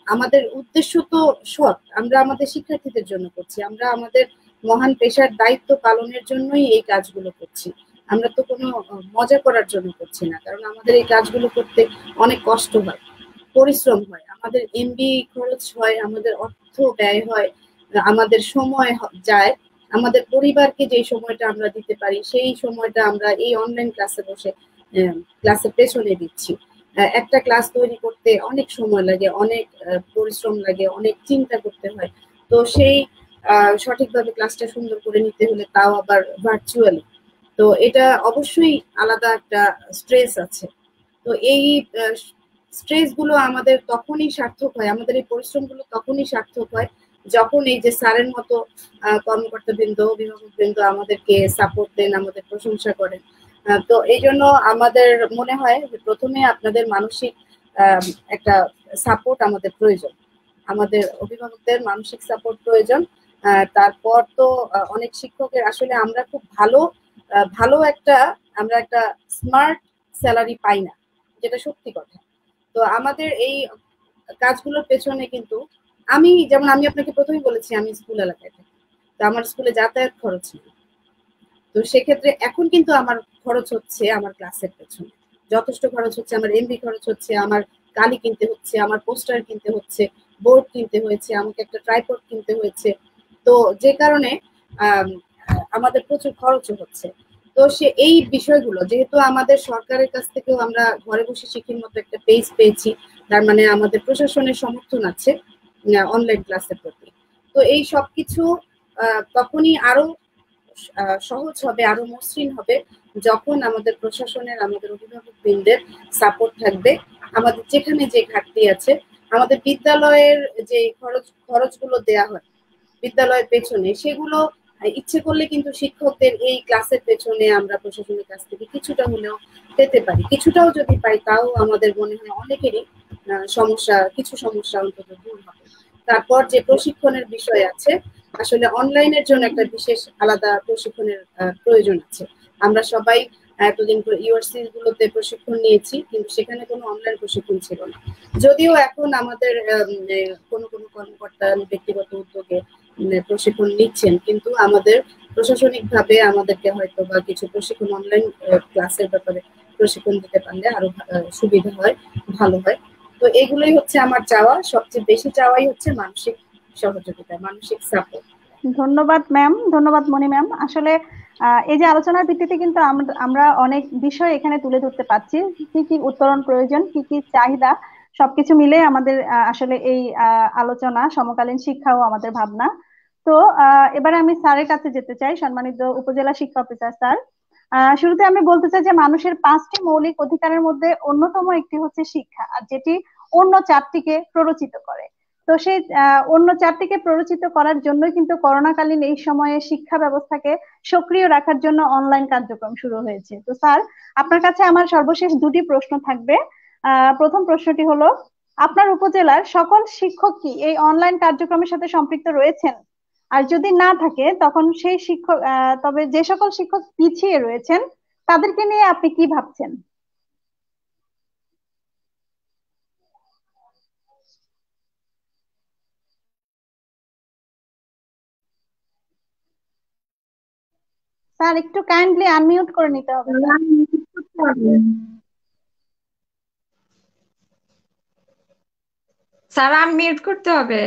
আমাদের উদ্দেশ্য তো সৎ, আমরা আমাদের শিক্ষার্থীদের জন্য করছি, আমরা আমাদের মহান পেশার দায়িত্ব পালনের জন্যই এই কাজগুলো করছি। আমরা তো কোনো মজা করার জন্য করছি না, কারণ আমাদের এই কাজগুলো করতে অনেক কষ্ট হয়, পরিশ্রম হয়, আমাদের এমবি খরচ হয়, আমাদের অর্থ ব্যয় হয়, আমাদের সময় যায়, আমাদের পরিবারকে যে সময়টা আমরা দিতে পারি সেই সময়টা আমরা এই অনলাইন ক্লাসে বসে ক্লাসের পেছনে দিচ্ছি। একটা ক্লাস তৈরি করতে অনেক সময় লাগে, অনেক পরিশ্রম লাগে, অনেক চিন্তা করতে হয়। তো সেই সঠিকভাবে ক্লাসটা সুন্দর করে নিতে হলে, তাও আবার ভার্চুয়ালি, তো এটা অবশ্যই আলাদা একটা স্ট্রেস আছে। তো এই স্ট্রেস গুলো আমাদের তখনই সার্থক হয়, আমাদের এই পরিশ্রম গুলো তখনই সার্থক হয় যখন এই যে স্যারের মতো কর্মকর্তা বৃন্দ, অভিভাবক বৃন্দ আমাদেরকে সাপোর্ট দেন, আমাদের প্রশংসা করেন। তো এই জন্য আমাদের মনে হয় যে প্রথমে আপনাদের মানসিক একটা সাপোর্ট আমাদের প্রয়োজন, আমাদের অভিভাবকদের মানসিক সাপোর্ট প্রয়োজন। তারপর তো অনেক শিক্ষকের আসলে আমরা খুব ভালো আমরা একটা স্মার্ট স্যালারি পাই না, যেটা সত্যি কথা। তো আমাদের এই কাজগুলোর পেছনে কিন্তু আমি আপনাকে প্রথমেই বলেছি আমি স্কুল এলাকায় থাকি, তো আমার স্কুলে যাতায়াত খরচ নেই। তো সেক্ষেত্রে এখন কিন্তু আমার খরচ হচ্ছে আমার ক্লাসের পেছনে, যথেষ্ট খরচ হচ্ছে, আমার এমবি খরচ হচ্ছে, আমার কালি কিনতে হচ্ছে, আমার পোস্টার কিনতে হচ্ছে, বোর্ড কিনতে হয়েছে, আমাকে একটা ট্রাইপড কিনতে হয়েছে। তো যে কারণে আমাদের প্রচুর খরচও হচ্ছে। তো এই বিষয়গুলো যেহেতু আমাদের সরকারের কাছ থেকেও আমরা ঘরে বসে শিক্ষার মতো একটা পেজ পেয়েছি, তার মানে আমাদের প্রশাসনের সমর্থন আছে অনলাইন ক্লাসের প্রতি। তো এই সবকিছু তখনই আরো সহজ হবে, আরো মসৃণ হবে যখন আমাদের প্রশাসনের, আমাদের অভিভাবক বৃন্দের সাপোর্ট থাকবে। আমাদের যেখানে যে ঘাটতি আছে, আমাদের বিদ্যালয়ের যে খরচগুলো দেয়া হয় বিদ্যালয়ের পেছনে, সেগুলো ইচ্ছে করলে কিন্তু শিক্ষকদের এই ক্লাসের পেছনে আমরা প্রশাসনের কাছ থেকে কিছুটা হলেও পেতে পারি। কিছুটাও যদি পাই, তাও আমাদের মনে হয় অনেকেরই কিছু সমস্যা অন্তত দূর হবে। তারপর যে প্রশিক্ষণের বিষয় আছে, আসলে অনলাইনের জন্য একটা বিশেষ আলাদা প্রশিক্ষণের প্রয়োজন আছে। আমরা সবাই এতদিন ইউনিভার্সিটি গুলোতে প্রশিক্ষণ নিয়েছি, কিন্তু সেখানে কোনো অনলাইন প্রশিক্ষণ ছিল না। যদিও এখন আমাদের কোনো কর্মকর্তা ব্যক্তিগত উদ্যোগে প্রশিক্ষণ নিচ্ছেন, কিন্তু আমাদের প্রশাসনিক ভাবে আমাদেরকে হয়তো বা কিছু প্রশিক্ষণ অনলাইন ক্লাসের ব্যাপারে প্রশিক্ষণ দিতে পারলে আরো সুবিধা হয়, ভালো হয়। তো এগুলোই হচ্ছে আমার চাওয়া, সবচেয়ে বেশি চাওয়াই হচ্ছে মানসিক সহযোগিতা, মানসিক সাপোর্ট। ধন্যবাদ ম্যাম, ধন্যবাদ মনি ম্যাম। আসলে এই যে আলোচনার ভিত্তিতে কিন্তু আমরা অনেক বিষয় এখানে তুলে ধরতে পারছি, কি কি উত্তরণ প্রয়োজন, কি কি চাহিদা, সবকিছু মিলে আমাদের আসলে এই আলোচনা সমকালীন শিক্ষাও আমাদের ভাবনা। তো এবারে আমি স্যারের কাছে যেতে চাই, সম্মানিত উপজেলা শিক্ষা অফিসার স্যার। শুরুতে আমি বলতে চাই যে মানুষের 5টি মৌলিক অধিকারের মধ্যে অন্যতম একটি হচ্ছে শিক্ষা, আর যেটি অন্য 4টিকে প্ররোচিত করে। তো সেই অন্য 4টিকে প্ররোচিত করার জন্য কিন্তু করোনাকালীন এই সময়ে শিক্ষা ব্যবস্থাকে সক্রিয় রাখার জন্য অনলাইন কার্যক্রম শুরু হয়েছে। তো স্যার, আপনার কাছে আমার সর্বশেষ 2টি প্রশ্ন থাকবে। প্রথম প্রশ্নটি হলো, আপনার উপজেলার সকল শিক্ষক কি এই অনলাইন কার্যক্রমের সাথে সম্পৃক্ত রয়েছেন? আর যদি না থাকে, তখন সেই শিক্ষক তবে যে সকল শিক্ষক পিছিয়ে রয়েছেন তাদেরকে নিয়ে আপনি কি ভাবছেন? স্যার, একটু কাইন্ডলি আনমিউট করে নিতে হবে স্যার। স্যার আনমিউট করতে হবে।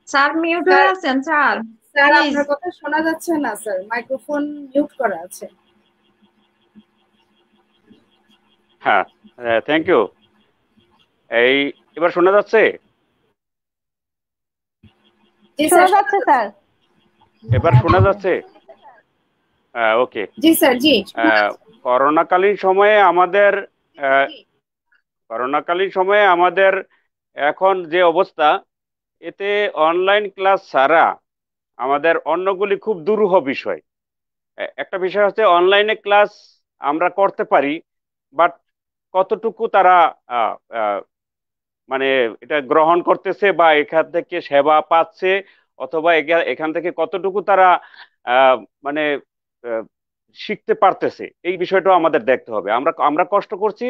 স্যার মিউট হয়ে আছেন স্যার। Sir please. আপনার কথা শোনা যাচ্ছে না স্যার, মাইক্রোফোন মিউট করা আছে। হ্যাঁ, থ্যাংক ইউ। এই এবার শোনা যাচ্ছে? জি শোনা স্যার, যাচ্ছে স্যার। এবার শোনা যাচ্ছে? ওকে। জি স্যার, জি শোনা যাচ্ছে। করোনাকালীন সময়ে আমাদের আহ, করোনাকালীন সময়ে আমাদের এখন যে অবস্থা, এতে অনলাইন ক্লাস ছাড়া আমাদের অন্যগুলি খুব দুরূহ বিষয়। একটা বিষয় হচ্ছে অনলাইনে ক্লাস আমরা করতে পারি, বাট কতটুকু তারা আহ, আহ, মানে এটা গ্রহণ করতেছে বা এখান থেকে সেবা পাচ্ছে, অথবা এখান থেকে কতটুকু তারা আহ, মানে আহ, শিখতে পারতেছে, এই বিষয়টাও আমাদের দেখতে হবে। আমরা আমরা কষ্ট করছি,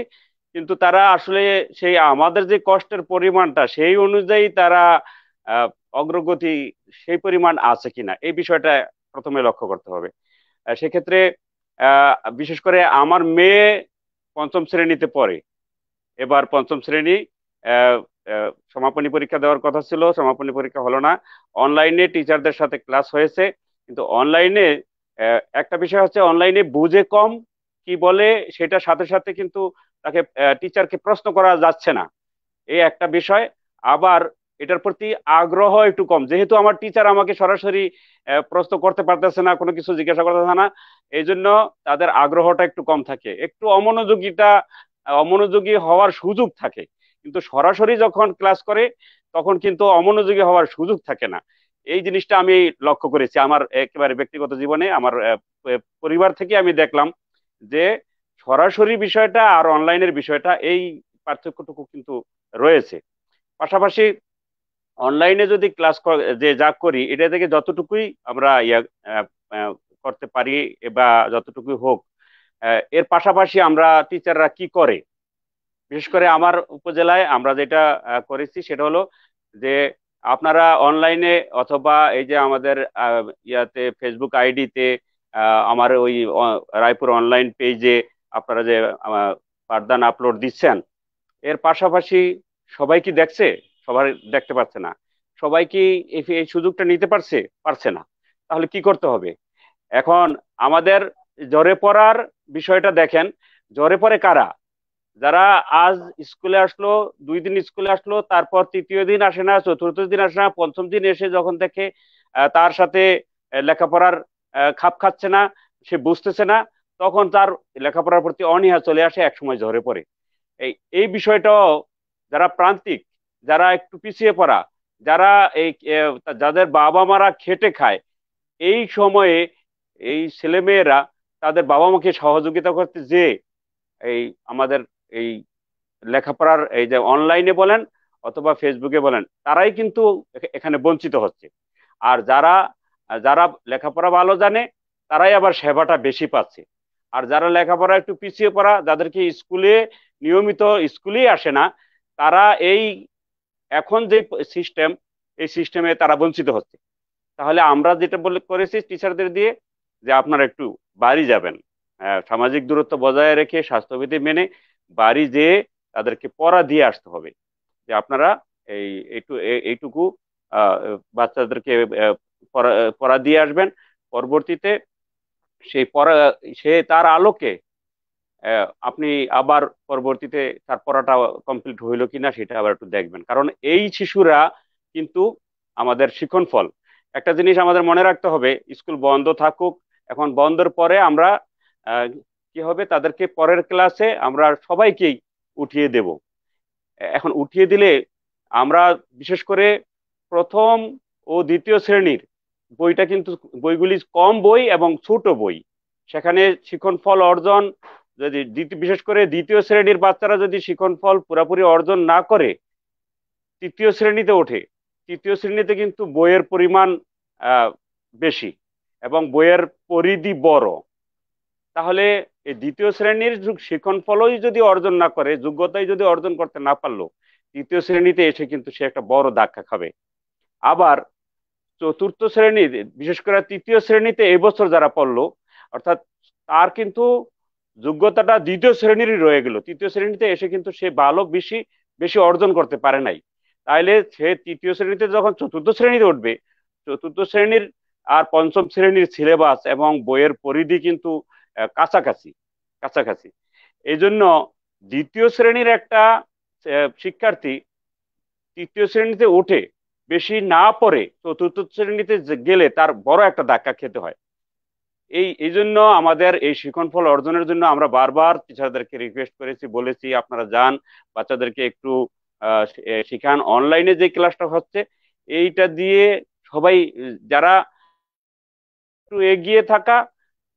কিন্তু তারা আসলে সেই আমাদের যে কষ্টের পরিমাণটা সেই অনুযায়ী তারা আহ, অগ্রগতি সেই পরিমাণ আছে কিনা, এই বিষয়টা প্রথমে লক্ষ্য করতে হবে। সেক্ষেত্রে বিশেষ করে আমার মেয়ে পঞ্চম শ্রেণীতে পড়ে। এবার পঞ্চম শ্রেণী, আহ, সমাপনী পরীক্ষা দেওয়ার কথা ছিল, সমাপনী পরীক্ষা হলো না। অনলাইনে টিচারদের সাথে ক্লাস হয়েছে, কিন্তু অনলাইনে একটা বিষয় হচ্ছে অনলাইনে বুঝে কম, কি বলে সেটার সাথে সাথে কিন্তু তাকে টিচারকে প্রশ্ন করা যাচ্ছে না, এই একটা বিষয়। আবার এটার প্রতি আগ্রহ একটু কম, যেহেতু আমার টিচার আমাকে সরাসরি প্রশ্ন করতে পারতেছে না, কোনো কিছু জিজ্ঞাসা করতেছে না, এই জন্য তাদের আগ্রহটা একটু কম থাকে, একটু অমনোযোগী হওয়ার সুযোগ থাকে। কিন্তু সরাসরি যখন ক্লাস করে তখন কিন্তু অমনোযোগী হওয়ার সুযোগ থাকে না। এই জিনিসটা আমি লক্ষ্য করেছি আমার একেবারে ব্যক্তিগত জীবনে, আমার পরিবার থেকে আমি দেখলাম যে সরাসরি বিষয়টা আর অনলাইনের বিষয়টা, এই পার্থক্যটুকু কিন্তু রয়েছে। পাশাপাশি অনলাইনে যদি ক্লাস যে যা করি, এটা থেকে যতটুকুই আমরা আহ, আহ, করতে পারি বা যতটুকুই হোক, এর পাশাপাশি আমরা টিচাররা কি করে, বিশেষ করে আমার উপজেলায় আমরা যেটা করেছি সেটা হলো যে আপনারা অনলাইনে অথবা এই যে আমাদের ইয়াতে ফেসবুক আইডিতে, আমার ওই রায়পুর অনলাইন পেজে আপনারা যে পাঠদান আপলোড দিচ্ছেন, এর পাশাপাশি সবাই কি দেখছে? সবাই দেখতে পাচ্ছে না। সবাই কি এই সুযোগটা নিতে পারছে? পারছে না। তাহলে কি করতে হবে এখন? আমাদের ঝরে পড়ার বিষয়টা দেখেন, ঝরে পড়ে কারা? যারা আজ স্কুলে আসলো, 2 দিন স্কুলে আসলো, তারপর তৃতীয় দিন আসে না, চতুর্থ দিন আসে না, পঞ্চম দিন এসে যখন দেখে তার সাথে লেখাপড়ার খাপ খাচ্ছে না, সে বুঝতেছে না, তখন তার লেখাপড়ার প্রতি অনীহা চলে আসে, একসময় ঝরে পড়ে। এই এই বিষয়টাও যারা প্রান্তিক, যারা একটু পিছিয়ে পড়া, যারা এই যাদের বাবা মারা খেটে খায়, এই সময়ে এই ছেলেমেয়েরা তাদের বাবা মাকে সহযোগিতা করতে যে এই আমাদের এই লেখাপড়ার এই যে অনলাইনে বলেন অথবা ফেসবুকে বলেন, তারাই কিন্তু এখানে বঞ্চিত হচ্ছে। আর যারা যারা লেখাপড়া ভালো জানে, তারাই আবার সেবাটা বেশি পাচ্ছে। আর যারা লেখাপড়া একটু পিছিয়ে পড়া, যাদেরকে স্কুলে নিয়মিত স্কুলেই আসে না, তারা এই এখন যে সিস্টেম, এই সিস্টেমে তারা বঞ্চিত হচ্ছে। তাহলে আমরা যেটা বলে করেছি টিচারদের দিয়ে, যে আপনারা একটু বাড়ি যাবেন, সামাজিক দূরত্ব বজায় রেখে স্বাস্থ্যবিধি মেনে বাড়ি যেয়ে তাদেরকে পড়া দিয়ে আসতে হবে। যে আপনারা এই এইটুকু আহ, বাচ্চাদেরকে পড়া পড়া দিয়ে আসবেন। পরবর্তীতে সেই পড়া, সে তার আলোকে আপনি আবার পরবর্তীতে তার পড়াটা কমপ্লিট হইলো কিনা সেটা আবার একটু দেখবেন, কারণ এই শিশুরা কিন্তু আমাদের শিখন ফল। একটা জিনিস আমাদের মনে রাখতে হবে, স্কুল বন্ধ থাকুক, এখন বন্ধের পরে আমরা আহ, কি হবে, তাদেরকে পরের ক্লাসে আমরা সবাইকেই উঠিয়ে দেব। এখন উঠিয়ে দিলে আমরা বিশেষ করে প্রথম ও দ্বিতীয় শ্রেণীর বইটা কিন্তু, বইগুলি কম বই এবং ছোট বই, সেখানে শিখন ফল অর্জন, যদি বিশেষ করে দ্বিতীয় শ্রেণীর বাচ্চারা যদি শিখন ফল পুরোপুরি অর্জন না করে তৃতীয় শ্রেণীতে ওঠে, তৃতীয় শ্রেণীতে কিন্তু বইয়ের পরিমাণ আহ, বেশি এবং বইয়ের পরিধি বড়। তাহলে এই দ্বিতীয় শ্রেণীর শিখন ফলই যদি অর্জন না করে, যোগ্যতাই যদি অর্জন করতে না পারলো, তৃতীয় শ্রেণীতে এসে কিন্তু সে একটা বড় ধাক্কা খাবে। আবার চতুর্থ শ্রেণীর, বিশেষ করে তৃতীয় শ্রেণীতে এই বছর যারা পড়লো, অর্থাৎ তার কিন্তু যোগ্যতাটা দ্বিতীয় শ্রেণীরই রয়ে গেল, তৃতীয় শ্রেণীতে এসে কিন্তু সে ভালো বেশি বেশি অর্জন করতে পারে নাই। তাইলে সে তৃতীয় শ্রেণীতে যখন চতুর্থ শ্রেণীতে উঠবে, চতুর্থ শ্রেণীর আর পঞ্চম শ্রেণীর সিলেবাস এবং বইয়ের পরিধি কিন্তু কাছাকাছি কাছাকাছি। এই জন্য দ্বিতীয় শ্রেণীর একটা শিক্ষার্থী তৃতীয় শ্রেণীতে উঠে বেশি না পড়ে চতুর্থ শ্রেণীতে গেলে তার বড় একটা ধাক্কা খেতে হয়। এই জন্য আমাদের এই শিখন ফল অর্জনের জন্য আমরা বারবার টিচারদেরকে রিকোয়েস্ট করেছি, বলেছি আপনারা যান, বাচ্চাদেরকে একটু শিখান। অনলাইনে যে ক্লাসটা হচ্ছে এইটা দিয়ে সবাই যারা একটু এগিয়ে থাকা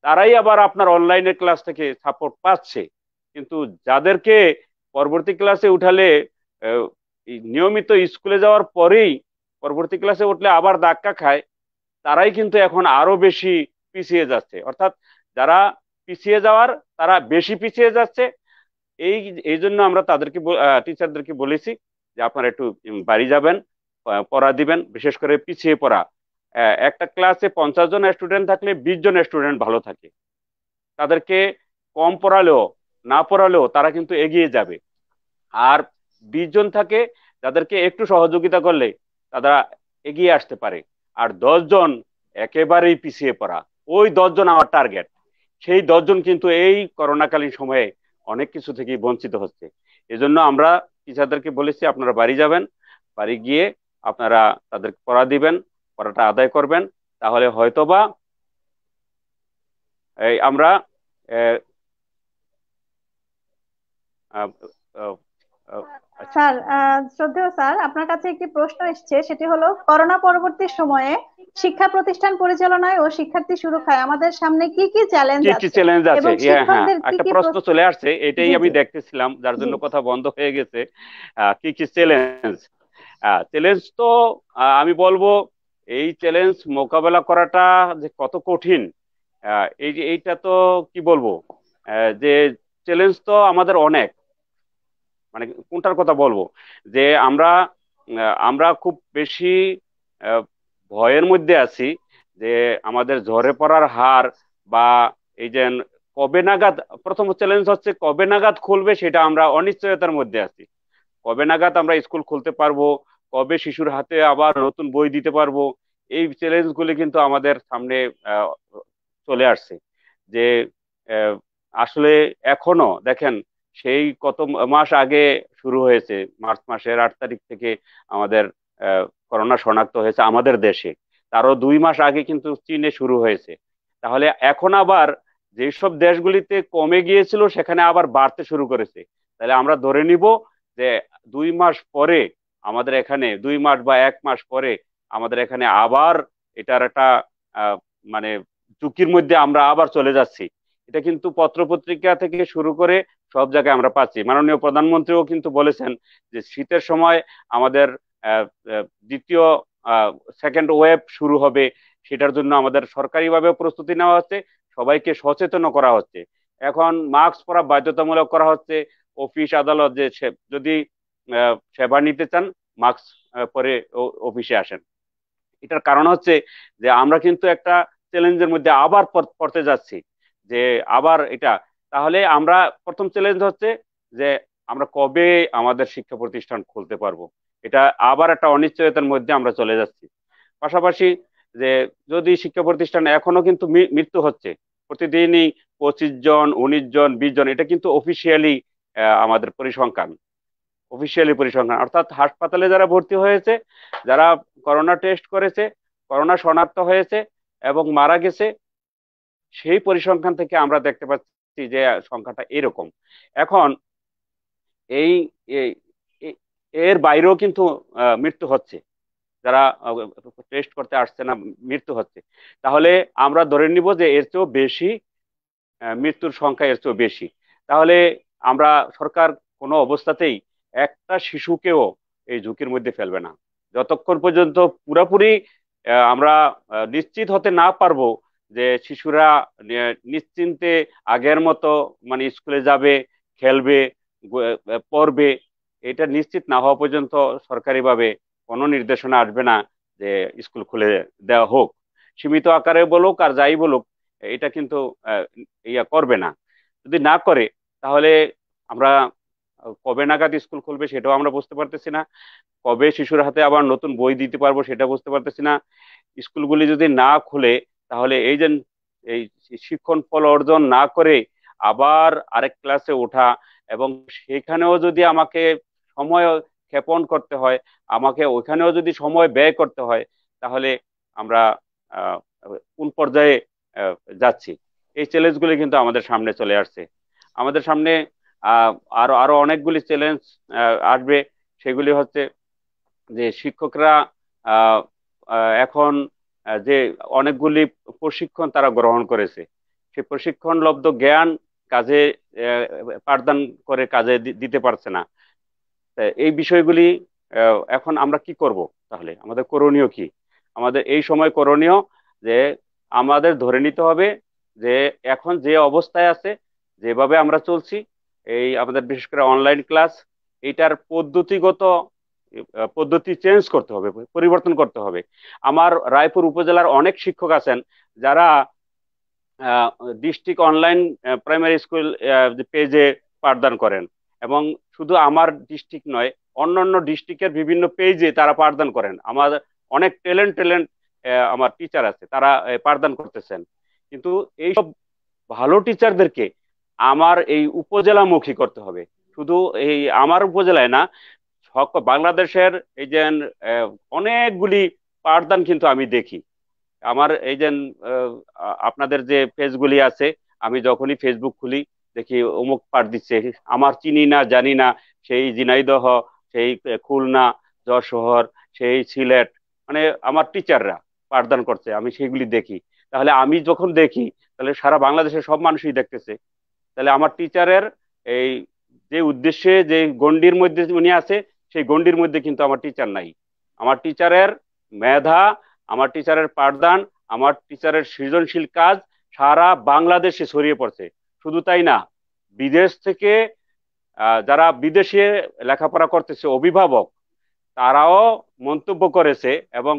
তারাই আবার আপনার অনলাইনের ক্লাস থেকে সাপোর্ট পাচ্ছে, কিন্তু যাদেরকে পরবর্তী ক্লাসে উঠালে নিয়মিত স্কুলে যাওয়ার পরেই পরবর্তী ক্লাসে উঠলে আবার ধাক্কা খায়, তারাই কিন্তু এখন আরো বেশি পিছিয়ে যাচ্ছে। অর্থাৎ যারা পিছিয়ে যাওয়ার তারা বেশি পিছিয়ে যাচ্ছে। এই এই জন্য আমরা তাদেরকে টিচারদেরকে বলেছি যে আপনারা একটু বাড়ি যাবেন, পড়া দিবেন, বিশেষ করে পিছিয়ে পড়া। একটা ক্লাসে 50 জন স্টুডেন্ট থাকলে 20 জন স্টুডেন্ট ভালো থাকে, তাদেরকে কম পড়ালেও না পড়ালেও তারা কিন্তু এগিয়ে যাবে। আর 20 জন থাকে যাদেরকে একটু সহযোগিতা করলে তারা এগিয়ে আসতে পারে। আর 10 জন একেবারেই পিছিয়ে পড়া, ওই 10 জন আমার টার্গেট। সেই 10 জন কিন্তু এই করোনাকালীন সময়ে অনেক কিছু থেকে বঞ্চিত হচ্ছে। এজন্য আমরা টিচারদেরকে বলেছি আপনারা বাড়ি যাবেন, বাড়ি গিয়ে আপনারা তাদের পড়া দিবেন, পড়াটা আদায় করবেন, তাহলে হয়তোবা আমরা স্যার, শ্রদ্ধেয় স্যার, আপনার কাছে একটি প্রশ্ন এসেছে, সেটি হলো করোনা পরবর্তী সময়ে শিক্ষা প্রতিষ্ঠান পরিচালনায় ও শিক্ষার্থী সুরক্ষায় আমাদের সামনে কি কি চ্যালেঞ্জ কি কি আছে চ্যালেঞ্জ আছে। এবং হ্যাঁ, শিক্ষকদের কি একটা কি প্রশ্ন চলে আসছে, এটাই জি আমি জি দেখতেছিলাম, যার জি জন্য কথা বন্ধ হয়ে গেছে। কি কি চ্যালেঞ্জ? চ্যালেঞ্জ তো আমি বলবো এই চ্যালেঞ্জ মোকাবেলা করাটা যে কত কঠিন, এইটা তো কি বলবো, যে চ্যালেঞ্জ তো আমাদের অনেক, মানে কোনটার কথা বলবো, যে আমরা খুব বেশি ভয়ের মধ্যে আছি যে আমাদের ঝরে পড়ার হার, বা এই যে কবে নাগাদ, প্রথম চ্যালেঞ্জ হচ্ছে কবে নাগাদ খুলবে সেটা আমরা অনিশ্চয়তার মধ্যে আছি। কবে নাগাদ আমরা স্কুল খুলতে পারবো, কবে শিশুর হাতে আবার নতুন বই দিতে পারবো, এই চ্যালেঞ্জ গুলি কিন্তু আমাদের সামনে আহ, চলে আসছে। যে আহ, আসলে এখনো দেখেন, সেই কত মাস আগে শুরু হয়েছে, মার্চ মাসের 8 তারিখ থেকে আমাদের করোনা শনাক্ত হয়েছে আমাদের দেশে, তারও 2 মাস আগে কিন্তু চীনে শুরু হয়েছে। তাহলে এখন আবার যেসব দেশগুলিতে কমে গিয়েছিল সেখানে আবার বাড়তে শুরু করেছে। তাহলে আমরা ধরে নিব যে 2 মাস পরে আমাদের এখানে, 2 মাস বা 1 মাস পরে আমাদের এখানে আবার এটার একটা আহ, মানে ঝুঁকির মধ্যে আমরা আবার চলে যাচ্ছি। এটা কিন্তু পত্রপত্রিকা থেকে শুরু করে সব জায়গায় আমরা পাচ্ছি। মাননীয় প্রধানমন্ত্রীও কিন্তু বলেছেন যে শীতের সময় আমাদের দ্বিতীয় সেকেন্ড ওয়েভ শুরু হবে, সেটার জন্য আমাদের সরকারিভাবে প্রস্তুতি নেওয়া হচ্ছে, সবাইকে সচেতন করা হচ্ছে। এখন মাস্ক পরা বাধ্যতামূলক করা হচ্ছে, অফিস আদালত যে যদি সেবা নিতে চান মাস্ক পরে অফিসে আসেন। এটার কারণ হচ্ছে যে আমরা কিন্তু একটা চ্যালেঞ্জের মধ্যে আবার পড়তে যাচ্ছি, যে আবার এটা, তাহলে আমরা প্রথম চ্যালেঞ্জ হচ্ছে যে আমরা কবে আমাদের শিক্ষা প্রতিষ্ঠান খুলতে পারবো, এটা আবার একটা অনিশ্চয়তার মধ্যে আমরা চলে যাচ্ছি। পাশাপাশি যে যদি শিক্ষা প্রতিষ্ঠান, এখনো কিন্তু মৃত্যু হচ্ছে প্রতিদিনই, 25 জন, 19 জন, 20 জন, এটা কিন্তু অফিসিয়ালি আমাদের পরিসংখ্যান, অফিসিয়ালি পরিসংখ্যান। অর্থাৎ হাসপাতালে যারা ভর্তি হয়েছে, যারা করোনা টেস্ট করেছে, করোনা শনাক্ত হয়েছে এবং মারা গেছে, সেই পরিসংখ্যান থেকে আমরা দেখতে পাচ্ছি যে সংখ্যাটা এরকম। এখন এই এর বাইরেও কিন্তু মৃত্যু হচ্ছে, যারা টেস্ট করতে আসছে না, মৃত্যু হচ্ছে। তাহলে আমরা ধরে নিব যে এর চেয়েও বেশি, মৃত্যুর সংখ্যা এর চেয়েও বেশি। তাহলে আমরা, সরকার কোনো অবস্থাতেই একটা শিশুকেও এই ঝুঁকির মধ্যে ফেলবে না যতক্ষণ পর্যন্ত পুরাপুরি আমরা নিশ্চিত হতে না পারবো যে শিশুরা নিশ্চিন্তে আগের মতো মানে স্কুলে যাবে, খেলবে, পড়বে। এটা নিশ্চিত না হওয়া পর্যন্ত সরকারিভাবে কোনো নির্দেশনা আসবে না যে স্কুল খুলে দেওয়া হোক, সীমিত আকারে বলুক আর যাই বলুক, এটা কিন্তু ইয়া করবে না। যদি না করে তাহলে আমরা কবে নাগাদ স্কুল খুলবে সেটাও আমরা বুঝতে পারতেছি না, কবে শিশুর হাতে আবার নতুন বই দিতে পারবো সেটা বুঝতে পারতেছি না। স্কুলগুলি যদি না খুলে তাহলে এই যে এই শিক্ষণ ফল অর্জন না করে আবার আরেক ক্লাসে ওঠা, এবং সেখানেও যদি আমাকে সময় ক্ষেপণ করতে হয়, আমাকে ওইখানেও যদি সময় ব্যয় করতে হয়, তাহলে আমরা কোন পর্যায়ে যাচ্ছি? এই চ্যালেঞ্জগুলি কিন্তু আমাদের সামনে চলে আসছে। আমাদের সামনে আরো আরো অনেকগুলি চ্যালেঞ্জ আসবে। সেগুলি হচ্ছে যে শিক্ষকরা এখন যে অনেকগুলি প্রশিক্ষণ তারা গ্রহণ করেছে, সেই প্রশিক্ষণ লব্ধ জ্ঞান কাজে পাঠদান করে কাজে দিতে পারছে না। এই বিষয়গুলি এখন আমরা কি করব? তাহলে আমাদের করণীয় কি? আমাদের এই সময় করণীয় যে আমাদের ধরে নিতে হবে যে এখন যে অবস্থায় আছে, যেভাবে আমরা চলছি, এই আমাদের বিশেষ করে অনলাইন ক্লাস, এইটার পদ্ধতি চেঞ্জ করতে হবে, পরিবর্তন করতে হবে। আমার রায়পুর উপজেলার অনেক শিক্ষক আছেন যারা ডিস্ট্রিক্ট অনলাইন প্রাইমারি স্কুল পেজে পাঠদান করেন, এবং শুধু আমার ডিস্ট্রিক্ট নয়, অন্যান্য ডিস্ট্রিক্টের বিভিন্ন পেজে তারা পাঠদান করেন। আমার অনেক ট্যালেন্ট ট্যালেন্ট আমার টিচার আছে, তারা পাঠদান করতেছেন। কিন্তু এইসব ভালো টিচারদেরকে আমার এই উপজেলামুখী করতে হবে। শুধু এই আমার উপজেলায় না, বাংলাদেশের এই যে অনেকগুলি পাঠদান কিন্তু আমি দেখি। আমার এই যে আপনাদের যে পেজগুলি আছে, আমি যখনই ফেসবুক খুলি দেখি অমুক পাঠ দিচ্ছে, আমার চিনি না জানি না, সেই ঝিনাইদহ, সেই খুলনা, যশোর, সেই সিলেট, মানে আমার টিচাররা পাঠদান করছে, আমি সেগুলি দেখি। তাহলে আমি যখন দেখি, তাহলে সারা বাংলাদেশের সব মানুষই দেখতেছে। তাহলে আমার টিচারের এই যে উদ্দেশ্যে যে গণ্ডির মধ্যে উনি আছে, সেই গণ্ডির মধ্যে কিন্তু আমার টিচার নাই। আমার টিচারের মেধা, আমার টিচারের পাঠদান, আমার টিচারের সৃজনশীল কাজ সারা বাংলাদেশে ছড়িয়ে পড়ছে। শুধু তাই না, বিদেশ থেকে যারা বিদেশে লেখাপড়া করতেছে অভিভাবক, তারাও মন্তব্য করেছে, এবং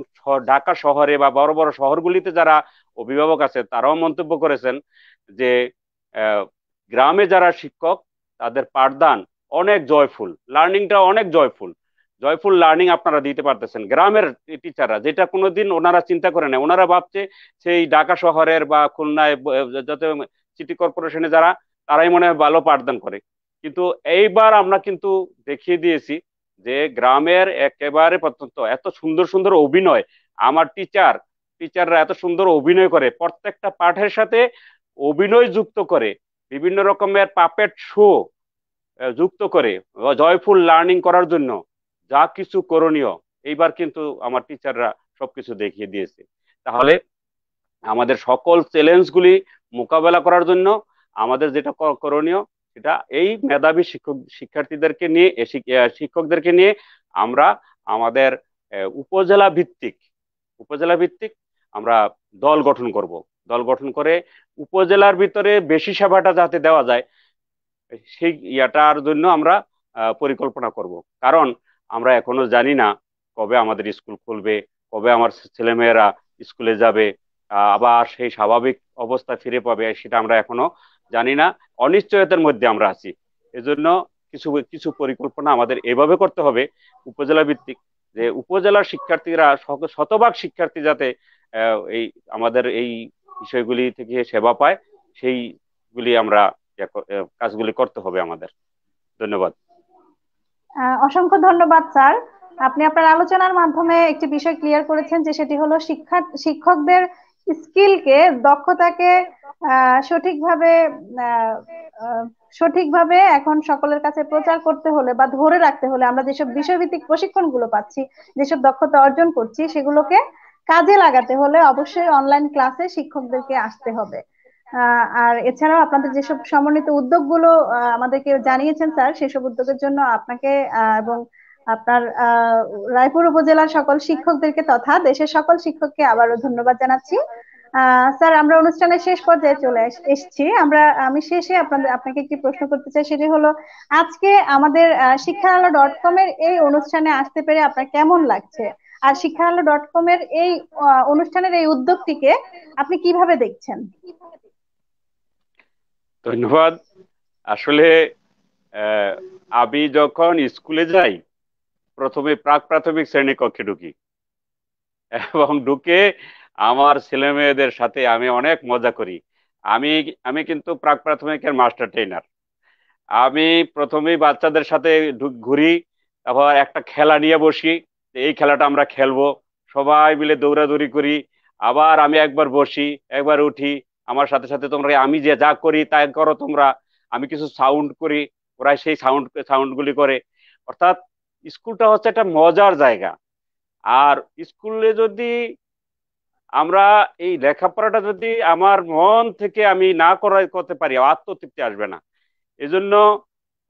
ঢাকা শহরে বা বড় বড় শহরগুলিতে যারা অভিভাবক আছে তারাও মন্তব্য করেছেন যে গ্রামে যারা শিক্ষক, তাদের পাঠদান অনেক জয়ফুল, লার্নিংটা অনেক জয়ফুল। জয়ফুল লার্নিং আপনারা দিতে পারতেছেন গ্রামের টিচাররা, যেটা কোনোদিন ওনারা চিন্তা করে না। ওনারা ভাবছে সেই ঢাকা শহরের বা খুলনায় যত সিটি কর্পোরেশনে যারা, তারাই মনে হয় ভালো পাঠদান করে। কিন্তু এইবার আমরা কিন্তু দেখিয়ে দিয়েছি যে গ্রামের একেবারে প্রত্যন্ত এত সুন্দর সুন্দর অভিনয়, আমার টিচাররা এত সুন্দর অভিনয় করে, প্রত্যেকটা পাঠের সাথে অভিনয় যুক্ত করে, বিভিন্ন রকমের পাপেট শো যুক্ত করে জয়ফুল লার্নিং করার জন্য যা কিছু করণীয়, এইবার কিন্তু আমার টিচাররা সবকিছু দেখিয়ে দিয়েছে। তাহলে আমাদের সকল চ্যালেঞ্জগুলি মোকাবেলা করার জন্য আমাদের যেটা করণীয়, সেটা এই মেধাবী শিক্ষার্থীদেরকে নিয়ে, শিক্ষকদেরকে নিয়ে আমরা আমাদের উপজেলা ভিত্তিক আমরা দল গঠন করব। দল গঠন করে উপজেলার ভিতরে বেশি সেবাটা যাতে দেওয়া যায়, সেই ইয়াটার জন্য আমরা পরিকল্পনা করব। কারণ আমরা এখনো জানি না কবে আমাদের স্কুল খুলবে, কবে আমার ছেলেমেয়েরা স্কুলে যাবে, আবার সেই স্বাভাবিক অবস্থা ফিরে পাবে, সেটা আমরা এখনো জানি না। অনিশ্চয়তার মধ্যে আমরা আছি। এজন্য কিছু কিছু পরিকল্পনা আমাদের এভাবে করতে হবে উপজেলা ভিত্তিক, যে উপজেলার শিক্ষার্থীরা, শতভাগ শিক্ষার্থী যাতে এই আমাদের এই বিষয়গুলি থেকে সেবা পায়, সেইগুলি আমরা কাজগুলি করতে হবে আমাদের। ধন্যবাদ। অসংখ্য ধন্যবাদ স্যার। আপনি আপনার আলোচনার মাধ্যমে একটি বিষয় ক্লিয়ার করেছেন, যে সেটি হলো শিক্ষকদের স্কিলকে, দক্ষতাকে সঠিকভাবে আহ, আহ, সঠিকভাবে এখন সকলের কাছে প্রচার করতে হলে বা ধরে রাখতে হলে আমরা যেসব বিষয়ভিত্তিক প্রশিক্ষণগুলো পাচ্ছি, যেসব দক্ষতা অর্জন করছি, সেগুলোকে কাজে লাগাতে হলে অবশ্যই অনলাইন ক্লাসে শিক্ষকদেরকে আসতে হবে। আর এছাড়াও আপনাদের যেসব সমন্বিত উদ্যোগগুলো আমাদেরকে জানিয়েছেন স্যার, সেসব উদ্যোগের জন্য আপনাকে এবং আপনার রায়পুর উপজেলার সকল শিক্ষকদেরকে তথা দেশের সকল শিক্ষককে আবারও ধন্যবাদ জানাচ্ছি। স্যার, আমরা অনুষ্ঠানের শেষ পর্যায়ে চলে এসেছি। আমি শেষে আপনাকে একটি প্রশ্ন করতে চাই, সেটি হলো, আজকে আমাদের শিক্ষাআলো.com এর এই অনুষ্ঠানে আসতে পেরে আপনার কেমন লাগছে? আর শিক্ষাআলো.com এর এই অনুষ্ঠানের এই উদ্যোগটিকে আপনি কিভাবে দেখছেন? ধন্যবাদ। আসলে আমি যখন স্কুলে যাই, প্রথমে প্রাক প্রাথমিক শ্রেণী কক্ষে ঢুকি, এবং ঢুকে আমার ছেলে মেয়েদের সাথে আমি অনেক মজা করি। আমি আমি কিন্তু প্রাক প্রাথমিকের মাস্টার ট্রেনার। আমি প্রথমেই বাচ্চাদের সাথে ঘুরি, তারপর একটা খেলা নিয়ে বসি, এই খেলাটা আমরা খেলবো, সবাই মিলে দৌড়াদৌড়ি করি। আবার আমি একবার বসি, একবার উঠি, আমার সাথে সাথে তোমরা, আমি যে যা করি তাই করো তোমরা। আমি কিছু সাউন্ড করি, ওরা সেই সাউন্ড গুলি করে। অর্থাৎ স্কুলটা হচ্ছে একটা মজার জায়গা। আর স্কুলে যদি আমরা এই লেখাপড়াটা যদি আমার মন থেকে আমি না করতে পারি, আত্মতৃপ্তি আসবে না। এজন্য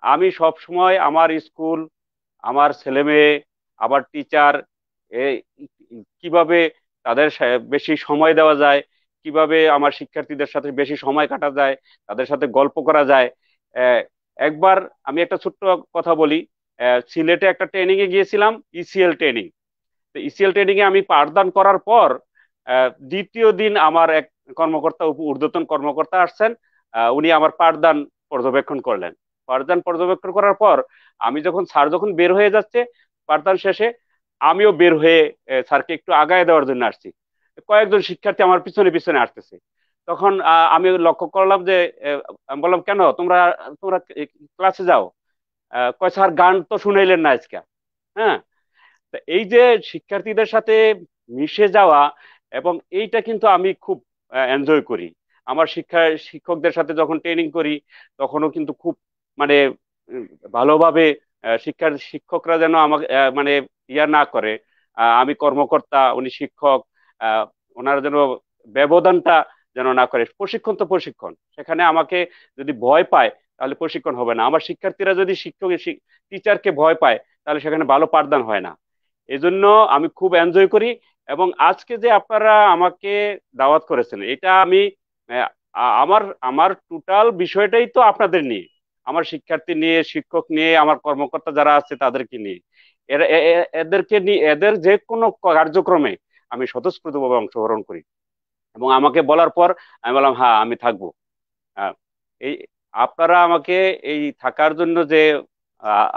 আমি সব সময় আমার স্কুল, আমার ছেলে মেয়ে, আমার টিচার, কিভাবে তাদের বেশি সময় দেওয়া যায়, কিভাবে আমার শিক্ষার্থীদের সাথে বেশি সময় কাটা যায়, তাদের সাথে গল্প করা যায়। আহ, একবার আমি একটা ছোট্ট কথা বলি। সিলেটে একটা ট্রেনিং এ গিয়েছিলাম, ইসিএল ট্রেনিং। তো ইসিএল ট্রেনিং এ আমি পাঠদান করার পর দ্বিতীয় দিন আমার এক কর্মকর্তা, ঊর্ধ্বতন কর্মকর্তা আসছেন। উনি আমার পাঠদান পর্যবেক্ষণ করলেন। পাঠদান পর্যবেক্ষণ করার পর আমি যখন, স্যার যখন বের হয়ে যাচ্ছে পাঠদান শেষে, আমিও বের হয়ে স্যারকে একটু আগায় দেওয়ার জন্য আসছি। কয়েকজন শিক্ষার্থী আমার পিছনে পিছনে আসতেছে। তখন আমি লক্ষ্য করলাম যে, আমি বললাম, কেন তোমরা তোমরা ক্লাসে যাও? কয়, স্যার গান তো শুনাইলেন না আজকে। হ্যাঁ, তা এই যে শিক্ষার্থীদের সাথে মিশে যাওয়া, এবং এইটা কিন্তু আমি খুব এনজয় করি। আমার শিক্ষকদের সাথে যখন ট্রেনিং করি, তখনও কিন্তু খুব মানে উম, ভালোভাবে শিক্ষকরা যেন আমাকে মানে ইয়া না করে, আমি কর্মকর্তা, উনি শিক্ষক, আহ, ওনারা যেন ব্যবধানটা যেন না করে। প্রশিক্ষণ তো প্রশিক্ষণ, সেখানে আমাকে যদি ভয় পায় তাহলে প্রশিক্ষণ হবে না। আমার শিক্ষার্থীরা যদি টিচারকে ভয় পায়, তাহলে সেখানে ভালো পাঠদান হয় না। এজন্য আমি খুব এনজয় করি। এবং আজকে যে আপনারা আমাকে দাওয়াত করেছেন, এটা আমি আহ, আমার আমার টোটাল বিষয়টাই তো আপনাদের নিয়ে, আমার শিক্ষার্থী নিয়ে, শিক্ষক নিয়ে, আমার কর্মকর্তা যারা আছে তাদেরকে নিয়ে। এদেরকে নিয়ে, এদের যে কোনো কার্যক্রমে আমি স্বতঃস্ফূর্তভাবে অংশগ্রহণ করি। এবং আমাকে বলার পর আমি বললাম, হ্যাঁ আমি থাকবো। আহ, এই আপনারা আমাকে এই থাকার জন্য যে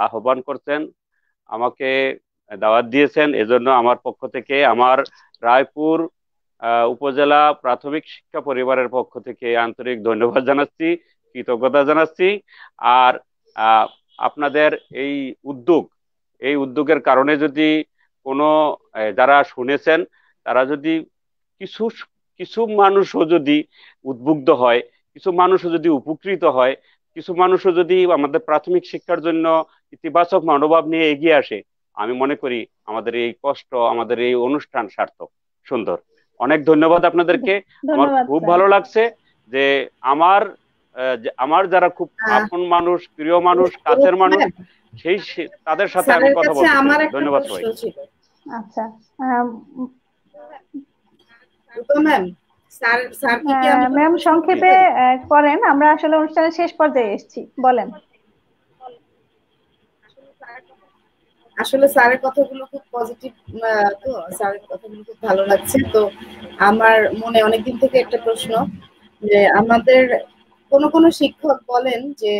আহ্বান করছেন, আমাকে দাওয়াত দিয়েছেন, এজন্য আমার পক্ষ থেকে, আমার রায়পুর উপজেলা প্রাথমিক শিক্ষা পরিবারের পক্ষ থেকে আন্তরিক ধন্যবাদ জানাচ্ছি, কৃতজ্ঞতা জানাচ্ছি। আর আহ, আপনাদের এই উদ্যোগ, এই উদ্যোগের কারণে যদি কোনো যারা শুনেছেন, তারা যদি কিছু কিছু মানুষও যদি উদ্বুদ্ধ হয়, কিছু মানুষও যদি উপকৃত হয়, কিছু মানুষও যদি আমাদের প্রাথমিক শিক্ষার জন্য ইতিবাচক মনোভাব নিয়ে এগিয়ে আসে, আমি মনে করি আমাদের এই কষ্ট, আমাদের এই অনুষ্ঠান সার্থক, সুন্দর। অনেক ধন্যবাদ আপনাদেরকে। আমার ধন্যবাদ খুব স্যার। ভালো লাগছে যে আমার আমার যারা খুব আহ, আপন মানুষ, প্রিয় মানুষ, কাছের মানুষ, ম্যাম, তাদের সাথে আমি স্যারের কথা কাছে বলতে আমার পেরেছি। একটা ধন্যবাদ প্রশ্ন সবাইকে। ছিল। আচ্ছা, রূপা ম্যাম, স্যারকে কি আমি কোনো ম্যাম প্রশ্ন করতে সংক্ষেপে পারি? করেন, আমরা আসলে অনুষ্ঠানের শেষ পর্যায়ে এসেছি, বলেন। আসলে স্যারের কথাগুলো খুব পজিটিভ, তো স্যারের কথাগুলো খুব ভালো লাগছে। তো আমার মনে অনেকদিন থেকে একটা প্রশ্ন, যে আমাদের কোন শিক্ষক বলেন যে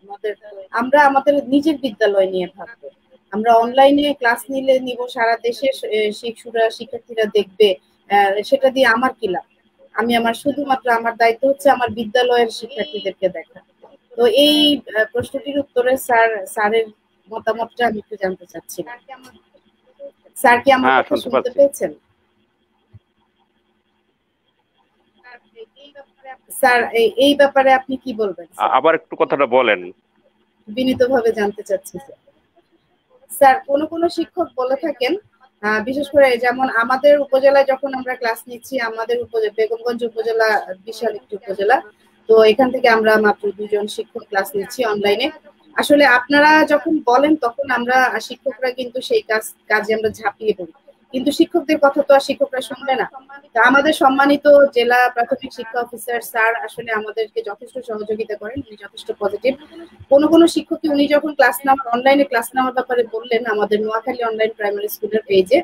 আমাদের, আমরা আমাদের নিজের বিদ্যালয় নিয়ে ভাববো, আমরা অনলাইনে ক্লাস নিব, সারা দেশের শিক্ষার্থীরা দেখবে, সেটা দিয়ে আমার কি লাভ? আমি আমার শুধুমাত্র আমার দায়িত্ব হচ্ছে আমার বিদ্যালয়ের শিক্ষার্থীদেরকে দেখা। তো এই প্রশ্নটির উত্তরে স্যারের মতামতটা আমি একটু জানতে চাচ্ছিলাম। স্যার কি আমার হ্যাঁ, কথা শুনতে শুনতে পাচ্ছি। পেয়েছেন? স্যার এই ব্যাপারে আপনি কি বলবেন স্যার? আবার একটু কথাটা বলেন। বিনীতভাবে জানতে চাচ্ছি স্যার। স্যার, কোন শিক্ষক বলে থাকেন, বিশেষ করে যেমন আমাদের উপজেলায় যখন আমরা ক্লাস নিচ্ছি, আমাদের বেগমগঞ্জ উপজেলা বিশাল একটি উপজেলা, তো এখান থেকে আমরা মাত্র 2 জন শিক্ষক ক্লাস নিচ্ছি অনলাইনে। আসলে আপনারা যখন বলেন তখন আমরা শিক্ষকরা কিন্তু সেই কাজে আমরা ঝাঁপিয়ে পড়ি, কিন্তু শিক্ষকদের কথা তো আর শিক্ষকরা শুনবে না। তা আমাদের সম্মানিত জেলা প্রাথমিক শিক্ষা অফিসার স্যার আসলে আমাদেরকে যথেষ্ট সহযোগিতা করেন, উনি যথেষ্ট পজিটিভ। কোন শিক্ষককে উনি যখন অনলাইনে ক্লাস নেওয়ার ব্যাপারে বললেন আমাদের নোয়াখালী অনলাইন প্রাইমারি স্কুলের পেজে,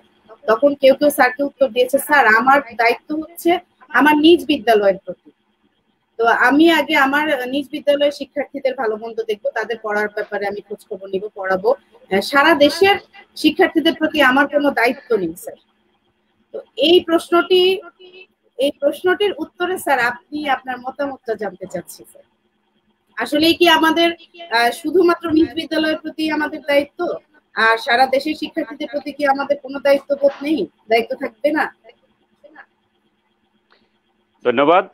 তখন কেউ কেউ স্যারকে উত্তর দিয়েছে, স্যার আমার দায়িত্ব হচ্ছে আমার নিজ বিদ্যালয়ের প্রতি, তো আমি আগে আমার নিজ বিদ্যালয়ের শিক্ষার্থীদের ভালো মন্দ দেখবো, তাদের পড়ার ব্যাপারে আমি খোঁজ খবর নিব, পড়াবো। সারা দেশের শিক্ষার্থীদের প্রতি আমার কোনো দায়িত্ব নেই স্যার। তো এই প্রশ্নটির উত্তরে স্যার আপনি আপনার মতামতটা জানতে চাচ্ছি স্যার। আসলে কি আমাদের শুধুমাত্র নিজ বিদ্যালয়ের প্রতি আমাদের দায়িত্ব, আর সারা দেশের শিক্ষার্থীদের প্রতি কি আমাদের কোনো দায়িত্ববোধ নেই? দায়িত্ব থাকবে না? ধন্যবাদ।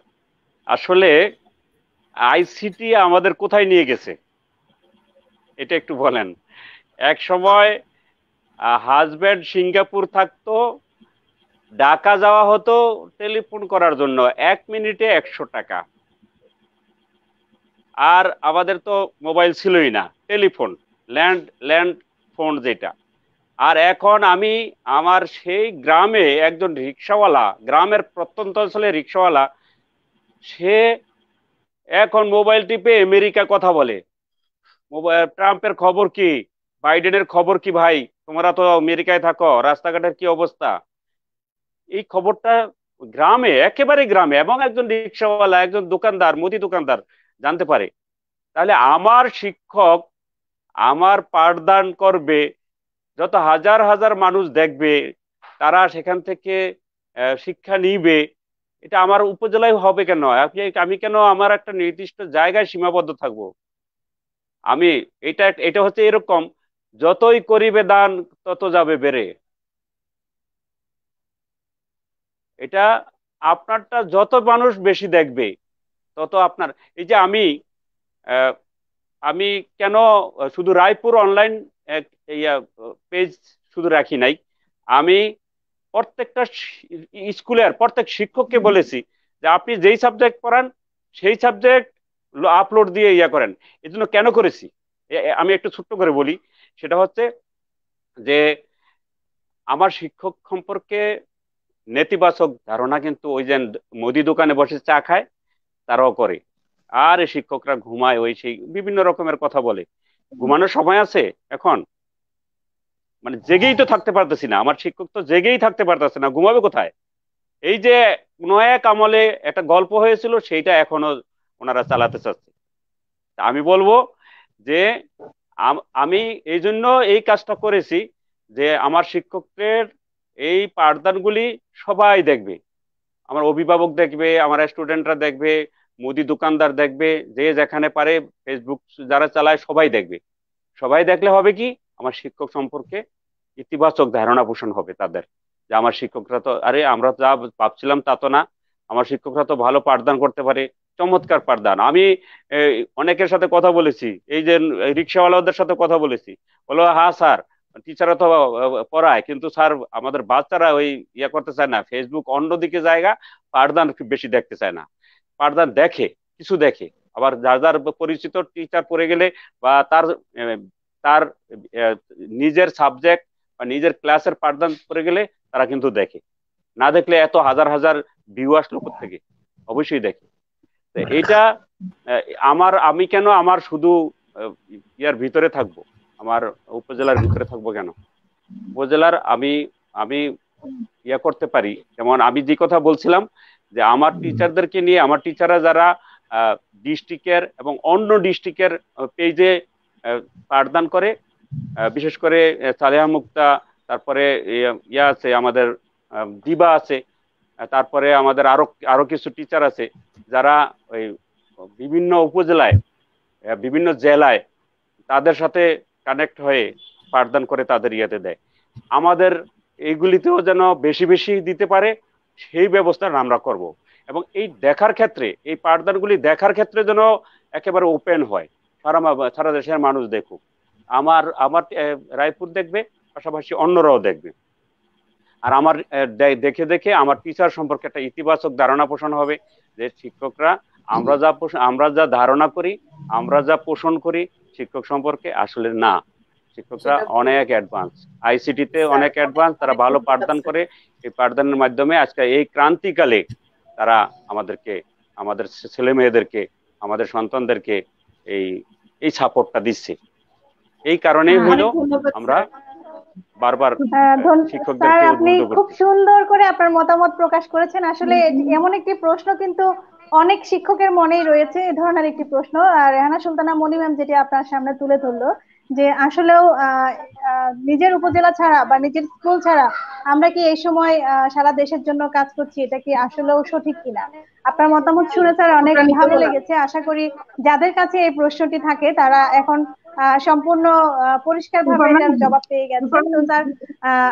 আসলে আইসিটি আমাদের কোথায় নিয়ে গেছে এটা একটু বলেন। এক সময় হাজব্যান্ড সিঙ্গাপুর থাকতো, ঢাকা যাওয়া হতো টেলিফোন করার জন্য, 1 মিনিটে 100 টাকা। আর আমাদের তো মোবাইল ছিলই না, টেলিফোন, ল্যান্ড ফোন যেটা। আর এখন আমি আমার সেই গ্রামে একজন রিক্সাওয়ালা, গ্রামের প্রত্যন্ত অঞ্চলে রিক্সাওয়ালা, সে এখন মোবাইল টিপে আমেরিকা কথা বলে। ট্রাম্পের খবর কি, বাইডেনের খবর কি, ভাই তোমরা তো আমেরিকায় থাকো, রাস্তাঘাটের কি অবস্থা, এই খবরটা গ্রামে, একেবারে গ্রামে, এবং একজন রিক্সাওয়ালা, একজন দোকানদার, মুদি দোকানদার জানতে পারে। তাহলে আমার শিক্ষক আমার পাঠদান করবে, যত হাজার হাজার মানুষ দেখবে, তারা সেখান থেকে শিক্ষা নিবে, এটা আমার উপজেলায় হবে কেন? আমি কেন আমার একটা নির্দিষ্ট জায়গায় সীমাবদ্ধ থাকবো? আমি এটা এটা হচ্ছে এরকম, যতই করিবে দান তত যাবে বেড়ে। এটা আপনারটা যত মানুষ বেশি দেখবে তত আপনার, এই যে আহ, আমি কেন শুধু রায়পুর অনলাইন পেজ শুধু রাখি নাই, আমি প্রত্যেকটা স্কুলের প্রত্যেক শিক্ষককে বলেছি যে আপনি যেই সাবজেক্ট পড়ান সেই সাবজেক্ট আপলোড দিয়ে করেন। এই জন্য কেন করেছি আমি একটু ছোট্ট করে বলি। সেটা হচ্ছে যে আমার শিক্ষক সম্পর্কে নেতিবাচক ধারণা কিন্তু ওই যে মুদি দোকানে বসে চা খায় তারাও করে, আর এই শিক্ষকরা ঘুমায়, ওই সেই বিভিন্ন রকমের কথা বলে। ঘুমানোর সময় আছে এখন? মানে জেগেই তো থাকতে পারতেছি না, আমার শিক্ষক তো জেগেই থাকতে পারতেছে না, ঘুমাবে কোথায়? এই যে নয়া আমলে একটা গল্প হয়েছিল, সেইটা এখনো ওনারা চালাতে চাচ্ছে। আমি বলবো যে আমি এই জন্য এই কাজটা করেছি যে আমার শিক্ষকদের এই পাঠদানগুলি সবাই দেখবে, আমার অভিভাবক দেখবে, আমার স্টুডেন্টরা দেখবে, মুদি দোকানদার দেখবে, যে যেখানে পারে, ফেসবুক যারা চালায় সবাই দেখবে। সবাই দেখলে হবে কি, আমার শিক্ষক সম্পর্কে ইতিবাচক ধারণা পোষণ হবে তাদের, যে আমার শিক্ষকরা তো, আরে আমরা যা ভাবছিলাম তা তো না, আমার শিক্ষকরা তো ভালো পাঠদান করতে পারে, চমৎকার পাঠদান। আমি অনেকের সাথে কথা বলেছি, এই যে রিক্সাওয়ালাদের সাথে কথা বলেছি, বলো হ্যাঁ স্যার, টিচাররা তো পড়ায়, কিন্তু স্যার আমাদের বাচ্চারা ওই করতে চায় না, ফেসবুক অন্যদিকে জায়গা, পাঠদান বেশি দেখতে চায় না। পাঠদান দেখে, কিছু দেখে, আবার যার যার পরিচিত টিচার পড়ে গেলে বা তার তার নিজের সাবজেক্ট বা নিজের ক্লাসের পাঠদান করে গেলে তারা কিন্তু দেখে। না দেখলে এত হাজার হাজার ভিউ আসলো থেকে? অবশ্যই দেখে। এইটা আমি কেন আমার শুধু ইয়ার ভিতরে থাকবো, আমার উপজেলার ভিতরে থাকবো কেন? উপজেলার আমি আমি করতে পারি। যেমন আমি যে কথা বলছিলাম যে আমার টিচারদেরকে নিয়ে, আমার টিচাররা যারা ডিস্ট্রিক্টের এবং অন্য ডিস্ট্রিক্টের পেজে পাঠদান করে, বিশেষ করে সালেহা মুক্তা, তারপরে আছে আমাদের দিবা আছে, তারপরে আমাদের আরো আরো কিছু টিচার আছে যারা ওই বিভিন্ন উপজেলায়, বিভিন্ন জেলায় তাদের সাথে কানেক্ট হয়ে পাঠদান করে তাদের ইয়েতে দেয়। আমাদের এইগুলিতেও যেন বেশি বেশি দিতে পারে সেই ব্যবস্থা আমরা করব। এবং এই দেখার ক্ষেত্রে, এই পাঠদানগুলি দেখার ক্ষেত্রে যেন একেবারে ওপেন হয়, সারা দেশের মানুষ দেখুক। আমার আমার রায়পুর দেখবে, পাশাপাশি অন্যরাও দেখবে। আর আমার দেখে দেখে আমার টিচার সম্পর্কে একটা ইতিবাচক ধারণা পোষণ হবে, যে শিক্ষকরা আমরা যা ধারণা করি, আমরা যা পোষণ করি শিক্ষক সম্পর্কে, আসলে না, শিক্ষকরা অনেক অ্যাডভান্স, আইসিটিতে অনেক অ্যাডভান্স, তারা ভালো পাঠদান করে। এই পাঠদানের মাধ্যমে আজকে এই ক্রান্তিকালে তারা আমাদেরকে, আমাদের ছেলে মেয়েদেরকে, আমাদের সন্তানদেরকে এই এই সাপোর্টটা দিচ্ছে। এই কারণেই হলো আমরা বারবার শিক্ষকদেরকে আপনি খুব সুন্দর করে আপনার মতামত প্রকাশ করেছেন। আসলে এমন একটি প্রশ্ন কিন্তু অনেক শিক্ষকের মনেই রয়েছে, এই ধরনের একটি প্রশ্ন। আর রেহানা সুলতানা মনি ম্যাম যেটি আপনার সামনে তুলে ধরলো, যে আসলেও নিজের উপজেলা ছাড়া বা নিজের স্কুল ছাড়া আমরা কি এই সময় সারা দেশের জন্য কাজ করছি, এটা কি আসলেও সঠিক কিনা। আপনার মতামত শুনে স্যার অনেক ভালো লেগেছে। আশা করি যাদের কাছে এই প্রশ্নটি থাকে তারা এখন সম্পূর্ণ পরিষ্কারভাবে এটার জবাব পেয়ে গেছেন। তো স্যার,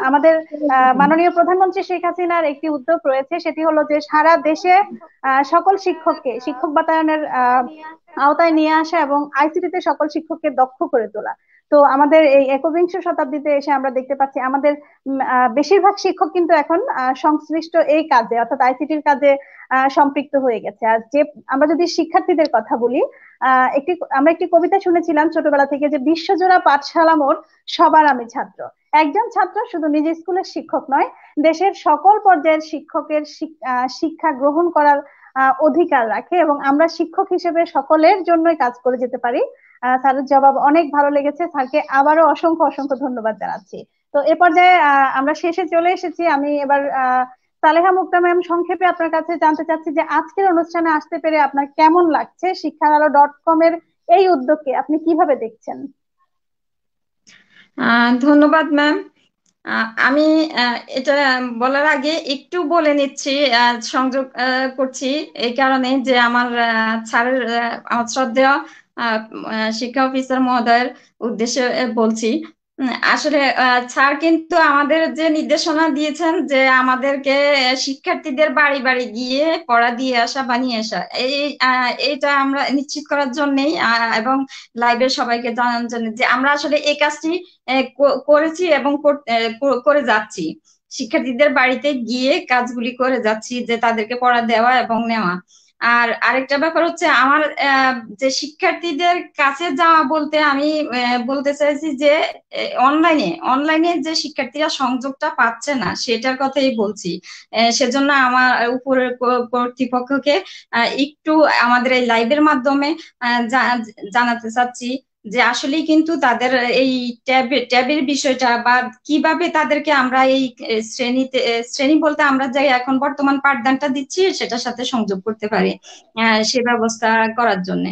আমাদের মাননীয় প্রধানমন্ত্রী শেখ হাসিনার একটি উদ্যোগ রয়েছে, সেটি হলো যে সারা দেশে সকল শিক্ষককে শিক্ষক বাতায়নের আওতায় নিয়ে আসা এবং আইসিটিতে সকল শিক্ষককে দক্ষ করে তোলা। তো আমাদের এই একবিংশ শতাব্দীতে এসে আমরা দেখতে পাচ্ছি আমাদের বেশিরভাগ শিক্ষক কিন্তু এখন সংশ্লিষ্ট এই কাজে অর্থাৎ আইসিটির কাজে সম্পৃক্ত হয়ে গেছে। আর যে আমরা যদি শিক্ষার্থীদের কথা বলি, আমরা একটি কবিতা শুনেছিলাম ছোটবেলা থেকে, যে বিশ্বজোড়া পাঠশালা মোর সবার আমি ছাত্র। একজন ছাত্র শুধু নিজ স্কুলের শিক্ষক নয়, দেশের সকল পর্যায়ের শিক্ষকের শিক্ষা গ্রহণ করার অধিকার রাখে এবং আমরা শিক্ষক হিসেবে সকলের জন্যই কাজ করে যেতে পারি। স্যারের জবাব অনেক ভালো লেগেছে, স্যারকে আবারও অসংখ্য অসংখ্য ধন্যবাদ জানাচ্ছি। তো এ পর্যায়ে আমরা শেষে চলে এসেছি। আমি এবার সালেহা মুক্তা ম্যাম, সংক্ষেপে আপনার কাছে জানতে চাচ্ছি যে আজকের অনুষ্ঠানে আসতে পেরে আপনার কেমন লাগছে, শিক্ষার.com এর এই উদ্যোগকে আপনি কিভাবে দেখছেন? ধন্যবাদ ম্যাম। আমি এটা বলার আগে একটু বলে নিচ্ছি, সংযোগ করছি এই কারণে যে আমার স্যারের আমার শ্রদ্ধেয় শিক্ষা অফিসার মহোদয়ের উদ্দেশ্যে বলছি। আসলে স্যার কিন্তু আমাদের যে নির্দেশনা দিয়েছেন যে আমাদেরকে শিক্ষার্থীদের বাড়ি বাড়ি গিয়ে পড়া দিয়ে আসা বানিয়ে আসা, এইটা আমরা নিশ্চিত করার জন্যই এবং লাইভের সবাইকে জানানোর জন্য যে আমরা আসলে এই কাজটি করেছি এবং করে যাচ্ছি। শিক্ষার্থীদের বাড়িতে গিয়ে কাজগুলি করে যাচ্ছি, যে তাদেরকে পড়া দেওয়া এবং নেওয়া। আর আরেকটা ব্যাপার হচ্ছে আমার যে শিক্ষার্থীদের কাছে যাওয়া বলতে আমি বলতে চাইছি যে অনলাইনে যে শিক্ষার্থীরা সংযোগটা পাচ্ছে না সেটার কথাই বলছি। সেজন্য আমার উপরের কর্তৃপক্ষকে একটু আমাদের এই লাইভের মাধ্যমে জানাতে চাচ্ছি যে আসলেই কিন্তু তাদের এই ট্যাবের বিষয়টা বা কিভাবে তাদেরকে আমরা এই শ্রেণী বলতে আমরা যাই এখন বর্তমান পাঠদানটা দিচ্ছি সেটার সাথে সংযোগ করতে পারি, সে ব্যবস্থা করার জন্য।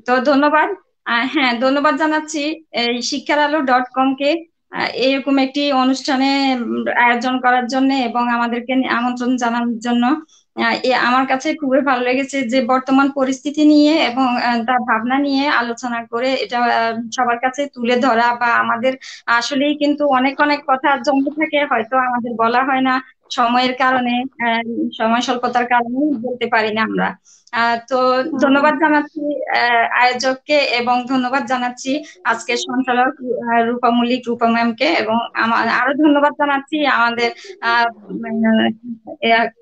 তো ধন্যবাদ। হ্যাঁ, ধন্যবাদ জানাচ্ছি এই শিক্ষার.com কে এরকম একটি অনুষ্ঠানে আয়োজন করার জন্য এবং আমাদেরকে আমন্ত্রণ জানানোর জন্য। আমার কাছে খুবই ভালো লেগেছে যে বর্তমান পরিস্থিতি নিয়ে এবং তার ভাবনা নিয়ে আলোচনা করে এটা সবার কাছে তুলে ধরা, বা আমাদের আসলেই কিন্তু অনেক অনেক কথা জমে থাকে, হয়তো আমাদের বলা হয় না সময়ের কারণে, সময় স্বল্পতার কারণে বলতে পারি না আমরা। তো ধন্যবাদ জানাচ্ছি আয়োজককে এবং ধন্যবাদ জানাচ্ছি আজকের সঞ্চালক রূপা মল্লিক, রূপা ম্যামকে, এবং আরো ধন্যবাদ জানাচ্ছি আমাদের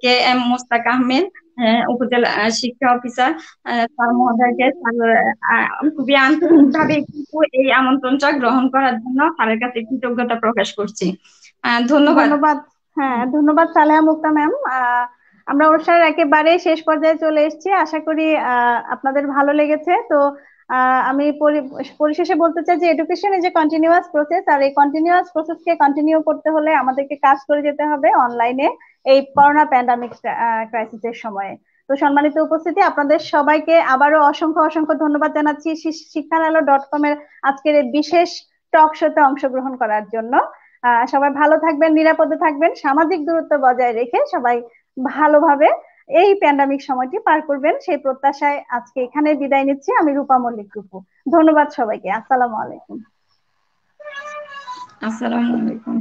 কে এম মোস্তাক আহমেদ, উপজেলা শিক্ষা অফিসার স্যার মহোদয়কে। খুবই আন্তরিকভাবে কিন্তু এই আমন্ত্রণটা গ্রহণ করার জন্য স্যারের কাছে কৃতজ্ঞতা প্রকাশ করছি। ধন্যবাদ। হ্যাঁ, ধন্যবাদ সালেহা মুক্তা ম্যাম। আমরা অনুষ্ঠানের একেবারে শেষ পর্যায়ে চলে এসেছি, আশা করি আপনাদের ভালো লেগেছে। তো আমি পরিশেষে বলতে চাই যে education is a continuous process, আর এই কন্টিনিউয়াস প্রসেসকে কন্টিনিউ করতে হলে আমাদেরকে কাজ করে যেতে হবে অনলাইনে এই করোনা প্যান্ডামিক ক্রাইসিসের সময়ে। তো সম্মানিত উপস্থিতি, আপনাদের সবাইকে আবারও অসংখ্য অসংখ্য ধন্যবাদ জানাচ্ছি শিক্ষার.com এর আজকের এই বিশেষ টক শোতে অংশগ্রহণ করার জন্য। সবাই ভালো থাকবেন, নিরাপদে থাকবেন, সামাজিক দূরত্ব বজায় রেখে সবাই ভালোভাবে এই প্যান্ডামিক সময়টি পার করবেন, সেই প্রত্যাশায় আজকে এখানে বিদায় নিচ্ছি। আমি রূপা মল্লিক রূপু। ধন্যবাদ সবাইকে। আসসালামু আলাইকুম। আসসালামু আলাইকুম।